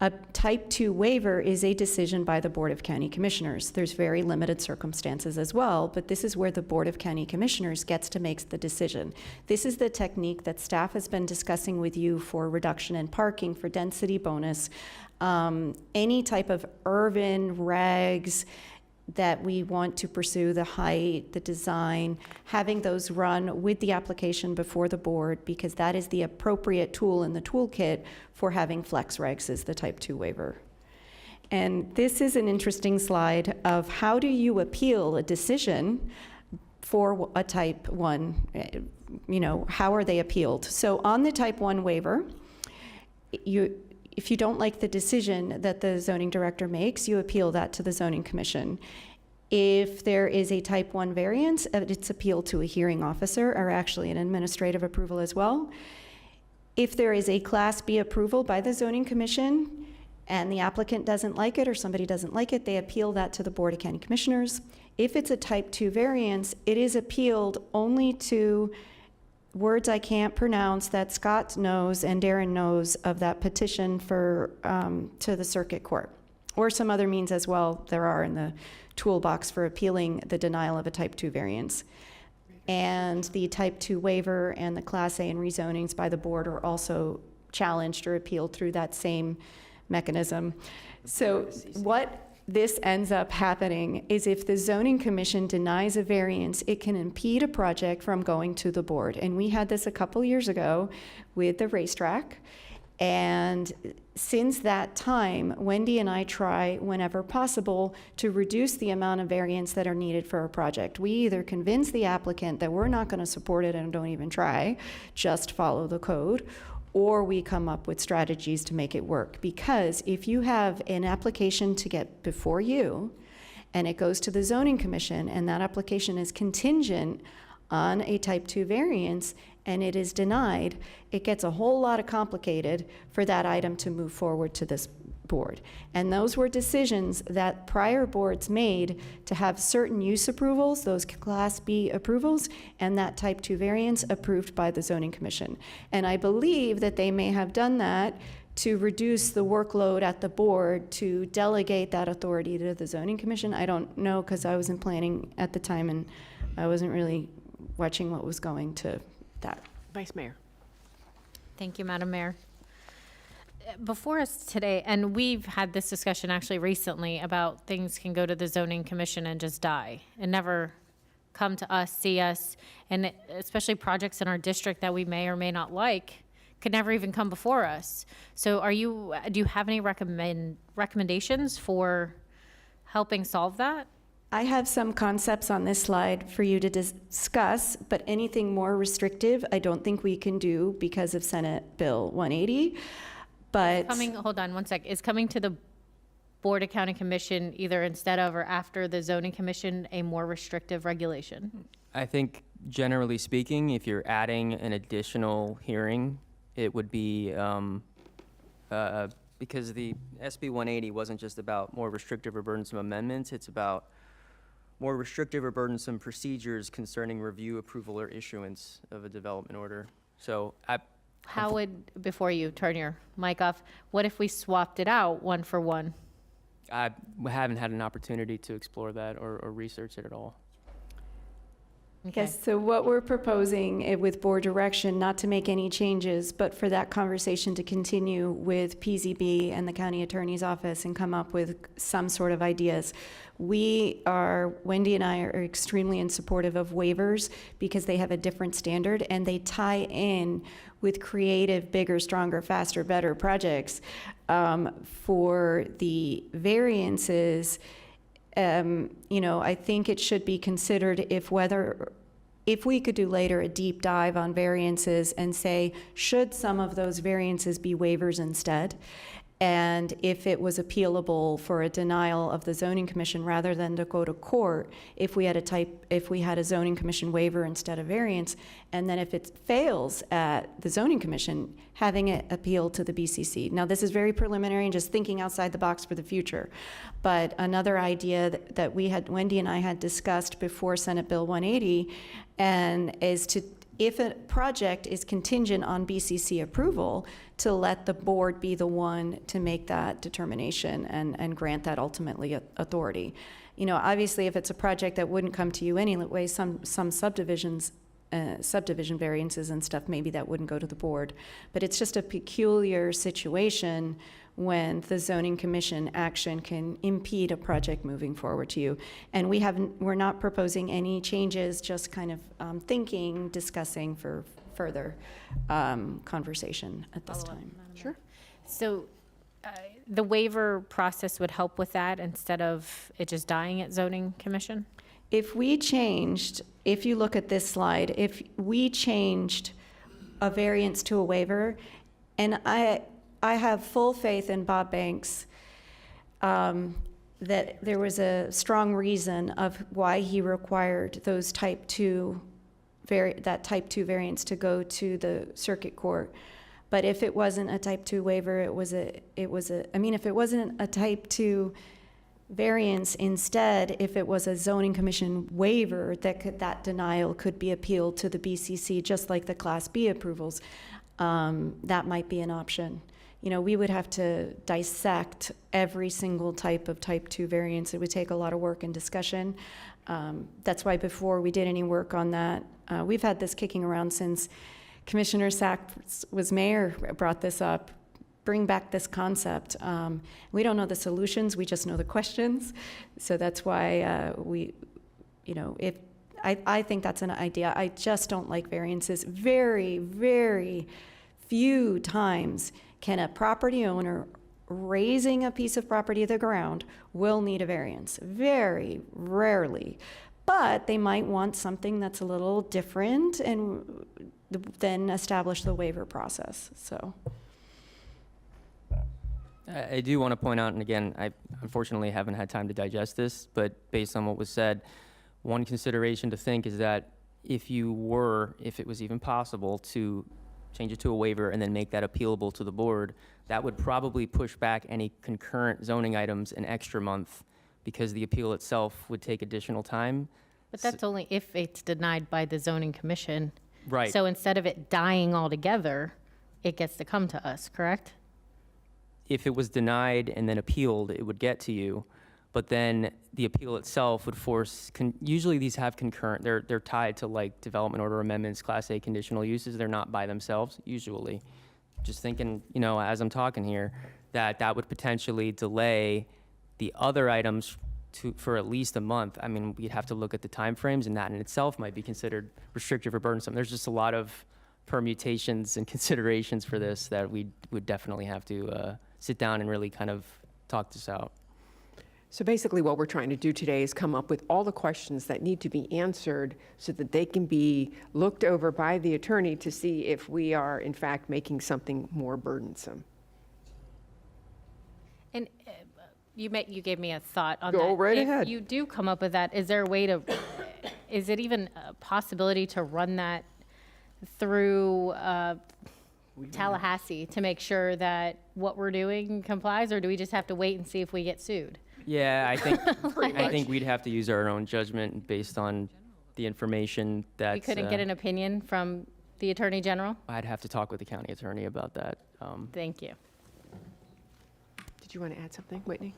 A type 2 waiver is a decision by the Board of County Commissioners. There's very limited circumstances as well, but this is where the Board of County Commissioners gets to make the decision. This is the technique that staff has been discussing with you for reduction in parking, for density bonus, any type of urban regs that we want to pursue, the height, the design, having those run with the application before the board, because that is the appropriate tool in the toolkit for having flex regs as the type 2 waiver. And this is an interesting slide of how do you appeal a decision for a type 1 how are they appealed? So on the type 1 waiver, if you don't like the decision that the zoning director makes, you appeal that to the zoning commission. If there is a type 1 variance, it's appealed to a hearing officer, or actually an administrative approval as well. If there is a Class B approval by the zoning commission and the applicant doesn't like it or somebody doesn't like it, they appeal that to the Board of County Commissioners. If it's a type 2 variance, it is appealed only to words I can't pronounce that Scott knows and Darren knows of that petition to the circuit court, or some other means as well there are in the toolbox for appealing the denial of a type 2 variance. And the type 2 waiver and the Class A and rezonings by the board are also challenged or appealed through that same mechanism. So what this ends up happening is if the zoning commission denies a variance, it can impede a project from going to the board. And we had this a couple years ago with the racetrack. And since that time, Wendy and I try, whenever possible, to reduce the amount of variance that are needed for a project. We either convince the applicant that we're not going to support it and don't even try, just follow the code, or we come up with strategies to make it work. Because if you have an application to get before you, and it goes to the zoning commission, and that application is contingent on a type 2 variance, and it is denied, it gets a whole lot of complicated for that item to move forward to this board. And those were decisions that prior boards made to have certain use approvals, those Class B approvals, and that type 2 variance approved by the zoning commission. And I believe that they may have done that to reduce the workload at the board to delegate that authority to the zoning commission. I don't know, because I wasn't planning at the time and I wasn't really watching what was going to that. Vice Mayor. Thank you, Madam Mayor. Before us today, and we've had this discussion actually recently about things can go to the zoning commission and just die and never come to us, see us, and especially projects in our district that we may or may not like could never even come before us. So do you have any recommendations for helping solve that? I have some concepts on this slide for you to discuss, but anything more restrictive, I don't think we can do because of Senate Bill 180. But Hold on one sec. Is coming to the Board of County Commission either instead of or after the zoning commission a more restrictive regulation? I think generally speaking, if you're adding an additional hearing, it would be, because the SB 180 wasn't just about more restrictive or burdensome amendments, it's about more restrictive or burdensome procedures concerning review, approval, or issuance of a development order. So How would, before you turn your mic off, what if we swapped it out one for one? I haven't had an opportunity to explore that or research it at all. Okay. yes, so what we're proposing with board direction, not to make any changes, but for that conversation to continue with PZB and the county attorney's office and come up with some sort of ideas. Wendy and I are extremely supportive of waivers because they have a different standard and they tie in with creative, bigger, stronger, faster, better projects. For the variances, I think it should be considered if we could do later a deep dive on variances and say, should some of those variances be waivers instead? And if it was appealable for a denial of the zoning commission rather than to go to court, if we had a zoning commission waiver instead of variance, and then if it fails at the zoning commission, having it appeal to the BCC. Now, this is very preliminary and just thinking outside the box for the future. But another idea that Wendy and I had discussed before Senate Bill 180, and is to, if a project is contingent on BCC approval, to let the board be the one to make that determination and grant that ultimately authority. Obviously, if it's a project that wouldn't come to you anyway, some subdivision variances and stuff, maybe that wouldn't go to the board. But it's just a peculiar situation when the zoning commission action can impede a project moving forward to you. And we're not proposing any changes, just kind of discussing for further conversation at this time. Sure. So the waiver process would help with that instead of it just dying at zoning commission? if we changed, if you look at this slide, if we changed a variance to a waiver, and I have full faith in Bob Banks, that there was a strong reason of why he required those type 2 variance to go to the circuit court. But if it wasn't a type 2 waiver, if it wasn't a type 2 variance, instead, if it was a zoning commission waiver, that denial could be appealed to the BCC, just like the Class B approvals. That might be an option. We would have to dissect every single type of type 2 variance. It would take a lot of work and discussion. That's why before we did any work on that, we've had this kicking around since Commissioner Sachs was mayor, brought this up. Bring back this concept. We don't know the solutions, we just know the questions. So that's why I think that's an idea. I just don't like variances. Very, very few times can a property owner raising a piece of property to the ground will need a variance. Very rarely. But they might want something that's a little different and then establish the waiver process, so. I do want to point out, and again, I unfortunately haven't had time to digest this, but based on what was said, one consideration to think is that if it was even possible to change it to a waiver and then make that appealable to the board, that would probably push back any concurrent zoning items an extra month because the appeal itself would take additional time. But that's only if it's denied by the zoning commission. Right. So instead of it dying altogether, it gets to come to us, correct? If it was denied and then appealed, it would get to you, but then the appeal itself would force, usually these have concurrent, they're tied to like development order amendments, Class A conditional uses, they're not by themselves, usually. Just thinking, as I'm talking here, that would potentially delay the other items for at least a month. I mean, we'd have to look at the timeframes, and that in itself might be considered restrictive or burdensome. There's just a lot of permutations and considerations for this that we would definitely have to sit down and really kind of talk this out. So basically what we're trying to do today is come up with all the questions that need to be answered so that they can be looked over by the attorney to see if we are in fact making something more burdensome. And you gave me a thought on that. Go right ahead. If you do come up with that, is there a way to, is it even a possibility to run that through Tallahassee to make sure that what we're doing complies, or do we just have to wait and see if we get sued? Yeah, I think we'd have to use our own judgment based on the information that. We couldn't get an opinion from the Attorney General? I'd have to talk with the county attorney about that. Thank you. Did you want to add something, Whitney?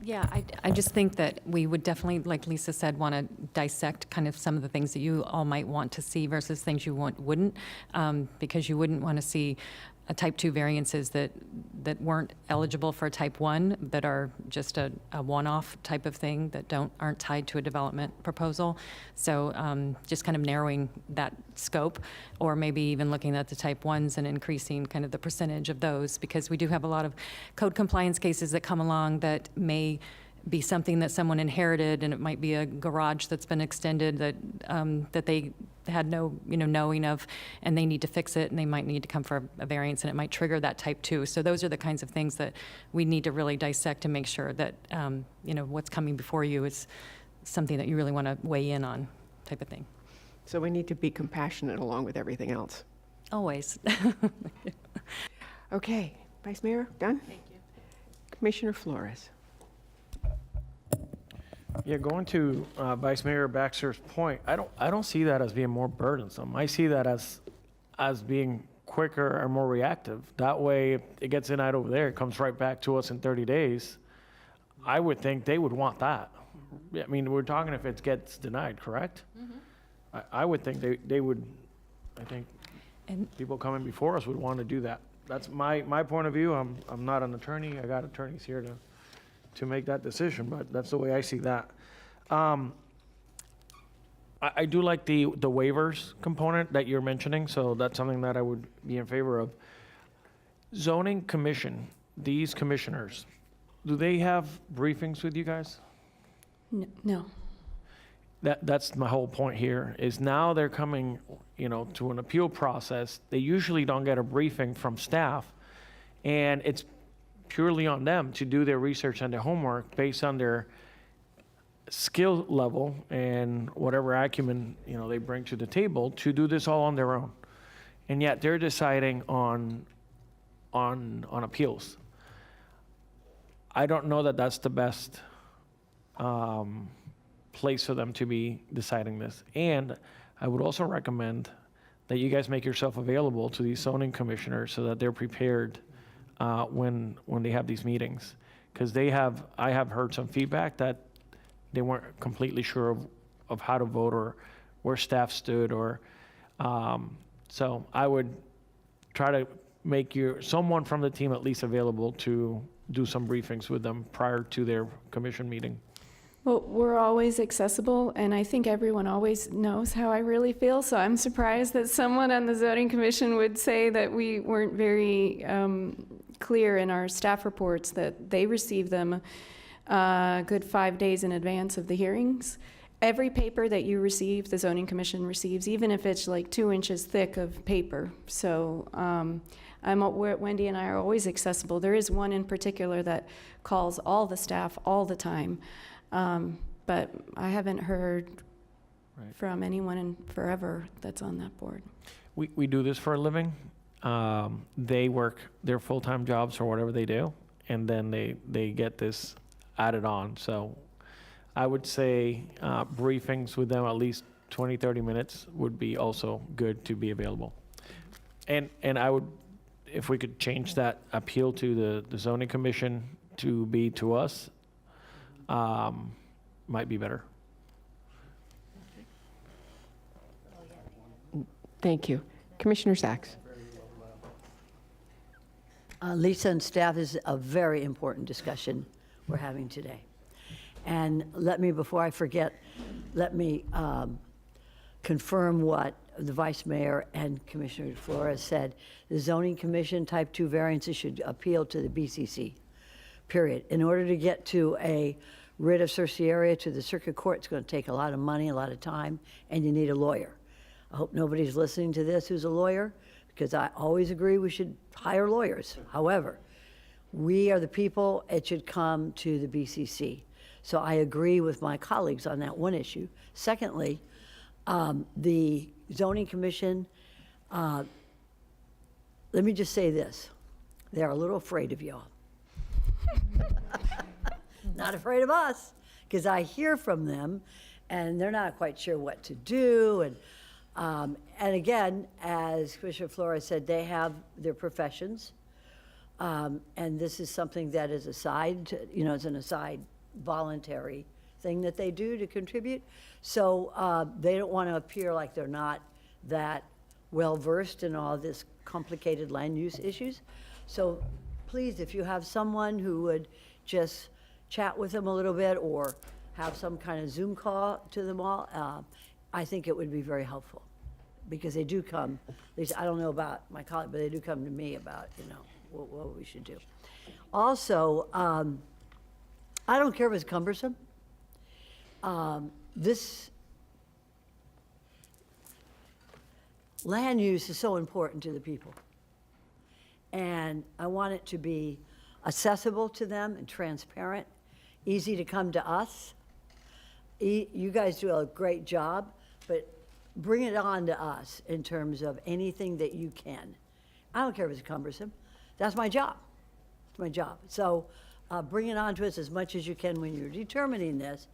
Yeah, I just think that we would definitely, like Lisa said, want to dissect kind of some of the things that you all might want to see versus things you wouldn't, because you wouldn't want to see a type 2 variances that weren't eligible for a type 1, that are just a one-off type of thing that aren't tied to a development proposal. So just kind of narrowing that scope, or maybe even looking at the type 1s and increasing kind of the percentage of those, because we do have a lot of code compliance cases that come along that may be something that someone inherited, and it might be a garage that's been extended that they had no knowing of, and they need to fix it, and they might need to come for a variance, and it might trigger that type 2. So those are the kinds of things that we need to really dissect to make sure that what's coming before you is something that you really want to weigh in on, type of thing. So we need to be compassionate along with everything else. Always. Okay, Vice Mayor, done? Thank you. Commissioner Flores. Yeah, going to Vice Mayor Baxter's point, I don't see that as being more burdensome. I see that as being quicker and more reactive. That way, if it gets denied over there, it comes right back to us in 30 days. I would think they would want that. I mean, we're talking if it gets denied, correct? Mm-hmm. I would think they would, I think people coming before us would want to do that. That's my point of view. I'm not an attorney. I got attorneys here to make that decision, but that's the way I see that. I do like the waivers component that you're mentioning, so that's something that I would be in favor of. Zoning commission, these commissioners, do they have briefings with you guys? No. That's my whole point here, is now they're coming, to an appeal process. They usually don't get a briefing from staff, and it's purely on them to do their research and their homework based on their skill level and whatever acumen, they bring to the table to do this all on their own. And yet they're deciding on appeals. I don't know that that's the best place for them to be deciding this. And I would also recommend that you guys make yourself available to these zoning commissioners so that they're prepared when they have these meetings. Because I have heard some feedback that they weren't completely sure of how to vote or where staff stood, or so I would try to make someone from the team at least available to do some briefings with them prior to their commission meeting. Well, we're always accessible, and I think everyone always knows how I really feel, so I'm surprised that someone on the zoning commission would say that we weren't very clear in our staff reports that they receive them a good 5 days in advance of the hearings. Every paper that you receive, the zoning commission receives, even if it's like 2 inches thick of paper. So Wendy and I are always accessible. There is one in particular that calls all the staff all the time. But I haven't heard from anyone in forever that's on that board. We do this for a living. They work their full-time jobs or whatever they do, and then they get this added on. So I would say briefings with them at least 20, 30 minutes would be also good to be available. And I would, if we could change that appeal to the zoning commission to be to us, might be better. Thank you. Commissioner Sachs. Lisa and staff, this is a very important discussion we're having today. And before I forget, let me confirm what the Vice Mayor and Commissioner Flores said. The Zoning Commission Type 2 variances should appeal to the BCC, period. In order to get to a writ of certiorari to the circuit court, it's going to take a lot of money, a lot of time, and you need a lawyer. I hope nobody's listening to this who's a lawyer, because I always agree we should hire lawyers. However, we are the people, it should come to the BCC. So I agree with my colleagues on that one issue. Secondly, the Zoning Commission, let me just say this. They're a little afraid of y'all. Not afraid of us, because I hear from them, and they're not quite sure what to do. And again, as Commissioner Flores said, they have their professions, and this is something that is aside, it's an aside voluntary thing that they do to contribute. So they don't want to appear like they're not that well-versed in all this complicated land use issues. So please, if you have someone who would just chat with them a little bit or have some kind of Zoom call to them all, I think it would be very helpful, because they do come, at least I don't know about my colleague, but they do come to me about, what we should do. Also, I don't care if it's cumbersome. This land use is so important to the people. And I want it to be accessible to them and transparent, easy to come to us. You guys do a great job, but bring it on to us in terms of anything that you can. I don't care if it's cumbersome. That's my job. It's my job. So bring it on to us as much as you can when you're determining this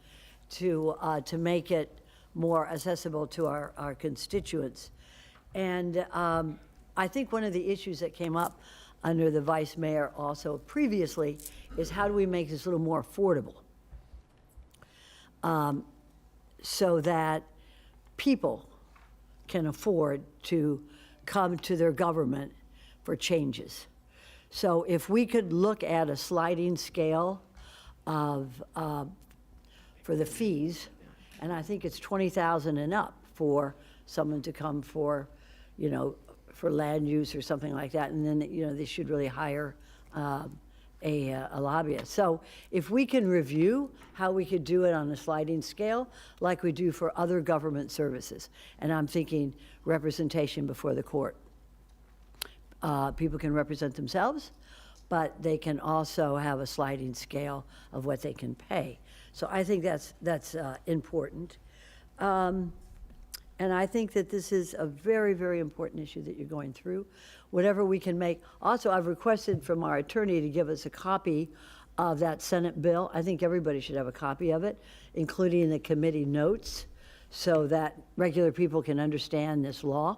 to make it more accessible to our constituents. And I think one of the issues that came up under the Vice Mayor also previously is how do we make this a little more affordable so that people can afford to come to their government for changes. So if we could look at a sliding scale of for the fees, and I think it's $20,000 and up for someone to come for, for land use or something like that, and then they should really hire a lobbyist. So if we can review how we could do it on a sliding scale, like we do for other government services, and I'm thinking representation before the court. People can represent themselves, but they can also have a sliding scale of what they can pay. So I think that's important. And I think that this is a very, very important issue that you're going through. Whatever we can make. Also, I've requested from our attorney to give us a copy of that Senate bill. I think everybody should have a copy of it, including the committee notes, so that regular people can understand this law.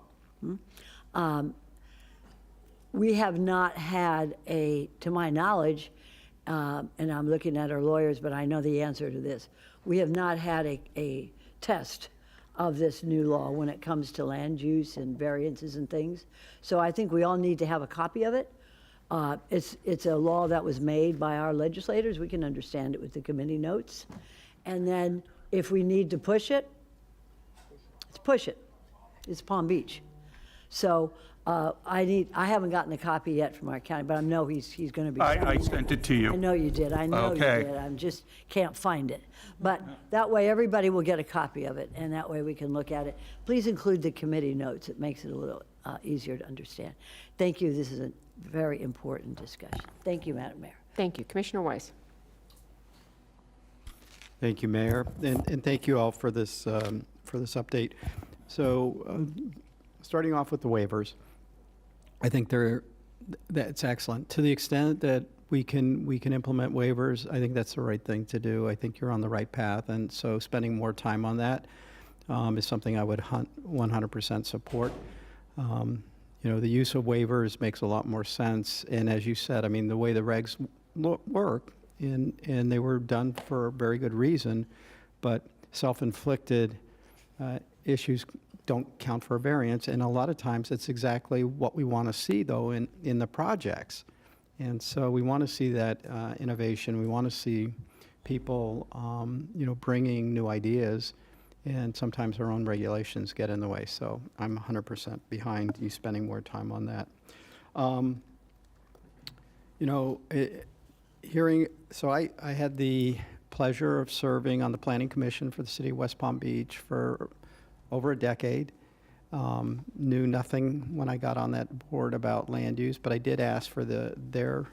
We have not had to my knowledge, and I'm looking at our lawyers, but I know the answer to this. We have not had a test of this new law when it comes to land use and variances and things. So I think we all need to have a copy of it. It's a law that was made by our legislators. We can understand it with the committee notes. And then if we need to push it, let's push it. It's Palm Beach. So I haven't gotten a copy yet from our county, but I know he's going to be. I sent it to you. I know you did. I know Okay. you did. I just can't find it. But that way, everybody will get a copy of it, and that way we can look at it. Please include the committee notes. It makes it a little easier to understand. Thank you. This is a very important discussion. Thank you, Madam Mayor. Thank you. Commissioner Weiss. Thank you, Mayor, and thank you all for this update. So, starting off with the waivers, I think that's excellent. To the extent that we can implement waivers, I think that's the right thing to do. I think you're on the right path, and so spending more time on that is something I would 100% support. The use of waivers makes a lot more sense, and as you said, I mean, the way the regs work, and they were done for a very good reason, but self-inflicted issues don't count for a variance, and a lot of times it's exactly what we want to see, though, in the projects. And so we want to see that innovation. We want to see people, bringing new ideas, and sometimes our own regulations get in the way. So I'm 100% behind you spending more time on that. I had the pleasure of serving on the Planning Commission for the City of West Palm Beach for over a decade. Knew nothing when I got on that board about land use, but I did ask for their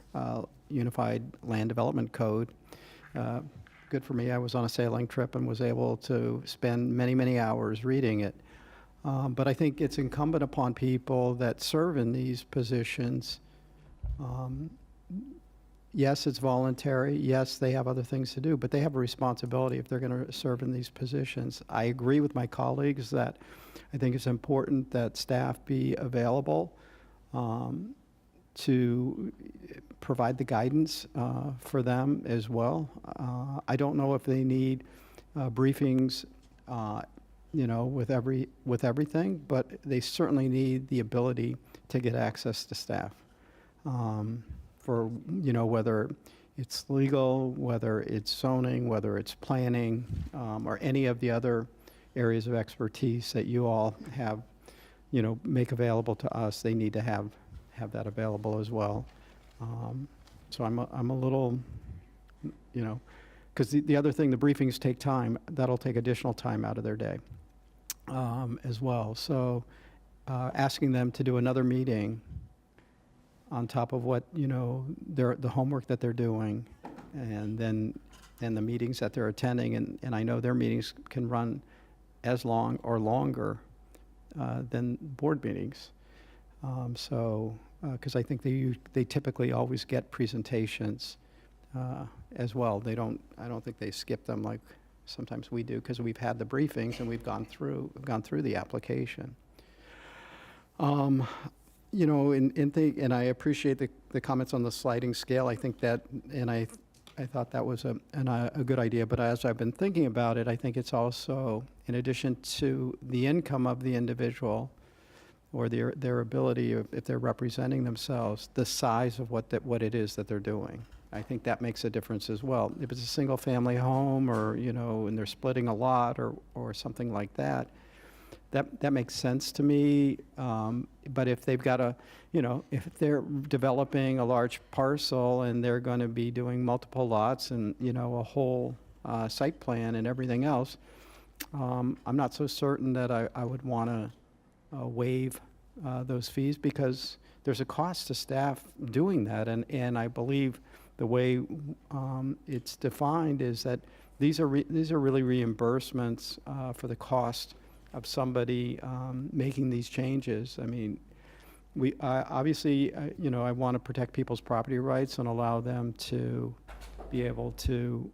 Unified Land Development Code. Good for me, I was on a sailing trip and was able to spend many, many hours reading it. But I think it's incumbent upon people that serve in these positions. Yes, it's voluntary. Yes, they have other things to do, but they have a responsibility if they're going to serve in these positions. I agree with my colleagues that I think it's important that staff be available to provide the guidance for them as well. I don't know if they need briefings, with everything, but they certainly need the ability to get access to staff. For, whether it's legal, whether it's zoning, whether it's planning, or any of the other areas of expertise that you all have, make available to us, they need to have that available as well. So I'm a little, because the other thing, the briefings take time. That'll take additional time out of their day as well. So asking them to do another meeting on top of what, the homework that they're doing, and the meetings that they're attending, and I know their meetings can run as long or longer than board meetings. Because I think they typically always get presentations as well. I don't think they skip them like sometimes we do, because we've had the briefings and we've gone through the application. And I appreciate the comments on the sliding scale. I think that, and I thought that was a good idea. But as I've been thinking about it, I think it's also, in addition to the income of the individual or their ability, if they're representing themselves, the size of what it is that they're doing. I think that makes a difference as well. If it's a single-family home, or and they're splitting a lot or something like that, that makes sense to me. But if they've got if they're developing a large parcel and they're going to be doing multiple lots and, a whole site plan and everything else, I'm not so certain that I would want to waive those fees, because there's a cost to staff doing that. And I believe the way it's defined is that these are really reimbursements for the cost of somebody making these changes. I mean, we obviously, I want to protect people's property rights and allow them to be able to,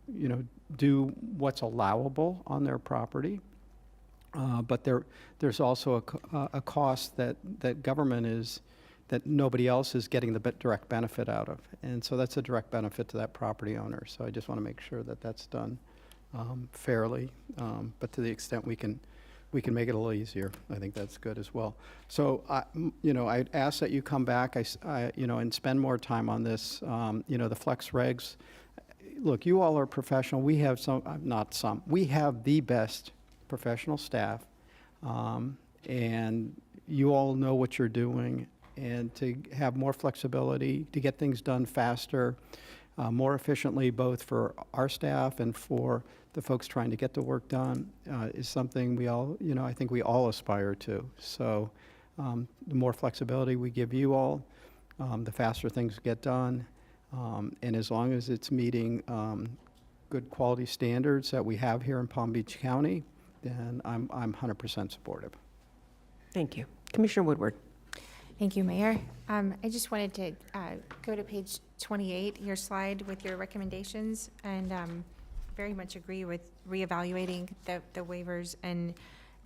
do what's allowable on their property. But there's also a cost that government is, that nobody else is getting the direct benefit out of. And so that's a direct benefit to that property owner. So I just want to make sure that that's done fairly. But to the extent we can make it a little easier, I think that's good as well. So, I'd ask that you come back, and spend more time on this. The flex regs. Look, you all are professional. We have we have the best professional staff, and you all know what you're doing. And to have more flexibility, to get things done faster, more efficiently, both for our staff and for the folks trying to get the work done, is something we all, I think we all aspire to. So the more flexibility we give you all, the faster things get done. And as long as it's meeting good quality standards that we have here in Palm Beach County, then I'm 100% supportive. Thank you. Commissioner Woodward. Thank you, Mayor. I just wanted to go to page 28, your slide with your recommendations, and very much agree with reevaluating the waivers and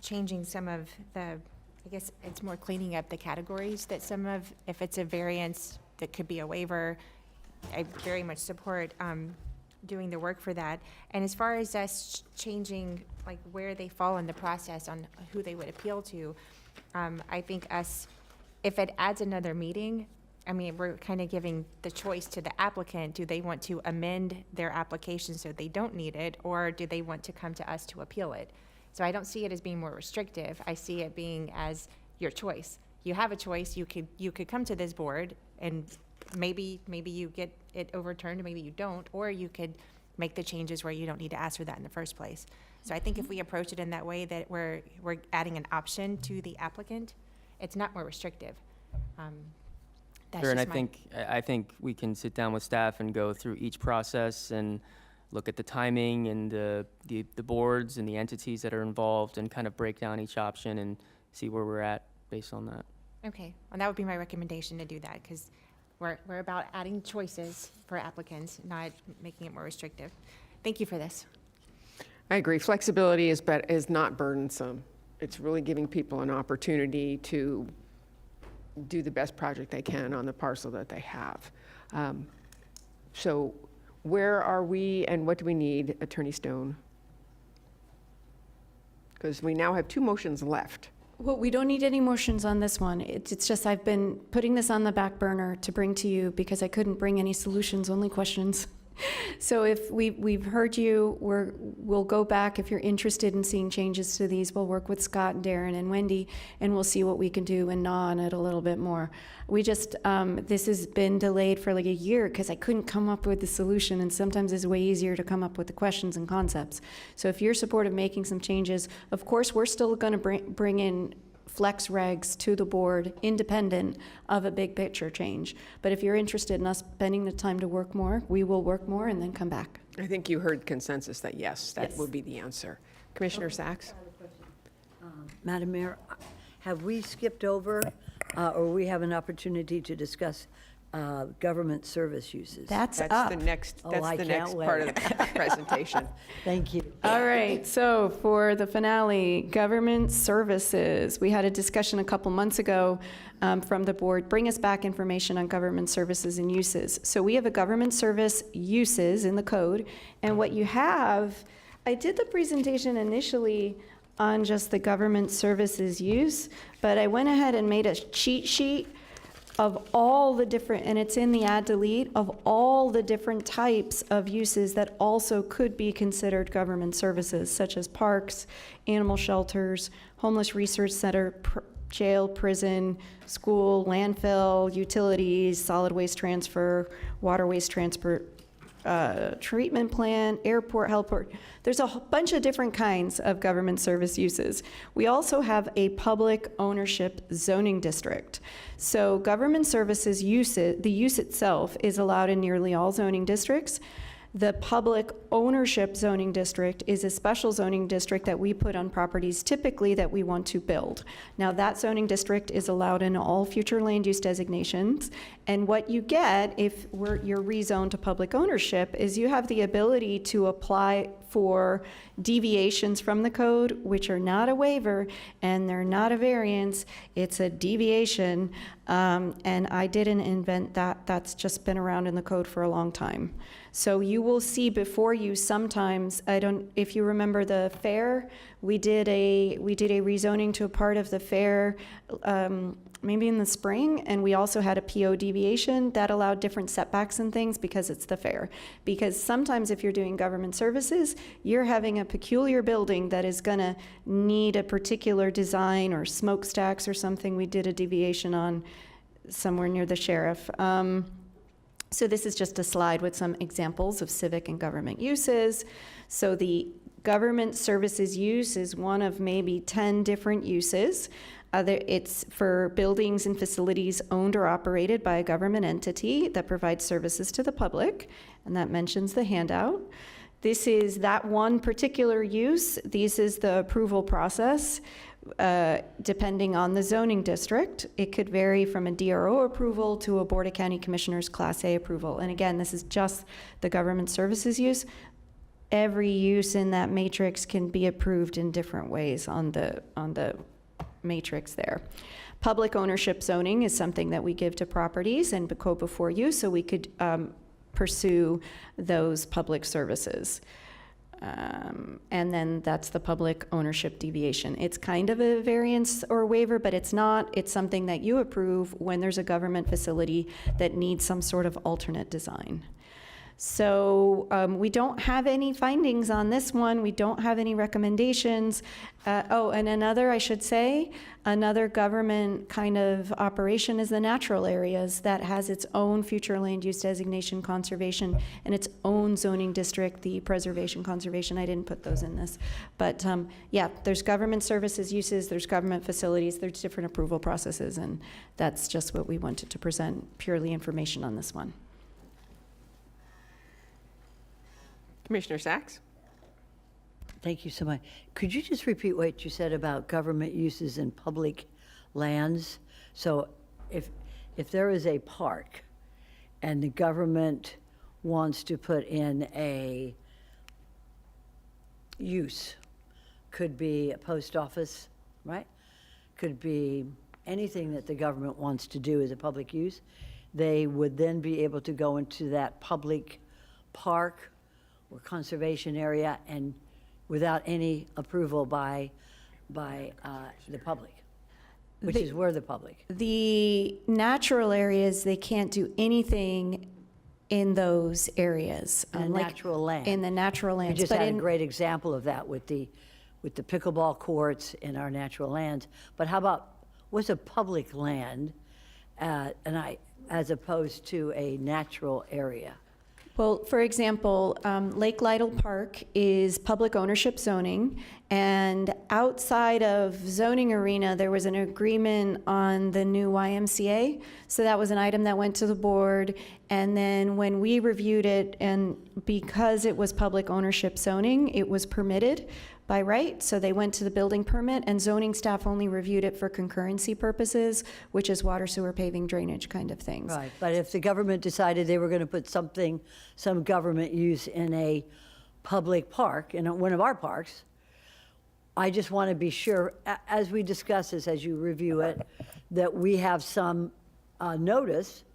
changing some of the, I guess it's more cleaning up the categories that some of, if it's a variance that could be a waiver, I very much support doing the work for that. And as far as us changing like where they fall in the process on who they would appeal to, I think if it adds another meeting, I mean, we're kind of giving the choice to the applicant. Do they want to amend their application so they don't need it, or do they want to come to us to appeal it? So I don't see it as being more restrictive. I see it being as your choice. You have a choice. You could come to this board and maybe you get it overturned, maybe you don't, or you could make the changes where you don't need to ask for that in the first place. So I think if we approach it in that way, that we're adding an option to the applicant, it's not more restrictive. That's Sure, and just I think we can sit down with staff and go through each process and look at the timing and the boards and the entities that are involved and kind of break down each option and see where we're at based on that. Okay, well, that would be my recommendation, to do that, because we're about adding choices for applicants, not making it more restrictive. Thank you for this. I agree. Flexibility is not burdensome. It's really giving people an opportunity to do the best project they can on the parcel that they have. So where are we and what do we need, Attorney Stone? Because we now have 2 motions left. Well, we don't need any motions on this one. It's just I've been putting this on the back burner to bring to you because I couldn't bring any solutions, only questions. So if we've heard you, we'll go back. If you're interested in seeing changes to these, we'll work with Scott and Darren and Wendy, and we'll see what we can do and gnaw on it a little bit more. We just, this has been delayed for like a year because I couldn't come up with the solution, and sometimes it's way easier to come up with the questions and concepts. So if you're supportive of making some changes, of course, we're still going to bring in flex regs to the board independent of a big picture change. But if you're interested in us spending the time to work more, we will work more and then come back. I think you heard consensus that yes, that would be the answer. Commissioner Sachs? Madam Mayor, have we skipped over, or we have an opportunity to discuss government service uses? That's the next, Oh, that's I the can't next wait. part of the presentation. Thank you. All right, so for the finale, government services. We had a discussion a couple months ago from the board. Bring us back information on government services and uses. So we have a government service uses in the code, and what you have, I did the presentation initially on just the government services use, but I went ahead and made a cheat sheet of all the different, and it's in the add delete, of all the different types of uses that also could be considered government services, such as parks, animal shelters, homeless research center, jail, prison, school, landfill, utilities, solid waste transfer, water waste transfer, treatment plant, airport, heliport. There's a bunch of different kinds of government service uses. We also have a public ownership zoning district. So government services use, the use itself is allowed in nearly all zoning districts. The public ownership zoning district is a special zoning district that we put on properties typically that we want to build. Now that zoning district is allowed in all future land use designations, and what you get if you're rezoned to public ownership is you have the ability to apply for deviations from the code, which are not a waiver and they're not a variance, it's a deviation, and I didn't invent that. That's just been around in the code for a long time. So you will see before you sometimes, if you remember the fair, we did a rezoning to a part of the fair, maybe in the spring, and we also had a PO deviation that allowed different setbacks and things because it's the fair. Because sometimes if you're doing government services, you're having a peculiar building that is gonna need a particular design or smokestacks or something. We did a deviation on somewhere near the sheriff. So this is just a slide with some examples of civic and government uses. So the government services use is one of maybe 10 different uses. It's for buildings and facilities owned or operated by a government entity that provides services to the public, and that mentions the handout. This is that one particular use. This is the approval process. Depending on the zoning district, it could vary from a DRO approval to a Board of County Commissioners Class A approval. And again, this is just the government services use. Every use in that matrix can be approved in different ways on the matrix there. Public ownership zoning is something that we give to properties and go before you so we could pursue those public services. And then that's the public ownership deviation. It's kind of a variance or waiver, but it's not. It's something that you approve when there's a government facility that needs some sort of alternate design. So we don't have any findings on this one. We don't have any recommendations. And another, I should say, another government kind of operation is the natural areas that has its own future land use designation conservation and its own zoning district, the preservation conservation. I didn't put those in this. But yeah, there's government services uses, there's government facilities, there's different approval processes, and that's just what we wanted to present, purely information on this one. Commissioner Sacks? Thank you so much. Could you just repeat what you said about government uses in public lands? So if there is a park and the government wants to put in a use, could be a post office, right? Could be anything that the government wants to do as a public use, they would then be able to go into that public park or conservation area and without any approval by the public, which is where the public. The natural areas, they can't do anything in those areas. In the natural land. In the natural We lands. just But had a in- great example of that with the pickleball courts in our natural lands. But how about, what's a public land as opposed to a natural area? Well, for example, Lake Lytle Park is public ownership zoning, and outside of zoning arena, there was an agreement on the new YMCA. So that was an item that went to the board, and then when we reviewed it, and because it was public ownership zoning, it was permitted by right, so they went to the building permit, and zoning staff only reviewed it for concurrency purposes, which is water, sewer, paving, drainage kind of things. Right, but if the government decided they were going to put some government use in a public park, in one of our parks, I just want to be sure, as we discuss this, as you review it, that we have some notice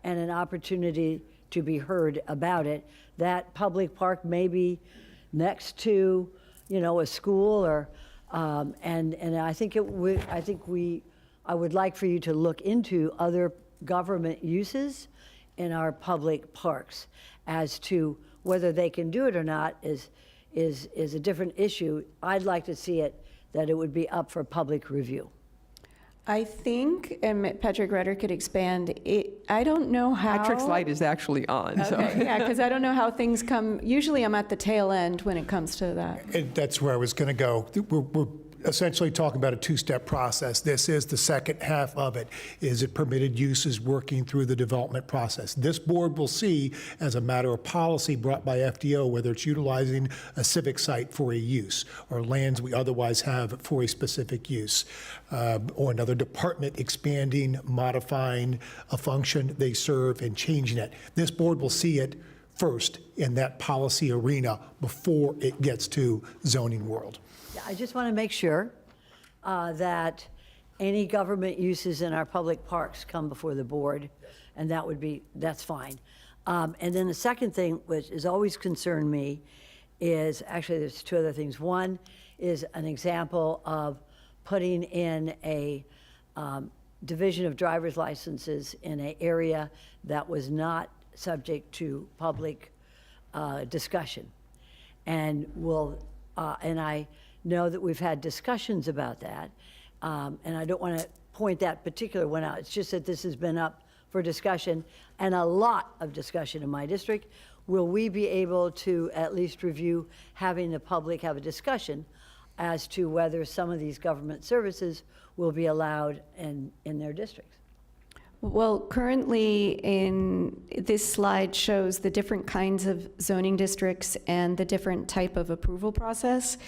and an opportunity to be heard about it. That public park may be next to, a school or, and I think I would like for you to look into other government uses in our public parks. As to whether they can do it or not is a different issue. I'd like to see it that it would be up for public review. I think, and Patrick Rutter could expand, I don't know how. Patrick's light is actually on, so. Okay, yeah, because I don't know how things come, usually I'm at the tail end when it comes to that. And that's where I was going to go. We're essentially talking about a two-step process. This is the second half of it. Is it permitted uses working through the development process? This board will see, as a matter of policy brought by FDO, whether it's utilizing a civic site for a use or lands we otherwise have for a specific use, or another department expanding, modifying a function they serve and changing it. This board will see it first in that policy arena before it gets to zoning world. I just want to make sure that any government uses in our public parks come before the board, and that's fine. And then the second thing, which has always concerned me, is, actually there's two other things. One is an example of putting in a division of driver's licenses in an area that was not subject to public discussion. And I know that we've had discussions about that, and I don't want to point that particular one out. It's just that this has been up for discussion, and a lot of discussion in my district. Will we be able to at least review having the public have a discussion as to whether some of these government services will be allowed in their districts? Well, currently this slide shows the different kinds of zoning districts and the different type of approval process.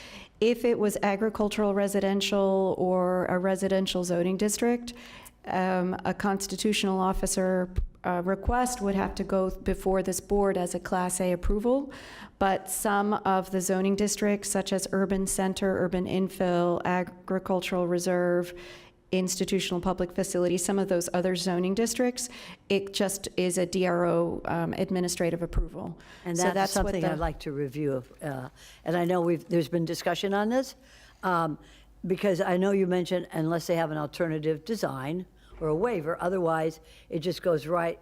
If it was agricultural residential or a residential zoning district, a constitutional officer request would have to go before this board as a Class A approval. But some of the zoning districts, such as urban center, urban infill, agricultural reserve, institutional public facilities, some of those other zoning districts, it just is a DRO administrative approval. And So that's what something I'd like to review. And I know there's been discussion on this, because I know you mentioned unless they have an alternative design or a waiver, otherwise it just goes right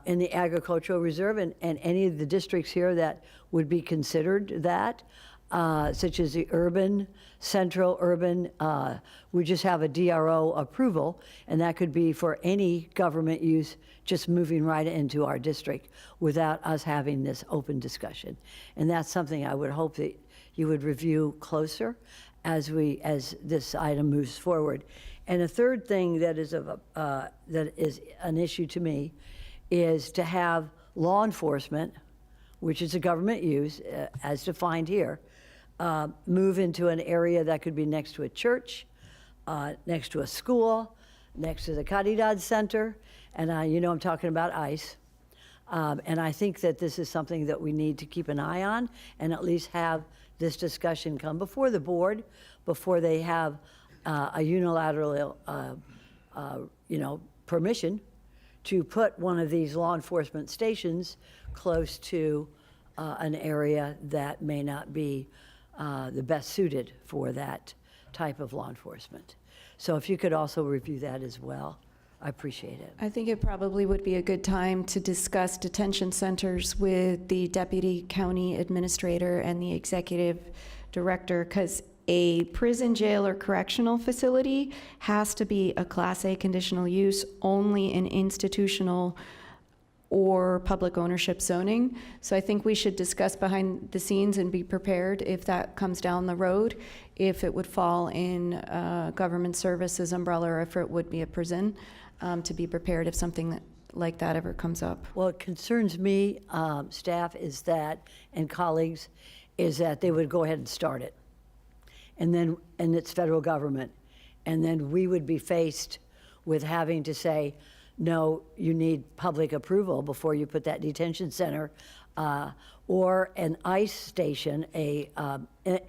in the agricultural reserve, and any of the districts here that would be considered that, such as the urban, central urban, we just have a DRO approval, and that could be for any government use just moving right into our district without us having this open discussion. And that's something I would hope that you would review closer as this item moves forward. And a third thing that is an issue to me is to have law enforcement, which is a government use, as defined here, move into an area that could be next to a church, next to a school, next to the Caridad Center, and I'm talking about ICE. And I think that this is something that we need to keep an eye on and at least have this discussion come before the board before they have a unilateral, permission to put one of these law enforcement stations close to an area that may not be the best suited for that type of law enforcement. So if you could also review that as well, I appreciate it. I think it probably would be a good time to discuss detention centers with the deputy county administrator and the executive director, because a prison, jail, or correctional facility has to be a Class A conditional use only in institutional or public ownership zoning. So I think we should discuss behind the scenes and be prepared if that comes down the road, if it would fall in government services umbrella or if it would be a prison, to be prepared if something like that ever comes up. Well, it concerns me, staff, and colleagues, is that they would go ahead and start it. And it's federal government. And then we would be faced with having to say, no, you need public approval before you put that detention center, or an ICE station,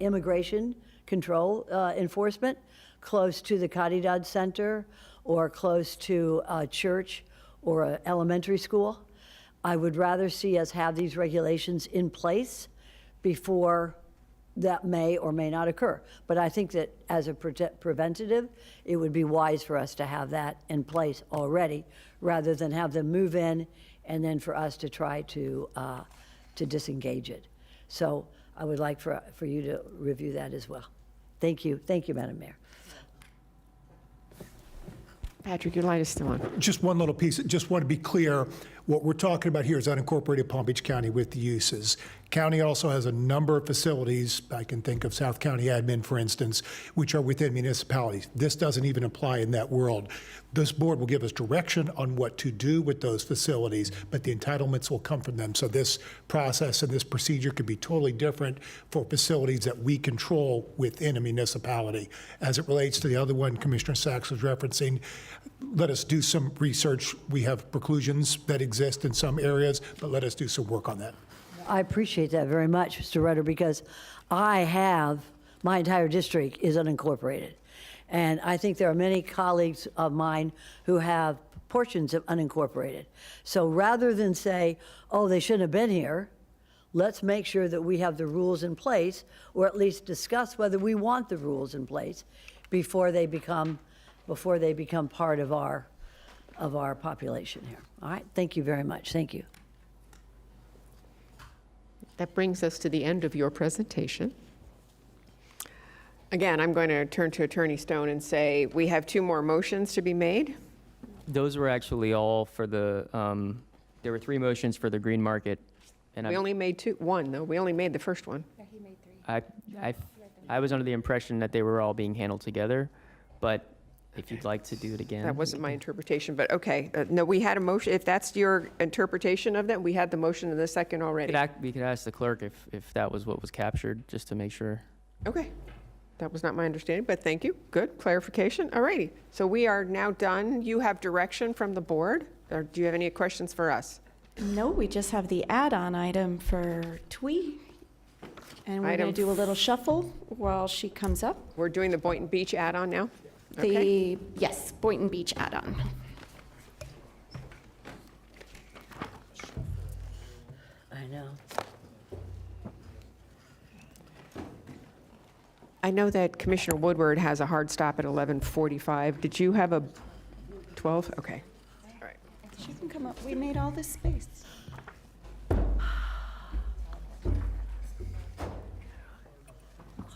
immigration control enforcement, close to the Caridad Center or close to a church or an elementary school. I would rather see us have these regulations in place before that may or may not occur. But I think that as a preventative, it would be wise for us to have that in place already, rather than have them move in and then for us to try to disengage it. So I would like for you to review that as well. Thank you, Madam Mayor. Patrick, your light is still on. Just one little piece, just want to be clear, what we're talking about here is unincorporated Palm Beach County with the uses. County also has a number of facilities, I can think of South County Admin, for instance, which are within municipalities. This doesn't even apply in that world. This board will give us direction on what to do with those facilities, but the entitlements will come from them. So this process and this procedure could be totally different for facilities that we control within a municipality. As it relates to the other one Commissioner Sachs was referencing, let us do some research. We have preclusions that exist in some areas, but let us do some work on that. I appreciate that very much, Mr. Rutter, because my entire district is unincorporated. And I think there are many colleagues of mine who have portions of unincorporated. So rather than say, oh, they shouldn't have been here, let's make sure that we have the rules in place, or at least discuss whether we want the rules in place before they become part of our population here. All right, thank you very much. Thank you. That brings us to the end of your presentation. Again, I'm going to turn to Attorney Stone and say, we have 2 more motions to be made. Those were actually all for the, there were 3 motions for the green market. And We only made one, though. We only made the first one. Yeah, he made 3. I was under the impression that they were all being handled together, but if you'd like to do it again. That wasn't my interpretation, but okay. No, we had a motion. If that's your interpretation of that, we had the motion in the second already. We could ask the clerk if that was what was captured, just to make sure. Okay. That was not my understanding, but thank you. Good clarification. All righty. So we are now done. You have direction from the board, or do you have any questions for us? No, we just have the add-on item for Twee. And we're Item going to do a little shuffle while she comes up. We're doing the Boynton Beach add-on now? Yes, Boynton Beach add-on. I know. I know that Commissioner Woodward has a hard stop at 11:45. Did you have a 12? Okay. All right. She can come up. We made all this space.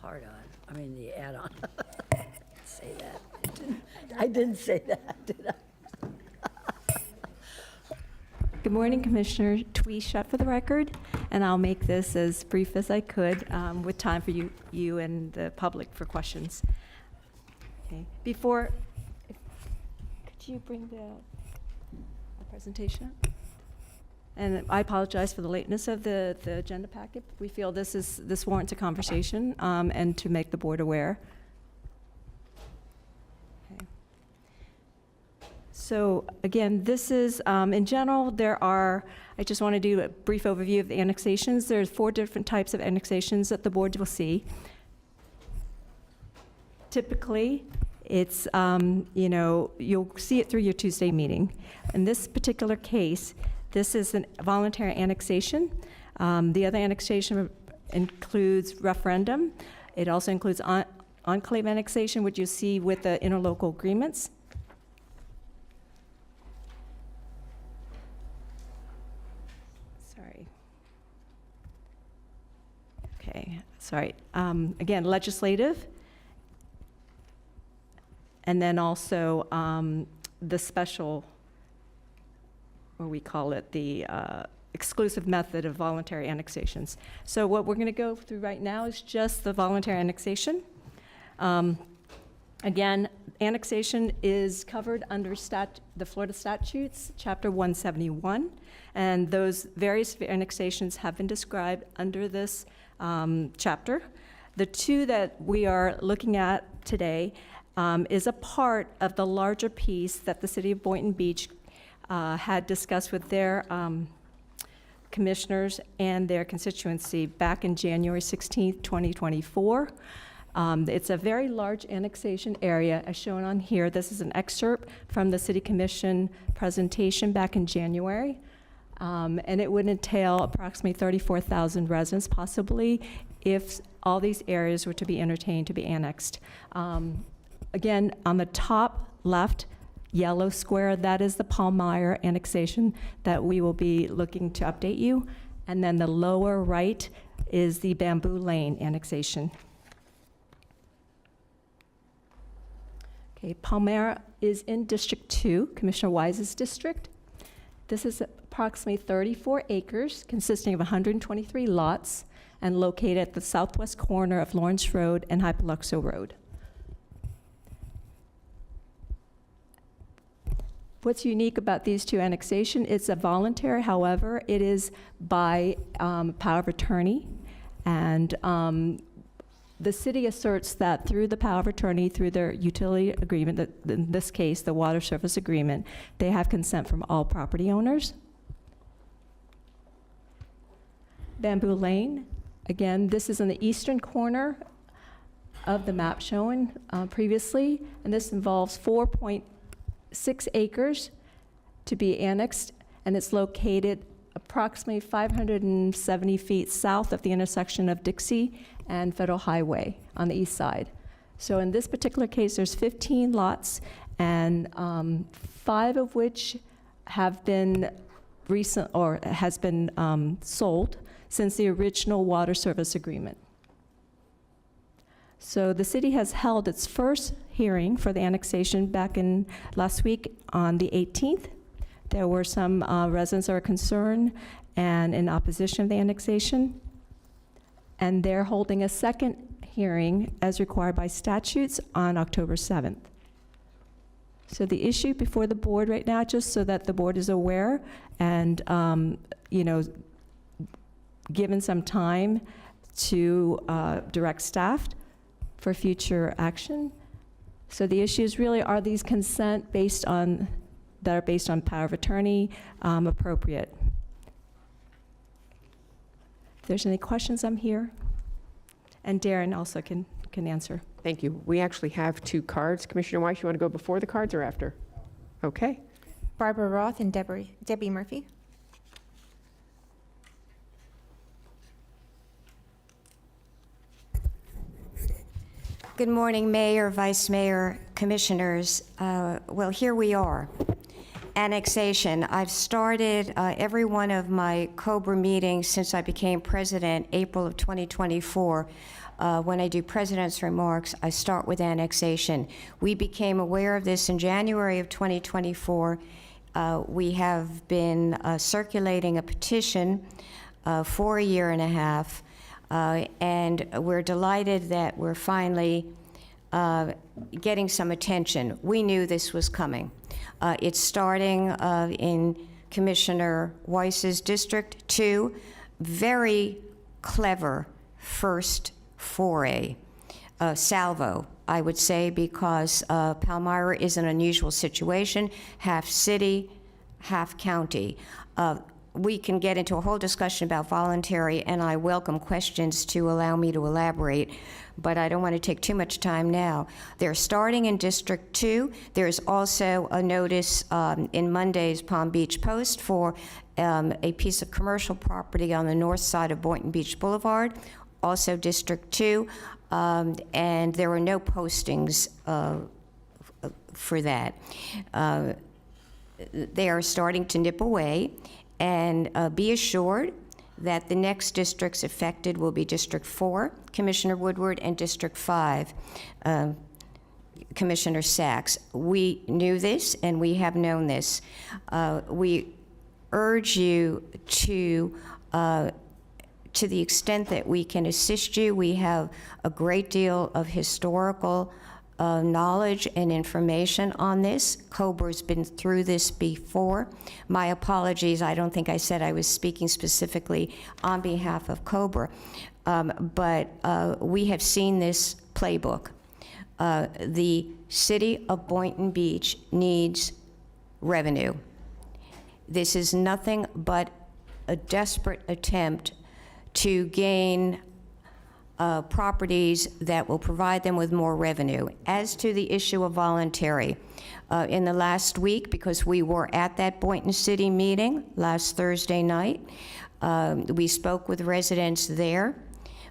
Hard on, I mean the add-on. Say that. I didn't say that, did I? Good morning, Commissioner. Twee Shutt for the record, and I'll make this as brief as I could with time for you and the public for questions. Okay. Could you bring the presentation up? And I apologize for the lateness of the agenda packet. We feel this warrants a conversation and to make the board aware. Okay. So again, this is, in general, I just want to do a brief overview of the annexations. There's 4 different types of annexations that the board will see. Typically, it's, you'll see it through your Tuesday meeting. In this particular case, this is a voluntary annexation. The other annexation includes referendum. It also includes enclave annexation, which you see with the interlocal agreements. Sorry. Again, legislative. And then also the special, or we call it the exclusive method of voluntary annexations. So what we're going to go through right now is just the voluntary annexation. Again, annexation is covered under the Florida statutes, Chapter 171, and those various annexations have been described under this chapter. The 2 that we are looking at today is a part of the larger piece that the city of Boynton Beach had discussed with their commissioners and their constituency back in January 16th, 2024. It's a very large annexation area as shown on here. This is an excerpt from the City Commission presentation back in January. And it would entail approximately 34,000 residents, possibly if all these areas were to be entertained to be annexed. Again, on the top left, yellow square, that is the Palmyra annexation that we will be looking to update you. And then the lower right is the Bamboo Lane annexation. Okay, Palmyra is in District 2, Commissioner Wise's district. This is approximately 34 acres, consisting of 123 lots, and located at the southwest corner of Lawrence Road and Hypoluxo Road. What's unique about these two annexations, it's a voluntary, however, it is by power of attorney. And the city asserts that through the power of attorney, through their utility agreement, that in this case, the water service agreement, they have consent from all property owners. Bamboo Lane, again, this is in the eastern corner of the map shown previously, and this involves 4.6 acres to be annexed, and it's located approximately 570 feet south of the intersection of Dixie and Federal Highway on the east side. So in this particular case, there's 15 lots, and 5 of which have been has been sold since the original water service agreement. So the city has held its first hearing for the annexation back in last week on the 18th. There were some residents that are concerned and in opposition of the annexation. And they're holding a second hearing as required by statutes on October 7th. So the issue before the board right now, just so that the board is aware and, given some time to direct staff for future action. So the issues really are these consent that are based on power of attorney appropriate. If there's any questions, I'm here. And Darren also can answer. Thank you. We actually have 2 cards. Commissioner Weiss, you want to go before the cards or after? Okay. Barbara Roth and Debbie Murphy. Good morning, Mayor, Vice Mayor, Commissioners. Well, here we are. Annexation. I've started every one of my COBRA meetings since I became president, April of 2024. When I do president's remarks, I start with annexation. We became aware of this in January of 2024. We have been circulating a petition for a year and a half. And we're delighted that we're finally getting some attention. We knew this was coming. It's starting in Commissioner Weiss's District 2. Very clever first foray. Salvo, I would say, because Palmyra is an unusual situation, half city, half county. We can get into a whole discussion about voluntary, and I welcome questions to allow me to elaborate, but I don't want to take too much time now. They're starting in District 2. There's also a notice in Monday's Palm Beach Post for a piece of commercial property on the north side of Boynton Beach Boulevard, also District 2, and there were no postings for that. They are starting to nip away. And be assured that the next districts affected will be District 4, Commissioner Woodward, and District 5, Commissioner Sachs. We knew this, and we have known this. We urge you to the extent that we can assist you. We have a great deal of historical knowledge and information on this. COBRA's been through this before. My apologies, I don't think I said I was speaking specifically on behalf of COBRA, but we have seen this playbook. The city of Boynton Beach needs revenue. This is nothing but a desperate attempt to gain properties that will provide them with more revenue. As to the issue of voluntary, in the last week, because we were at that Boynton City meeting last Thursday night, we spoke with residents there.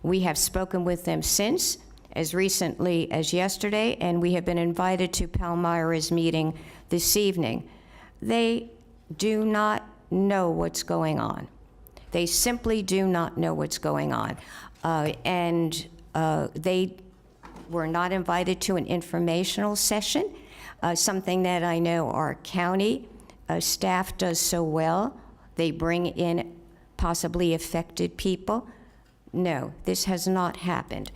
We have spoken with them since, as recently as yesterday, and we have been invited to Palmyra's meeting this evening. They do not know what's going on. They simply do not know what's going on. They were not invited to an informational session, something that I know our county staff does so well. They bring in possibly affected people. No, this has not happened.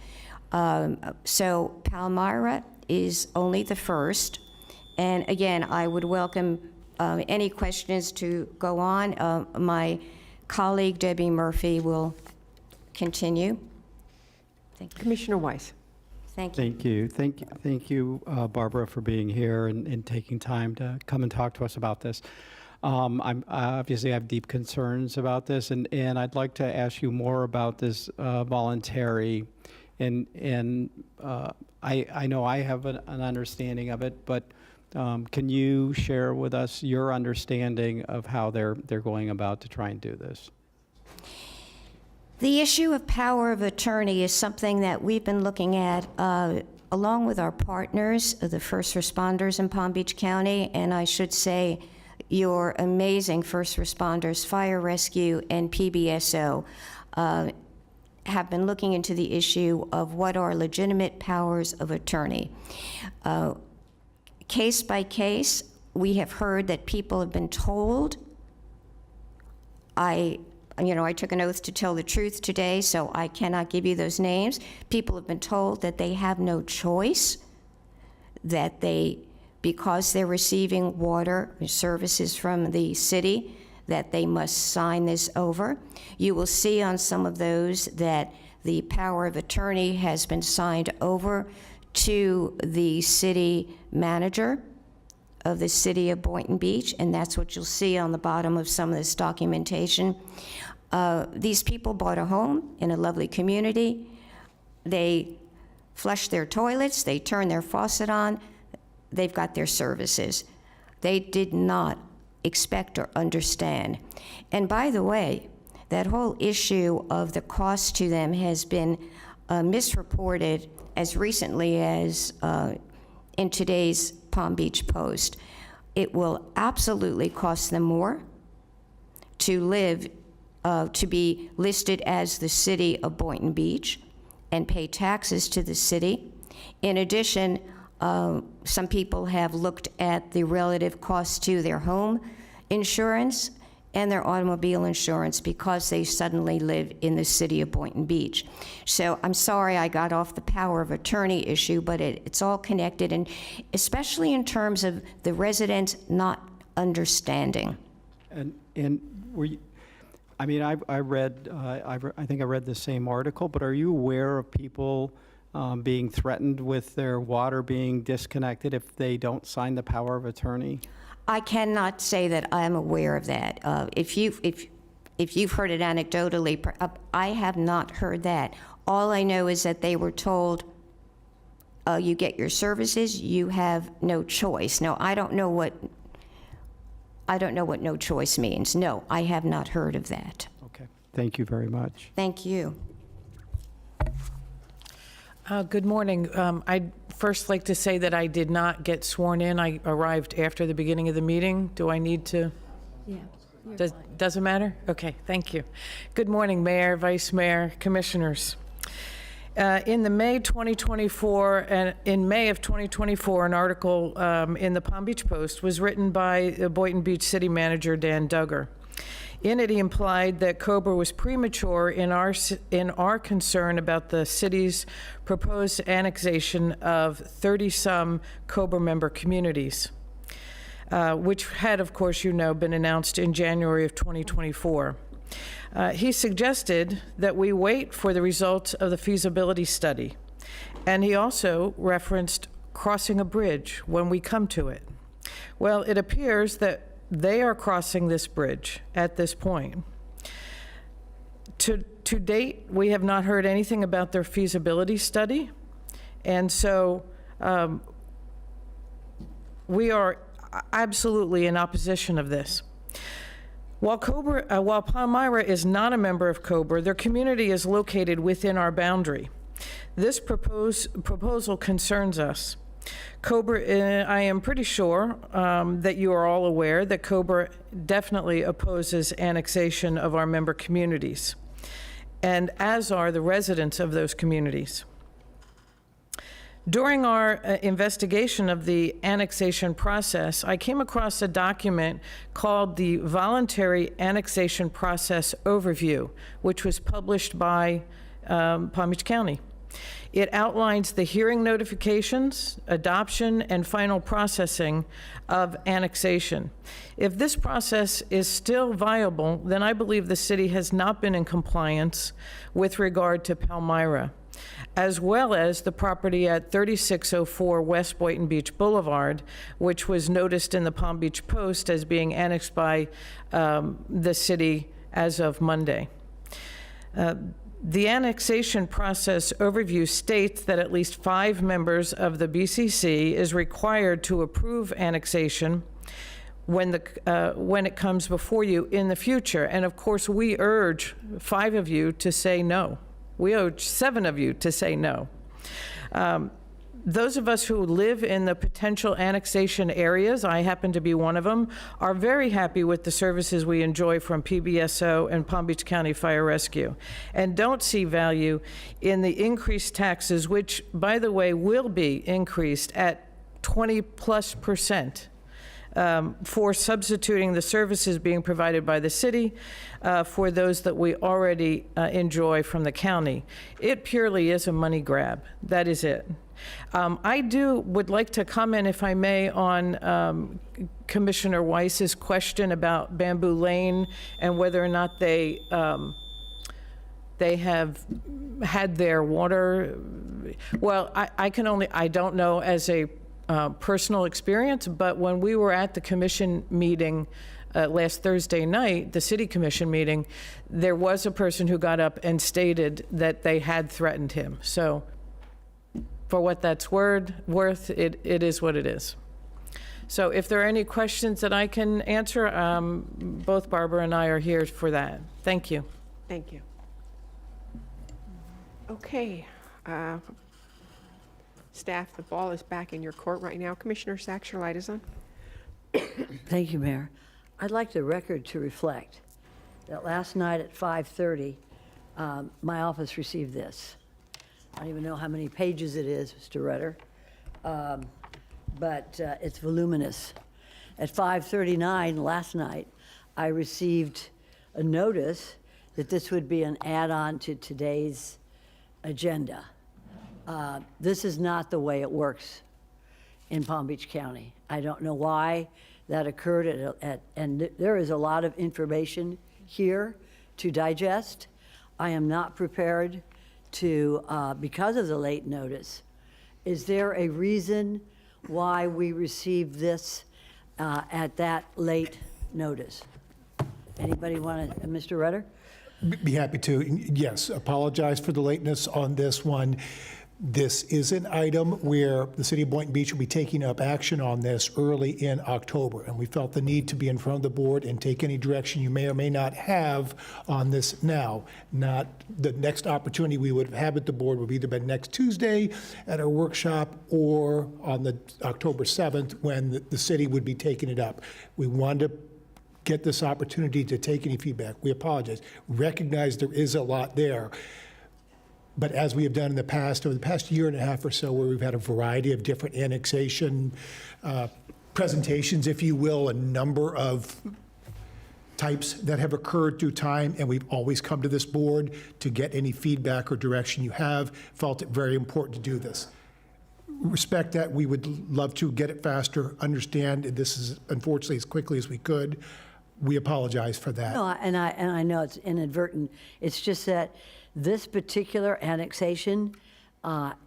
So Palmyra is only the first. And again, I would welcome any questions to go on. My colleague Debbie Murphy will continue. Thank you. Commissioner Weiss. Thank you. Thank you, Barbara, for being here and taking time to come and talk to us about this. I obviously have deep concerns about this, and I'd like to ask you more about this voluntary. And I know I have an understanding of it, but can you share with us your understanding of how they're going about to try and do this? The issue of power of attorney is something that we've been looking at along with our partners, the first responders in Palm Beach County, and I should say your amazing first responders, fire rescue, and PBSO, have been looking into the issue of what are legitimate powers of attorney. Case by case, we have heard that people have been told, I took an oath to tell the truth today, so I cannot give you those names. People have been told that they have no choice, that because they're receiving water services from the city, that they must sign this over. You will see on some of those that the power of attorney has been signed over to the city manager of the city of Boynton Beach, and that's what you'll see on the bottom of some of this documentation. These people bought a home in a lovely community. They flush their toilets, they turn their faucet on, they've got their services. They did not expect or understand. And by the way, that whole issue of the cost to them has been misreported as recently as in today's Palm Beach Post. It will absolutely cost them more to live, to be listed as the city of Boynton Beach and pay taxes to the city. In addition, some people have looked at the relative cost to their home insurance and their automobile insurance because they suddenly live in the city of Boynton Beach. So I'm sorry I got off the power of attorney issue, but it's all connected, and especially in terms of the residents not understanding. And were you, I mean, I think I read the same article, but are you aware of people being threatened with their water being disconnected if they don't sign the power of attorney? I cannot say that I'm aware of that. If you've heard it anecdotally, I have not heard that. All I know is that they were told, you get your services, you have no choice. Now, I don't know what no choice means. No, I have not heard of that. Okay, thank you very much. Thank you. Good morning. I'd first like to say that I did not get sworn in. I arrived after the beginning of the meeting. Do I need to? Yeah. Doesn't matter? Okay, thank you. Good morning, Mayor, Vice Mayor, Commissioners. In May of 2024, an article in the Palm Beach Post was written by the Boynton Beach City Manager, Dan Duggar. In it, he implied that COBRA was premature in our concern about the city's proposed annexation of 30-some COBRA member communities, which had, of course, been announced in January of 2024. He suggested that we wait for the results of the feasibility study, and he also referenced crossing a bridge when we come to it. Well, it appears that they are crossing this bridge at this point. To date, we have not heard anything about their feasibility study, and so we are absolutely in opposition of this. While Palmyra is not a member of COBRA, their community is located within our boundary. This proposal concerns us. COBRA, I am pretty sure that you are all aware that COBRA definitely opposes annexation of our member communities, and as are the residents of those communities. During our investigation of the annexation process, I came across a document called the Voluntary Annexation Process Overview, which was published by Palm Beach County. It outlines the hearing notifications, adoption, and final processing of annexation. If this process is still viable, then I believe the city has not been in compliance with regard to Palmyra, as well as the property at 3604 West Boynton Beach Boulevard, which was noticed in the Palm Beach Post as being annexed by the city as of Monday. The annexation process overview states that at least 5 members of the BCC is required to approve annexation when it comes before you in the future. And of course, we urge 5 of you to say no. We urge 7 of you to say no. Those of us who live in the potential annexation areas, I happen to be one of them, are very happy with the services we enjoy from PBSO and Palm Beach County Fire Rescue, and don't see value in the increased taxes, which, by the way, will be increased at 20+%. For substituting the services being provided by the city for those that we already enjoy from the county. It purely is a money grab. That is it. I would like to comment, if I may, on Commissioner Weiss's question about Bamboo Lane and whether or not they have had their water. Well, I don't know as a personal experience, but when we were at the commission meeting last Thursday night, the city commission meeting, there was a person who got up and stated that they had threatened him. So for what that's worth, it is what it is. So if there are any questions that I can answer, both Barbara and I are here for that. Thank you. Thank you. Okay. Staff, the ball is back in your court right now. Commissioner Sachs, your light is on. Thank you, Mayor. I'd like the record to reflect that last night at 5:30, my office received this. I don't even know how many pages it is, Mr. Rutter, but it's voluminous. At 5:39 last night, I received a notice that this would be an add-on to today's agenda. This is not the way it works in Palm Beach County. I don't know why that occurred, and there is a lot of information here to digest. I am not prepared to, because of the late notice. Is there a reason why we received this at that late notice? Anybody want to, Mr. Rutter? Be happy to. Yes, apologize for the lateness on this one. This is an item where the city of Boynton Beach will be taking up action on this early in October, and we felt the need to be in front of the board and take any direction you may or may not have on this now. Not the next opportunity we would have at the board would either be next Tuesday at our workshop or on the October 7th when the city would be taking it up. We wanted to get this opportunity to take any feedback. We apologize. Recognize there is a lot there. But as we have done in the past, over the past year and a half or so, where we've had a variety of different annexation presentations, if you will, a number of types that have occurred through time, and we've always come to this board to get any feedback or direction you have, felt it very important to do this. Respect that. We would love to get it faster, understand this is unfortunately as quickly as we could. We apologize for that. No, and I know it's inadvertent. It's just that this particular annexation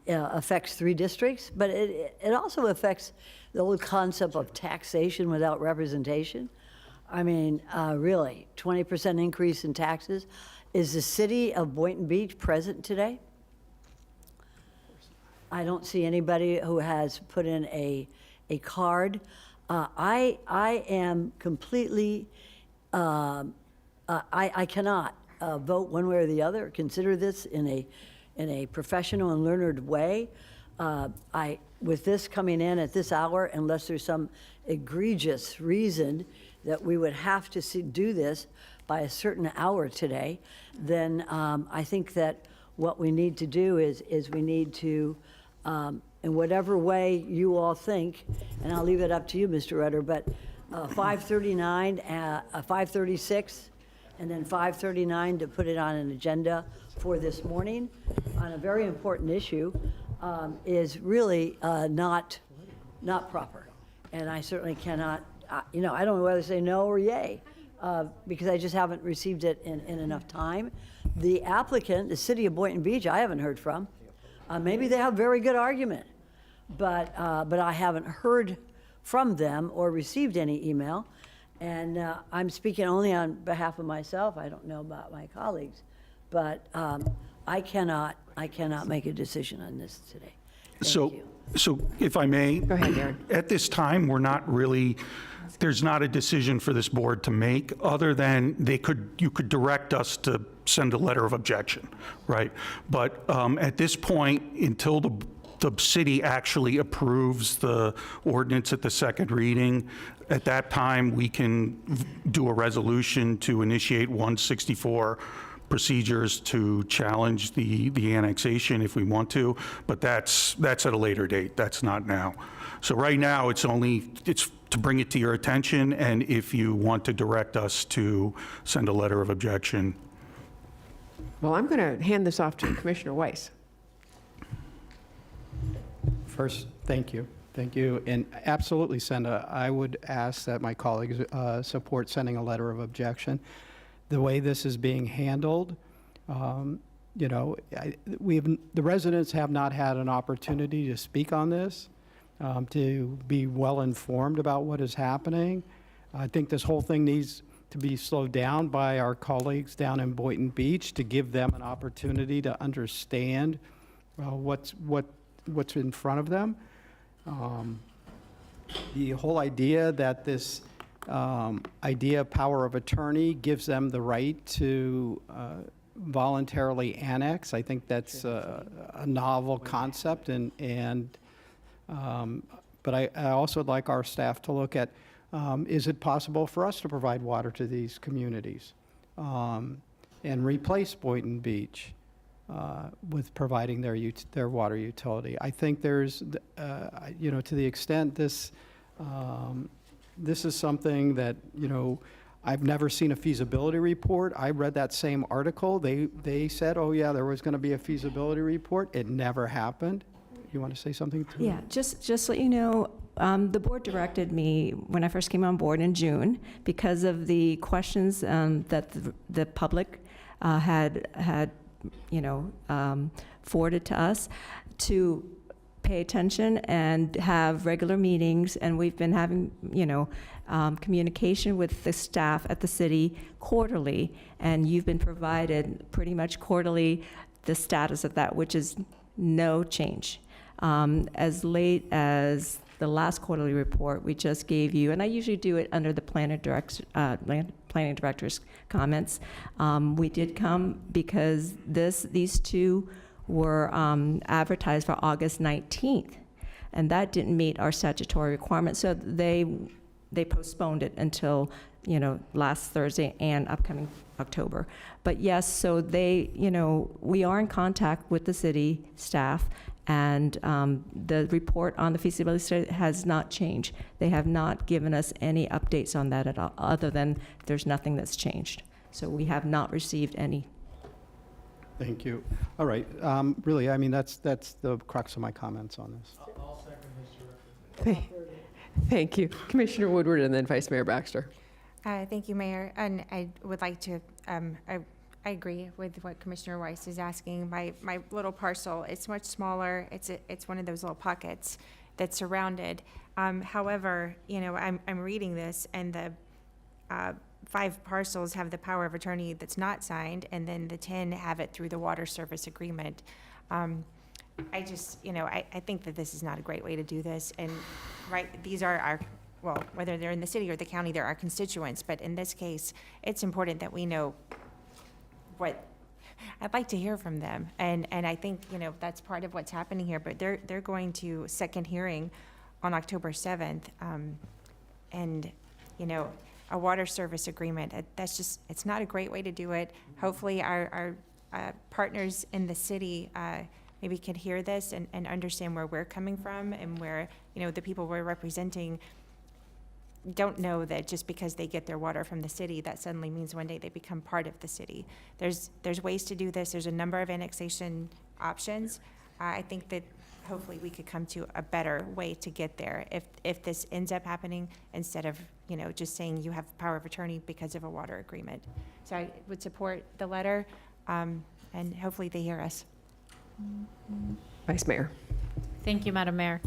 affects 3 districts, but it also affects the whole concept of taxation without representation. I mean, really, 20% increase in taxes. Is the city of Boynton Beach present today? I don't see anybody who has put in a card. I am completely I cannot vote one way or the other, consider this in a professional and learned way. With this coming in at this hour, unless there's some egregious reason that we would have to do this by a certain hour today, then I think that what we need to do is we need to, in whatever way you all think, and I'll leave it up to you, Mr. Rutter, but 5:39, 5:36, and then 5:39 to put it on an agenda for this morning on a very important issue is really not proper. And I certainly cannot, I don't know whether to say no or yay, because I just haven't received it in enough time. The applicant, the city of Boynton Beach, I haven't heard from. Maybe they have a very good argument, but I haven't heard from them or received any email. And I'm speaking only on behalf of myself. I don't know about my colleagues, but I cannot make a decision on this today. Thank you. So if I may. Go ahead, Darren. At this time, there's not a decision for this board to make, other than you could direct us to send a letter of objection, right? But at this point, until the city actually approves the ordinance at the second reading, at that time, we can do a resolution to initiate 164 procedures to challenge the annexation if we want to, but that's at a later date. That's not now. So right now, it's to bring it to your attention, and if you want to direct us to send a letter of objection. Well, I'm going to hand this off to Commissioner Weiss. First, thank you. Thank you. And absolutely, Senda, I would ask that my colleagues support sending a letter of objection. The way this is being handled, the residents have not had an opportunity to speak on this, to be well informed about what is happening. I think this whole thing needs to be slowed down by our colleagues down in Boynton Beach to give them an opportunity to understand what's in front of them. The whole idea that this idea of power of attorney gives them the right to voluntarily annex, I think that's a novel concept, but I also would like our staff to look at, is it possible for us to provide water to these communities and replace Boynton Beach with providing their water utility? I think there's, to the extent this is something that, I've never seen a feasibility report. I read that same article. They said, oh yeah, there was going to be a feasibility report. It never happened. You want to say something to Yeah, just so you know, the board directed me when I first came on board in June because of the questions that the public had forwarded to us to pay attention and have regular meetings, and we've been having, communication with the staff at the city quarterly, and you've been provided pretty much quarterly the status of that, which is no change. As late as the last quarterly report we just gave you, and I usually do it under the planning director's comments. We did come because these two were advertised for August 19th, and that didn't meet our statutory requirements, so they postponed it until last Thursday and upcoming October. But yes, so we are in contact with the city staff, and the report on the feasibility study has not changed. They have not given us any updates on that at all, other than there's nothing that's changed. So we have not received any. Thank you. All right. Really, I mean, that's the crux of my comments on this. I'll second Mr. Thank you. Commissioner Woodward and then Vice Mayor Baxter. Thank you, Mayor. And I would like to, I agree with what Commissioner Weiss is asking. My little parcel, it's much smaller. It's one of those little pockets that's surrounded. However, I'm reading this, and the 5 parcels have the power of attorney that's not signed, and then the 10 have it through the water service agreement. I just, I think that this is not a great way to do this. And these are well, whether they're in the city or the county, they're our constituents, but in this case, it's important that we know what, I'd like to hear from them. And I think, that's part of what's happening here, but they're going to second hearing on October 7th. And, a water service agreement, that's just, it's not a great way to do it. Hopefully our partners in the city maybe can hear this and understand where we're coming from and where, the people we're representing don't know that just because they get their water from the city, that suddenly means one day they become part of the city. There's ways to do this. There's a number of annexation options. I think that hopefully we could come to a better way to get there if this ends up happening instead of, just saying you have power of attorney because of a water agreement. So I would support the letter, and hopefully they hear us. Vice Mayor. Thank you, Madam Mayor.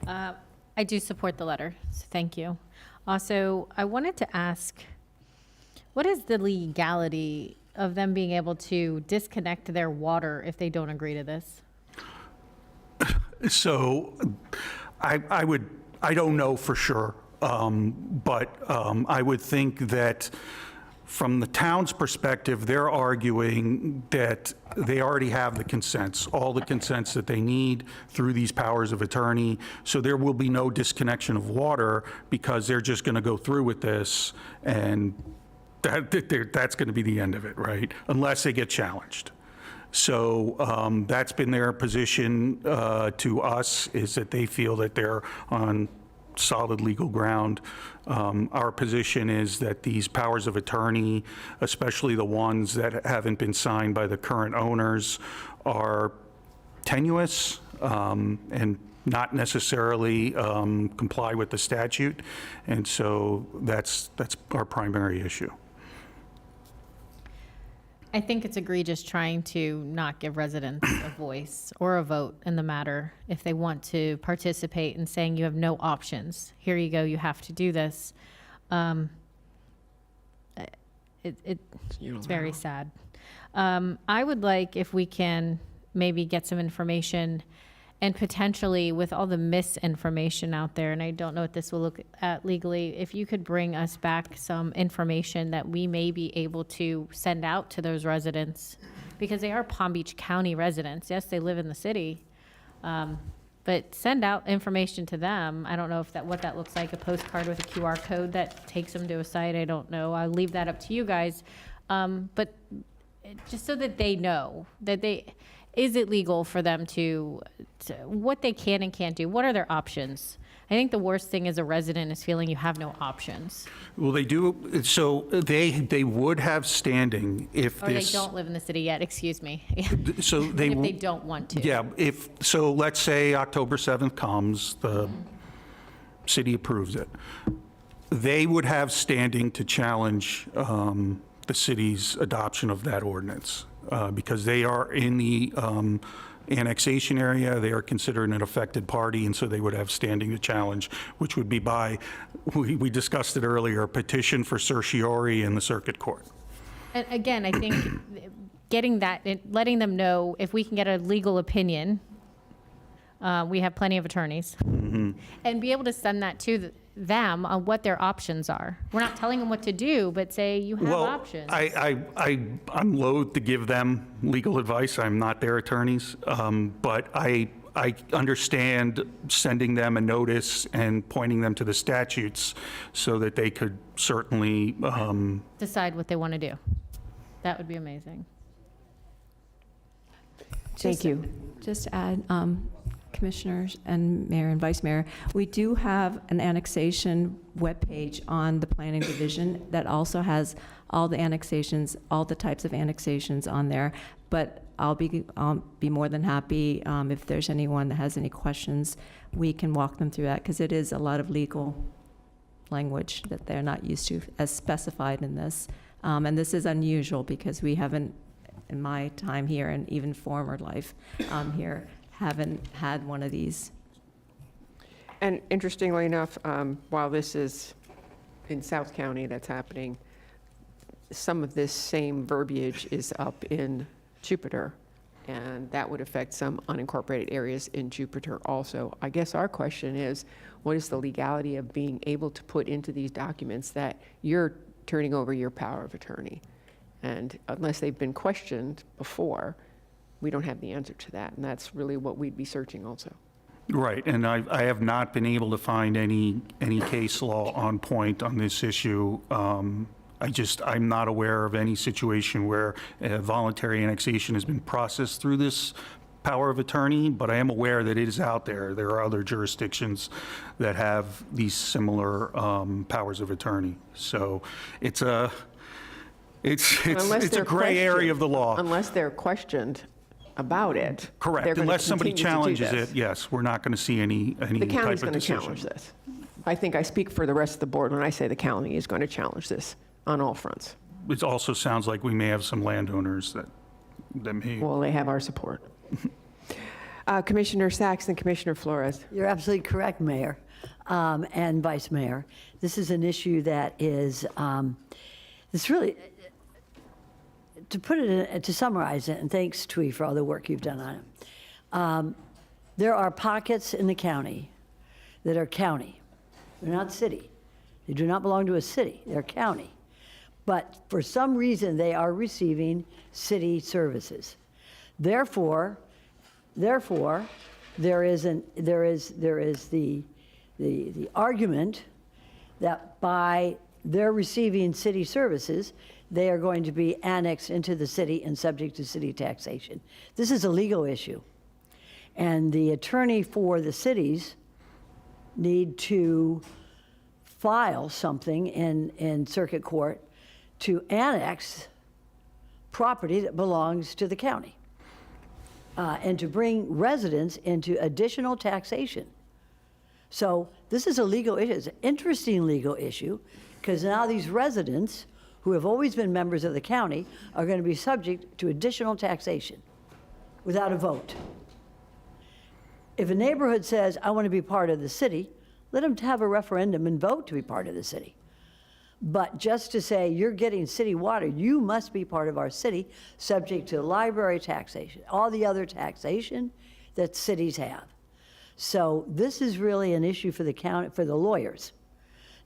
I do support the letter, so thank you. Also, I wanted to ask, what is the legality of them being able to disconnect their water if they don't agree to this? So I don't know for sure, but I would think that from the town's perspective, they're arguing that they already have the consents, all the consents that they need through these powers of attorney. So there will be no disconnection of water because they're just going to go through with this, and that's going to be the end of it, right? Unless they get challenged. So that's been their position to us, is that they feel that they're on solid legal ground. Our position is that these powers of attorney, especially the ones that haven't been signed by the current owners, are tenuous and not necessarily comply with the statute. And so that's our primary issue. I think it's egregious trying to not give residents a voice or a vote in the matter if they want to participate in saying you have no options. Here you go, you have to do this. It's very sad. I would like if we can maybe get some information and potentially with all the misinformation out there, and I don't know what this will look at legally, if you could bring us back some information that we may be able to send out to those residents, because they are Palm Beach County residents. Yes, they live in the city, but send out information to them. I don't know if what that looks like, a postcard with a QR code that takes them to a site. I don't know. I'll leave that up to you guys. But just so that they know that is it legal for them to what they can and can't do? What are their options? I think the worst thing as a resident is feeling you have no options. Well, they do. So they would have standing if or this. They don't live in the city yet. Excuse me. So they. If they don't want to. Yeah. So, let's say October 7th comes, the city approves it. They would have standing to challenge the city's adoption of that ordinance. Because they are in the annexation area, they are considered an affected party, and so they would have standing to challenge, which would be by, we discussed it earlier, a petition for certiorari in the circuit court. And again, I think getting that, letting them know if we can get a legal opinion, we have plenty of attorneys, and be able to send that to them on what their options are. We're not telling them what to do, but say you have options. I'm loath to give them legal advice. I'm not their attorneys, but I understand sending them a notice and pointing them to the statutes so that they could certainly decide what they want to do. That would be amazing. Thank you. Just to add, Commissioners and Mayor and Vice Mayor, we do have an annexation webpage on the Planning Division that also has all the annexations, all the types of annexations on there. But I'll be more than happy if there's anyone that has any questions, we can walk them through that, because it is a lot of legal language that they're not used to as specified in this. And this is unusual because we haven't, in my time here and even former life here, haven't had one of these. And interestingly enough, while this is in South County that's happening, some of this same verbiage is up in Jupiter. and that would affect some unincorporated areas in Jupiter also. I guess our question is, what is the legality of being able to put into these documents that you're turning over your power of attorney? And unless they've been questioned before, we don't have the answer to that, and that's really what we'd be searching also. Right, and I have not been able to find any case law on point on this issue. I'm not aware of any situation where voluntary annexation has been processed through this power of attorney, but I am aware that it is out there. There are other jurisdictions that have these similar powers of attorney. So it's a gray area of the law. Unless they're questioned about it. Correct. they're gonna Unless somebody continue to do challenges this. it, yes, we're not going to see any type of The decision. county's going to challenge this. I think I speak for the rest of the board when I say the county is going to challenge this on all fronts. It also sounds like we may have some landowners that may. Well, they have our support. Commissioner Sacks and Commissioner Flores. You're absolutely correct, Mayor and Vice Mayor. This is an issue that is, it's really, to summarize it, and thanks, Twee, for all the work you've done on it. There are pockets in the county that are county. They're not city. They do not belong to a city. They're county. But for some reason, they are receiving city services. Therefore, there is the argument that by their receiving city services, they are going to be annexed into the city and subject to city taxation. This is a legal issue. And the attorney for the cities need to file something in circuit court to annex property that belongs to the county and to bring residents into additional taxation. So this is a legal issue. It's an interesting legal issue because now these residents who have always been members of the county are going to be subject to additional taxation without a vote. If a neighborhood says, I want to be part of the city, let them have a referendum and vote to be part of the city. But just to say, you're getting city water, you must be part of our city, subject to library taxation, all the other taxation that cities have. So this is really an issue for the county, for the lawyers,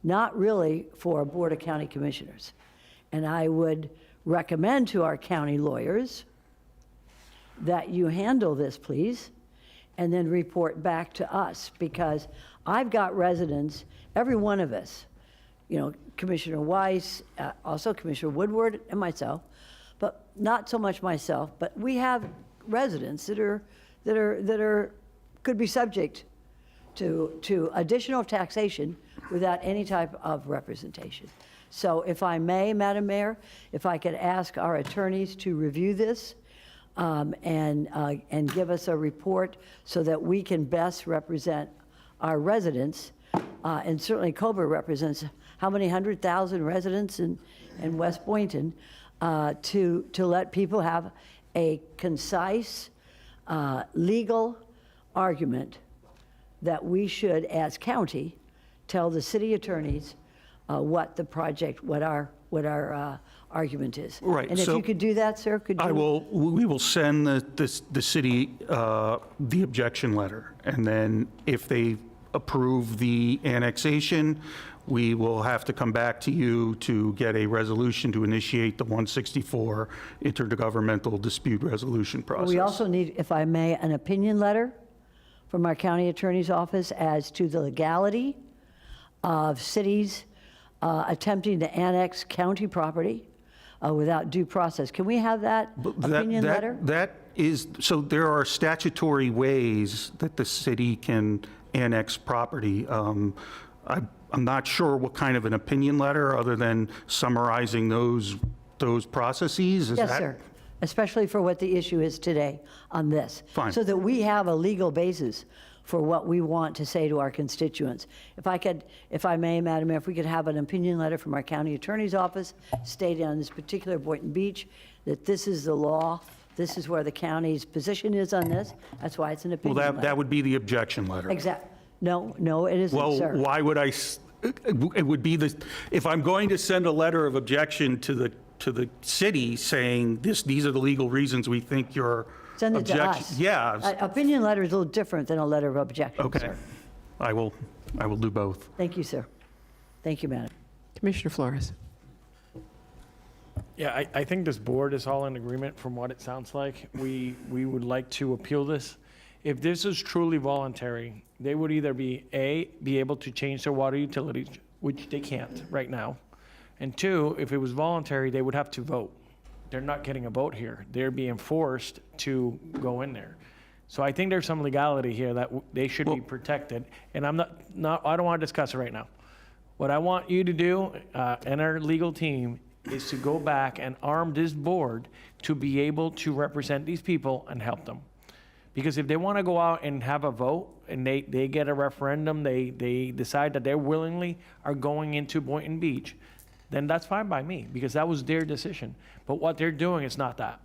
not really for a Board of County Commissioners. And I would recommend to our county lawyers that you handle this, please, and then report back to us, because I've got residents, every one of us, you know, Commissioner Weiss, also Commissioner Woodward and myself, but not so much myself, but we have residents that could be subject to additional taxation without any type of representation. So if I may, Madam Mayor, if I could ask our attorneys to review this and give us a report so that we can best represent our residents, and certainly COBRA represents how many 100,000 residents in West Boynton, to let people have a concise, legal argument that we should, as county, tell the city attorneys what our argument is. Right. And if so you could do that, sir, could you? We will send the city the objection letter, and then if they approve the annexation, we will have to come back to you to get a resolution to initiate the 164 intergovernmental dispute resolution process. We also need, if I may, an opinion letter from our county attorney's office as to the legality of cities attempting to annex county property without due process. Can we have that opinion letter? That is, so there are statutory ways that the city can annex property. I'm not sure what kind of an opinion letter, other than summarizing those processes. Is Yes, that- sir, especially for what the issue is today on this. Fine. So that we have a legal basis for what we want to say to our constituents. If I may, Madam Mayor, if we could have an opinion letter from our county attorney's office stating on this particular Boynton Beach that this is the law, this is where the county's position is on this, that's why it's an opinion Well, letter. that would be the objection letter. Exactly. No, it isn't, Well, sir. why would it would be if I'm going to send a letter of objection to the city saying these are the legal reasons we think your Send it to objection. us. Yeah, Opinion letter is a little different than a letter of objection, okay. sir. I will do both. Thank you, sir. Thank you, madam. Commissioner Flores. Yeah, I think this board is all in agreement from what it sounds like. We would like to appeal this. If this is truly voluntary, they would either be able to change their water utilities, which they can't right now. And two, if it was voluntary, they would have to vote. They're not getting a vote here. They're being forced to go in there. So I think there's some legality here that they should be protected. And I don't want to discuss it right now. What I want you to do, and our legal team, is to go back and arm this board to be able to represent these people and help them. Because if they want to go out and have a vote and they get a referendum, they decide that they willingly are going into Boynton Beach, then that's fine by me, because that was their decision. But what they're doing is not that.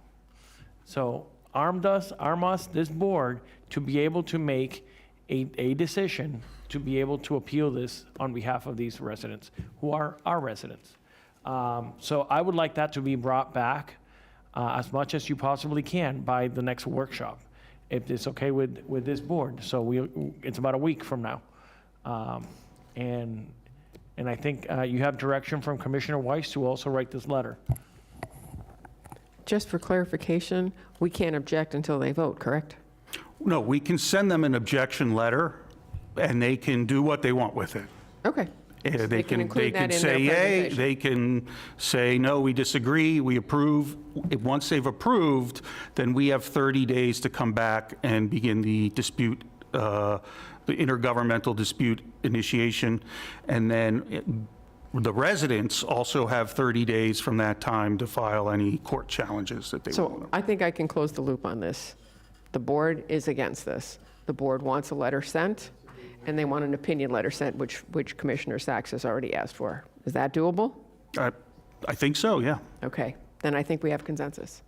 So arm us, this board, to be able to make a decision to be able to appeal this on behalf of these residents, who are our residents. So I would like that to be brought back as much as you possibly can by the next workshop, if it's okay with this board. So it's about a week from now. And I think you have direction from Commissioner Weiss to also write this letter. Just for clarification, we can't object until they vote, correct? No, we can send them an objection letter, and they can do what they want with it. Okay. They can include that in say their yay, presentation. they can say, no, we disagree, we approve. Once they've approved, then we have 30 days to come back and begin the dispute, the intergovernmental dispute initiation. And then the residents also have 30 days from that time to file any court challenges that they want. So I think I can close the loop on this. The board is against this. The board wants a letter sent, and they want an opinion letter sent, which Commissioner Sachs has already asked for. Is that doable? I think so, yeah. Okay, then I think we have consensus.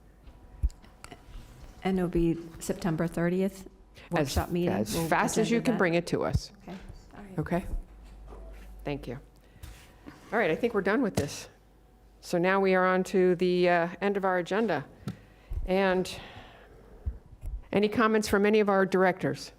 And it'll be September 30th workshop meeting? As We'll fast as you agenda can that. bring it to us. Okay, all right. Okay? Thank you. All right, I think we're done with this. So now we are on to the end of our agenda. And any comments from any of our directors?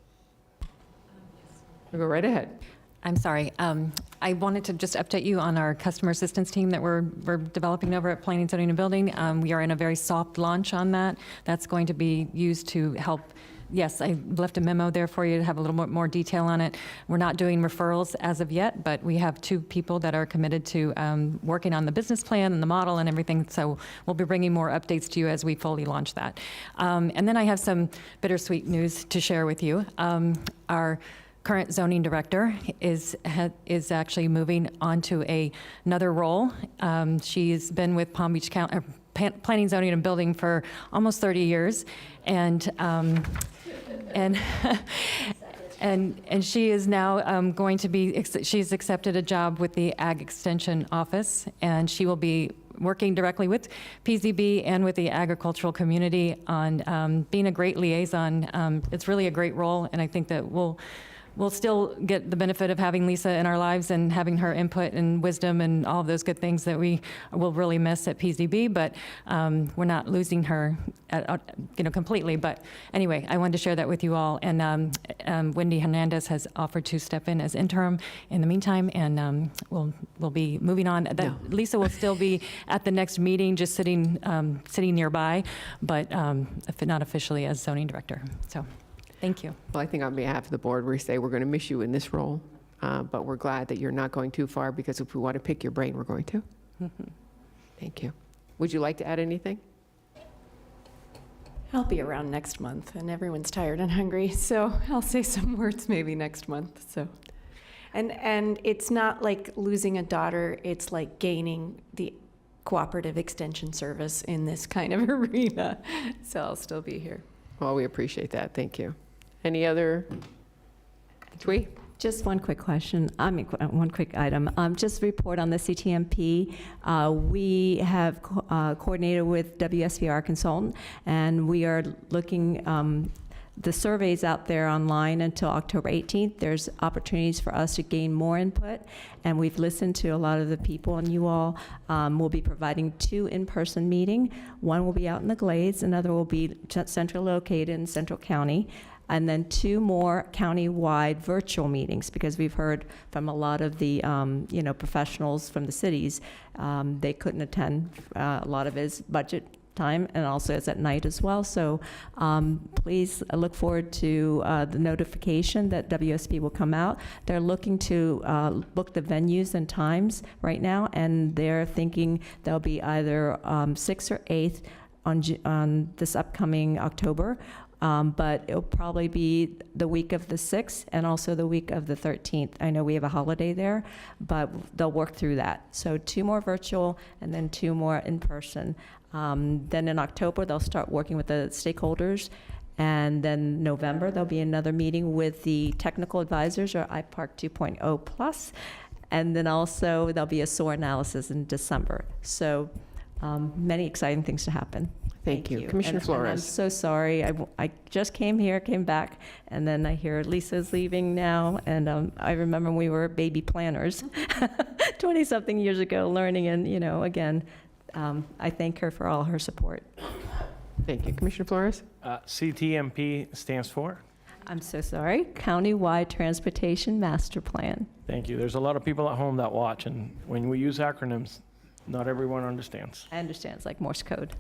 Go right ahead. I'm sorry. I wanted to just update you on our customer assistance team that we're developing over at Planning, Zoning, and Building. We are in a very soft launch on that. That's going to be used to help. Yes, I left a memo there for you to have a little more detail on it. We're not doing referrals as of yet, but we have 2 people that are committed to working on the business plan and the model and everything. So we'll be bringing more updates to you as we fully launch that. And then I have some bittersweet news to share with you. Our current zoning director is actually moving on to another role. She's been with Palm Beach County, Planning, Zoning, and Building for almost 30 years, and she is now going to be. She's accepted a job with the Ag Extension Office, and she will be working directly with PZB and with the agricultural community on being a great liaison. It's really a great role, and I think that we'll still get the benefit of having Lisa in our lives and having her input and wisdom and all of those good things that we will really miss at PZB, but we're not losing her completely. But anyway, I wanted to share that with you all. And Wendy Hernandez has offered to step in as interim in the meantime, and we'll be moving on. Lisa will still be at the next meeting, just sitting nearby, but not officially as zoning director. So. Thank you. Well, I think on behalf of the board, we say we're going to miss you in this role, but we're glad that you're not going too far, because if we want to pick your brain, we're going to. Thank you. Would you like to add anything? I'll be around next month, and everyone's tired and hungry, so I'll say some words maybe next month. So, and it's not like losing a daughter, it's like gaining the cooperative extension service in this kind of arena. So I'll still be here. Well, we appreciate that. Thank you. Any other? Twee? Just one quick question. One quick item. Just report on the CTMP. We have coordinated with WSVR consultant, and we are looking The survey's out there online until October 18th. There's opportunities for us to gain more input, and we've listened to a lot of the people, and you all will be providing 2 in-person meetings. One will be out in the Glades, another will be central located in Central County, and then 2 more county-wide virtual meetings, because we've heard from a lot of the professionals from the cities. They couldn't attend. A lot of it is budget time, and also it's at night as well. So please look forward to the notification that WSB will come out. They're looking to book the venues and times right now, and they're thinking they'll be either 6th or 8th on this upcoming October. But it'll probably be the week of the 6th and also the week of the 13th. I know we have a holiday there, but they'll work through that. So 2 more virtual and then 2 more in person. Then in October, they'll start working with the stakeholders. And then November, there'll be another meeting with the technical advisors, or iPark 2.0 Plus. And then also there'll be a SOAR analysis in December. So many exciting things to happen. Thank you. Commissioner And Flores. I'm so sorry. I just came back, and then I hear Lisa's leaving now. And I remember when we were baby planners 20-something years ago, learning. And, again, I thank her for all her support. Thank you. Commissioner Flores? CTMP stands for? I'm so sorry. Countywide Transportation Master Plan. Thank you. There's a lot of people at home that watch, and when we use acronyms, not everyone understands. I understand. It's like Morse code.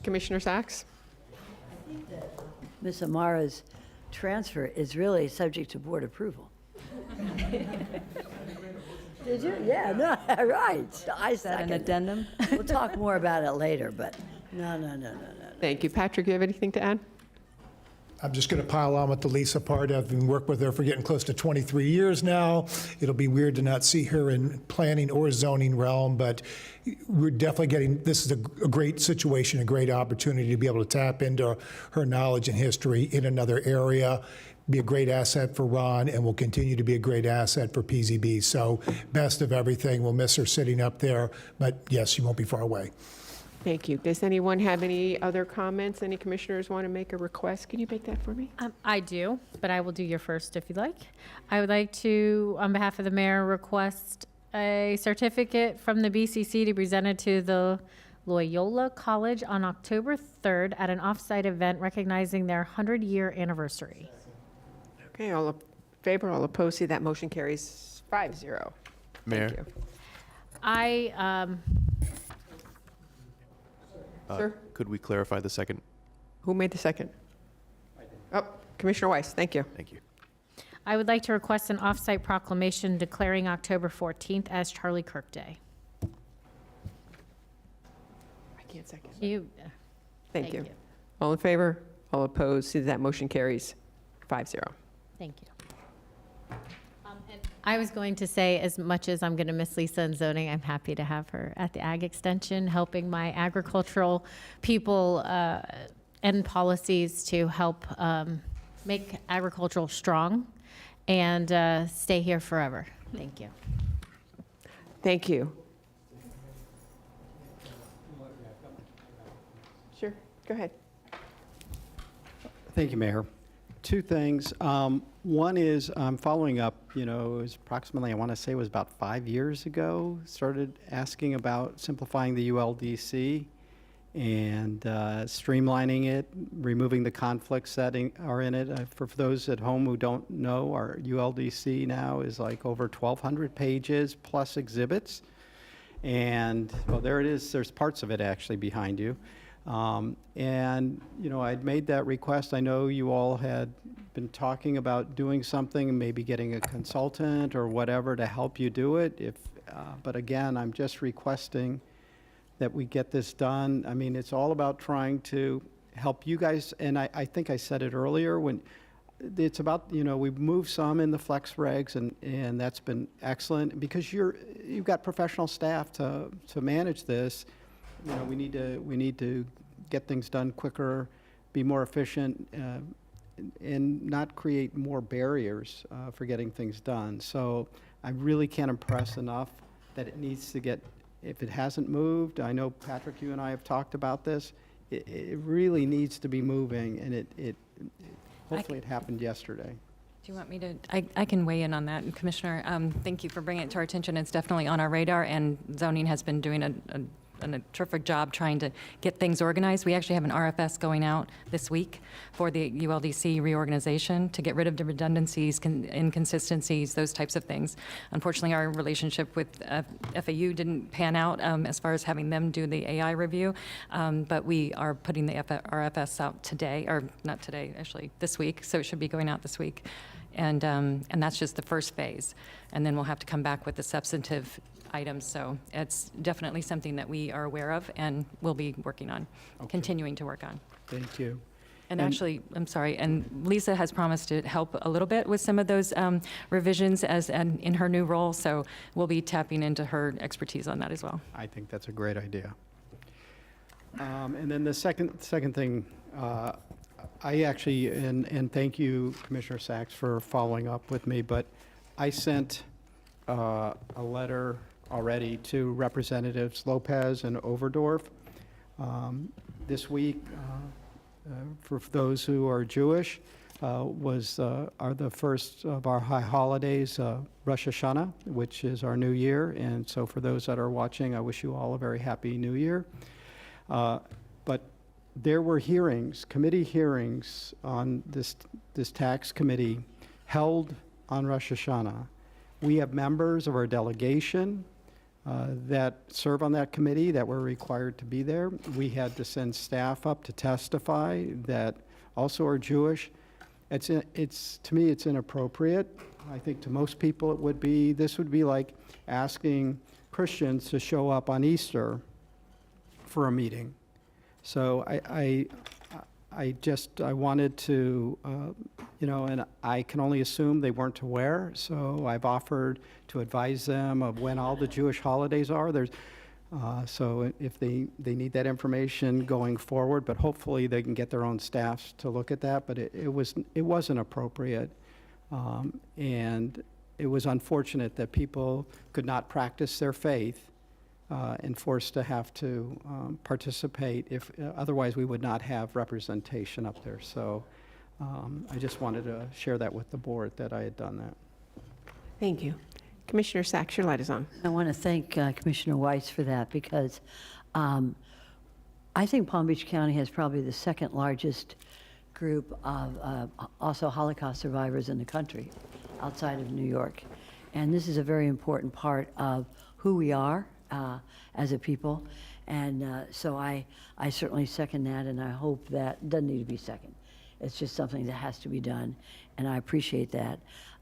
Commissioner Sacks? Ms. Amara's transfer is really subject to board approval. Did you? Yeah, no, right. I Is that an addendum? We'll talk more about it later, but no. Thank you. Patrick, you have anything to add? I'm just going to pile on with the Lisa part. I've been working with her for getting close to 23 years now. It'll be weird to not see her in planning or zoning realm, but we're definitely getting, this is a great situation, a great opportunity to be able to tap into her knowledge and history in another area, be a great asset for Ron, and will continue to be a great asset for PZB. So best of everything. We'll miss her sitting up there, but yes, she won't be far away. Thank you. Does anyone have any other comments? Any commissioners want to make a request? Can you make that for me? I do, but I will do your first if you'd like. I would like to, on behalf of the mayor, request a certificate from the BCC to be presented to the Loyola College on October 3rd at an off-site event recognizing their 100-year anniversary. Okay, all in favor, all opposed, see that motion carries 5-0. Mayor? Thank you. Sir? Could we clarify the second? Who made the second? Oh, Commissioner Weiss, thank you. Thank you. I would like to request an off-site proclamation declaring October 14th as Charlie Kirk Day. I can't second. Thank Thank you. you. All in favor, all opposed, see that motion carries 5-0. Thank you. I was going to say, as much as I'm going to miss Lisa in zoning, I'm happy to have her at the Ag Extension, helping my agricultural people and policies to help make agricultural strong and stay here forever. Thank you. Thank you. Sure, go ahead. Thank you, Mayor. 2 things. One is I'm following up, it was approximately, I want to say it was about 5 years ago, started asking about simplifying the ULDC and streamlining it, removing the conflicts that are in it. For those at home who don't know, our ULDC now is like over 1,200 pages plus exhibits. And, well, there it is. There's parts of it actually behind you. And, I'd made that request. I know you all had been talking about doing something, maybe getting a consultant or whatever to help you do it. But again, I'm just requesting that we get this done. I mean, it's all about trying to help you guys. And I think I said it earlier, when it's about, we've moved some in the flex regs, and that's been excellent because you've got professional staff to manage this. We need to get things done quicker, be more efficient, and not create more barriers for getting things done. So I really can't impress enough that it needs to get, if it hasn't moved, I know Patrick, you and I have talked about this, it really needs to be moving, and hopefully it happened yesterday. Do you want me to, I can weigh in on that. And Commissioner, thank you for bringing it to our attention. It's definitely on our radar, and zoning has been doing a terrific job trying to get things organized. We actually have an RFS going out this week for the ULDC reorganization to get rid of the redundancies, inconsistencies, those types of things. Unfortunately, our relationship with FAU didn't pan out as far as having them do the AI review, but we are putting the RFS out today, or not today, actually, this week, so it should be going out this week. And that's just the first phase. And then we'll have to come back with the substantive items. So it's definitely something that we are aware of and will be working on, continuing to work on. Thank you. And actually, I'm sorry, and Lisa has promised to help a little bit with some of those revisions in her new role. So we'll be tapping into her expertise on that as well. I think that's a great idea. And then the second thing, I actually, and thank you, Commissioner Sachs, for following up with me, but I sent a letter already to Representatives Lopez and Overdorf this week. For those who are Jewish, are the first of our high holidays, Rosh Hashanah, which is our new year. And so for those that are watching, I wish you all a very happy new year. But there were hearings, committee hearings on this tax committee held on Rosh Hashanah. We have members of our delegation that serve on that committee that were required to be there. We had to send staff up to testify that also are Jewish. To me, it's inappropriate. I think to most people this would be like asking Christians to show up on Easter for a meeting. So I wanted to, and I can only assume they weren't aware, so I've offered to advise them of when all the Jewish holidays are. So if they need that information going forward, but hopefully they can get their own staffs to look at that, but it wasn't appropriate. And it was unfortunate that people could not practice their faith and forced to have to participate. Otherwise, we would not have representation up there. So I just wanted to share that with the board that I had done that. Thank you. Commissioner Sachs, your light is on. I want to thank Commissioner Weiss for that because I think Palm Beach County has probably the second largest group of also Holocaust survivors in the country outside of New York. And this is a very important part of who we are as a people. And so I certainly second that, and I hope that doesn't need to be second. It's just something that has to be done, and I appreciate that.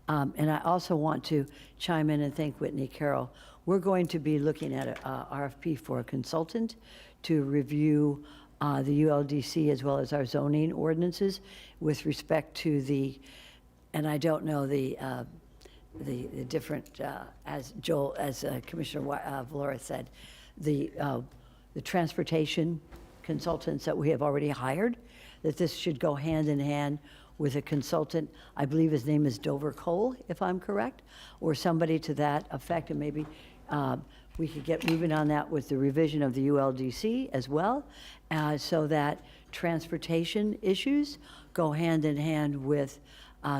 And I also want to chime in and thank Whitney Carroll. We're going to be looking at a RFP for a consultant to review the ULDC as well as our zoning ordinances with respect to and I don't know the different, as Commissioner Valora said, the transportation consultants that we have already hired, that this should go hand in hand with a consultant. I believe his name is Dover Cole, if I'm correct, or somebody to that effect, and maybe we could get moving on that with the revision of the ULDC as well, so that transportation issues go hand in hand with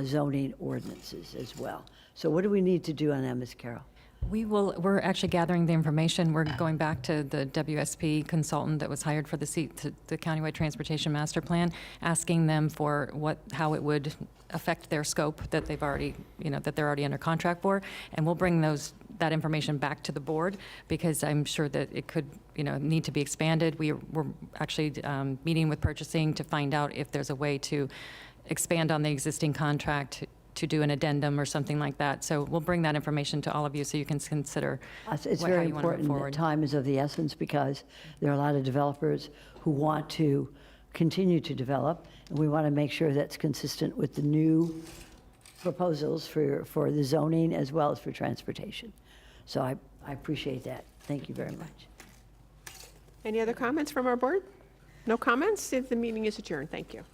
zoning ordinances as well. So what do we need to do on that, Ms. Carroll? We're actually gathering the information. We're going back to the WSP consultant that was hired for the Countywide Transportation Master Plan, asking them for how it would affect their scope that they've already, that they're already under contract for. And we'll bring that information back to the board because I'm sure that it could, need to be expanded. We're actually meeting with purchasing to find out if there's a way to expand on the existing contract to do an addendum or something like that. So we'll bring that information to all of you so you can consider It's very important that time is of the essence because there are a lot of developers who want to continue to develop, and we want to make sure that's consistent with the new proposals for the zoning as well as for transportation. So I appreciate that. Thank you very much. Any other comments from our board? No comments? The meeting is adjourned. Thank you.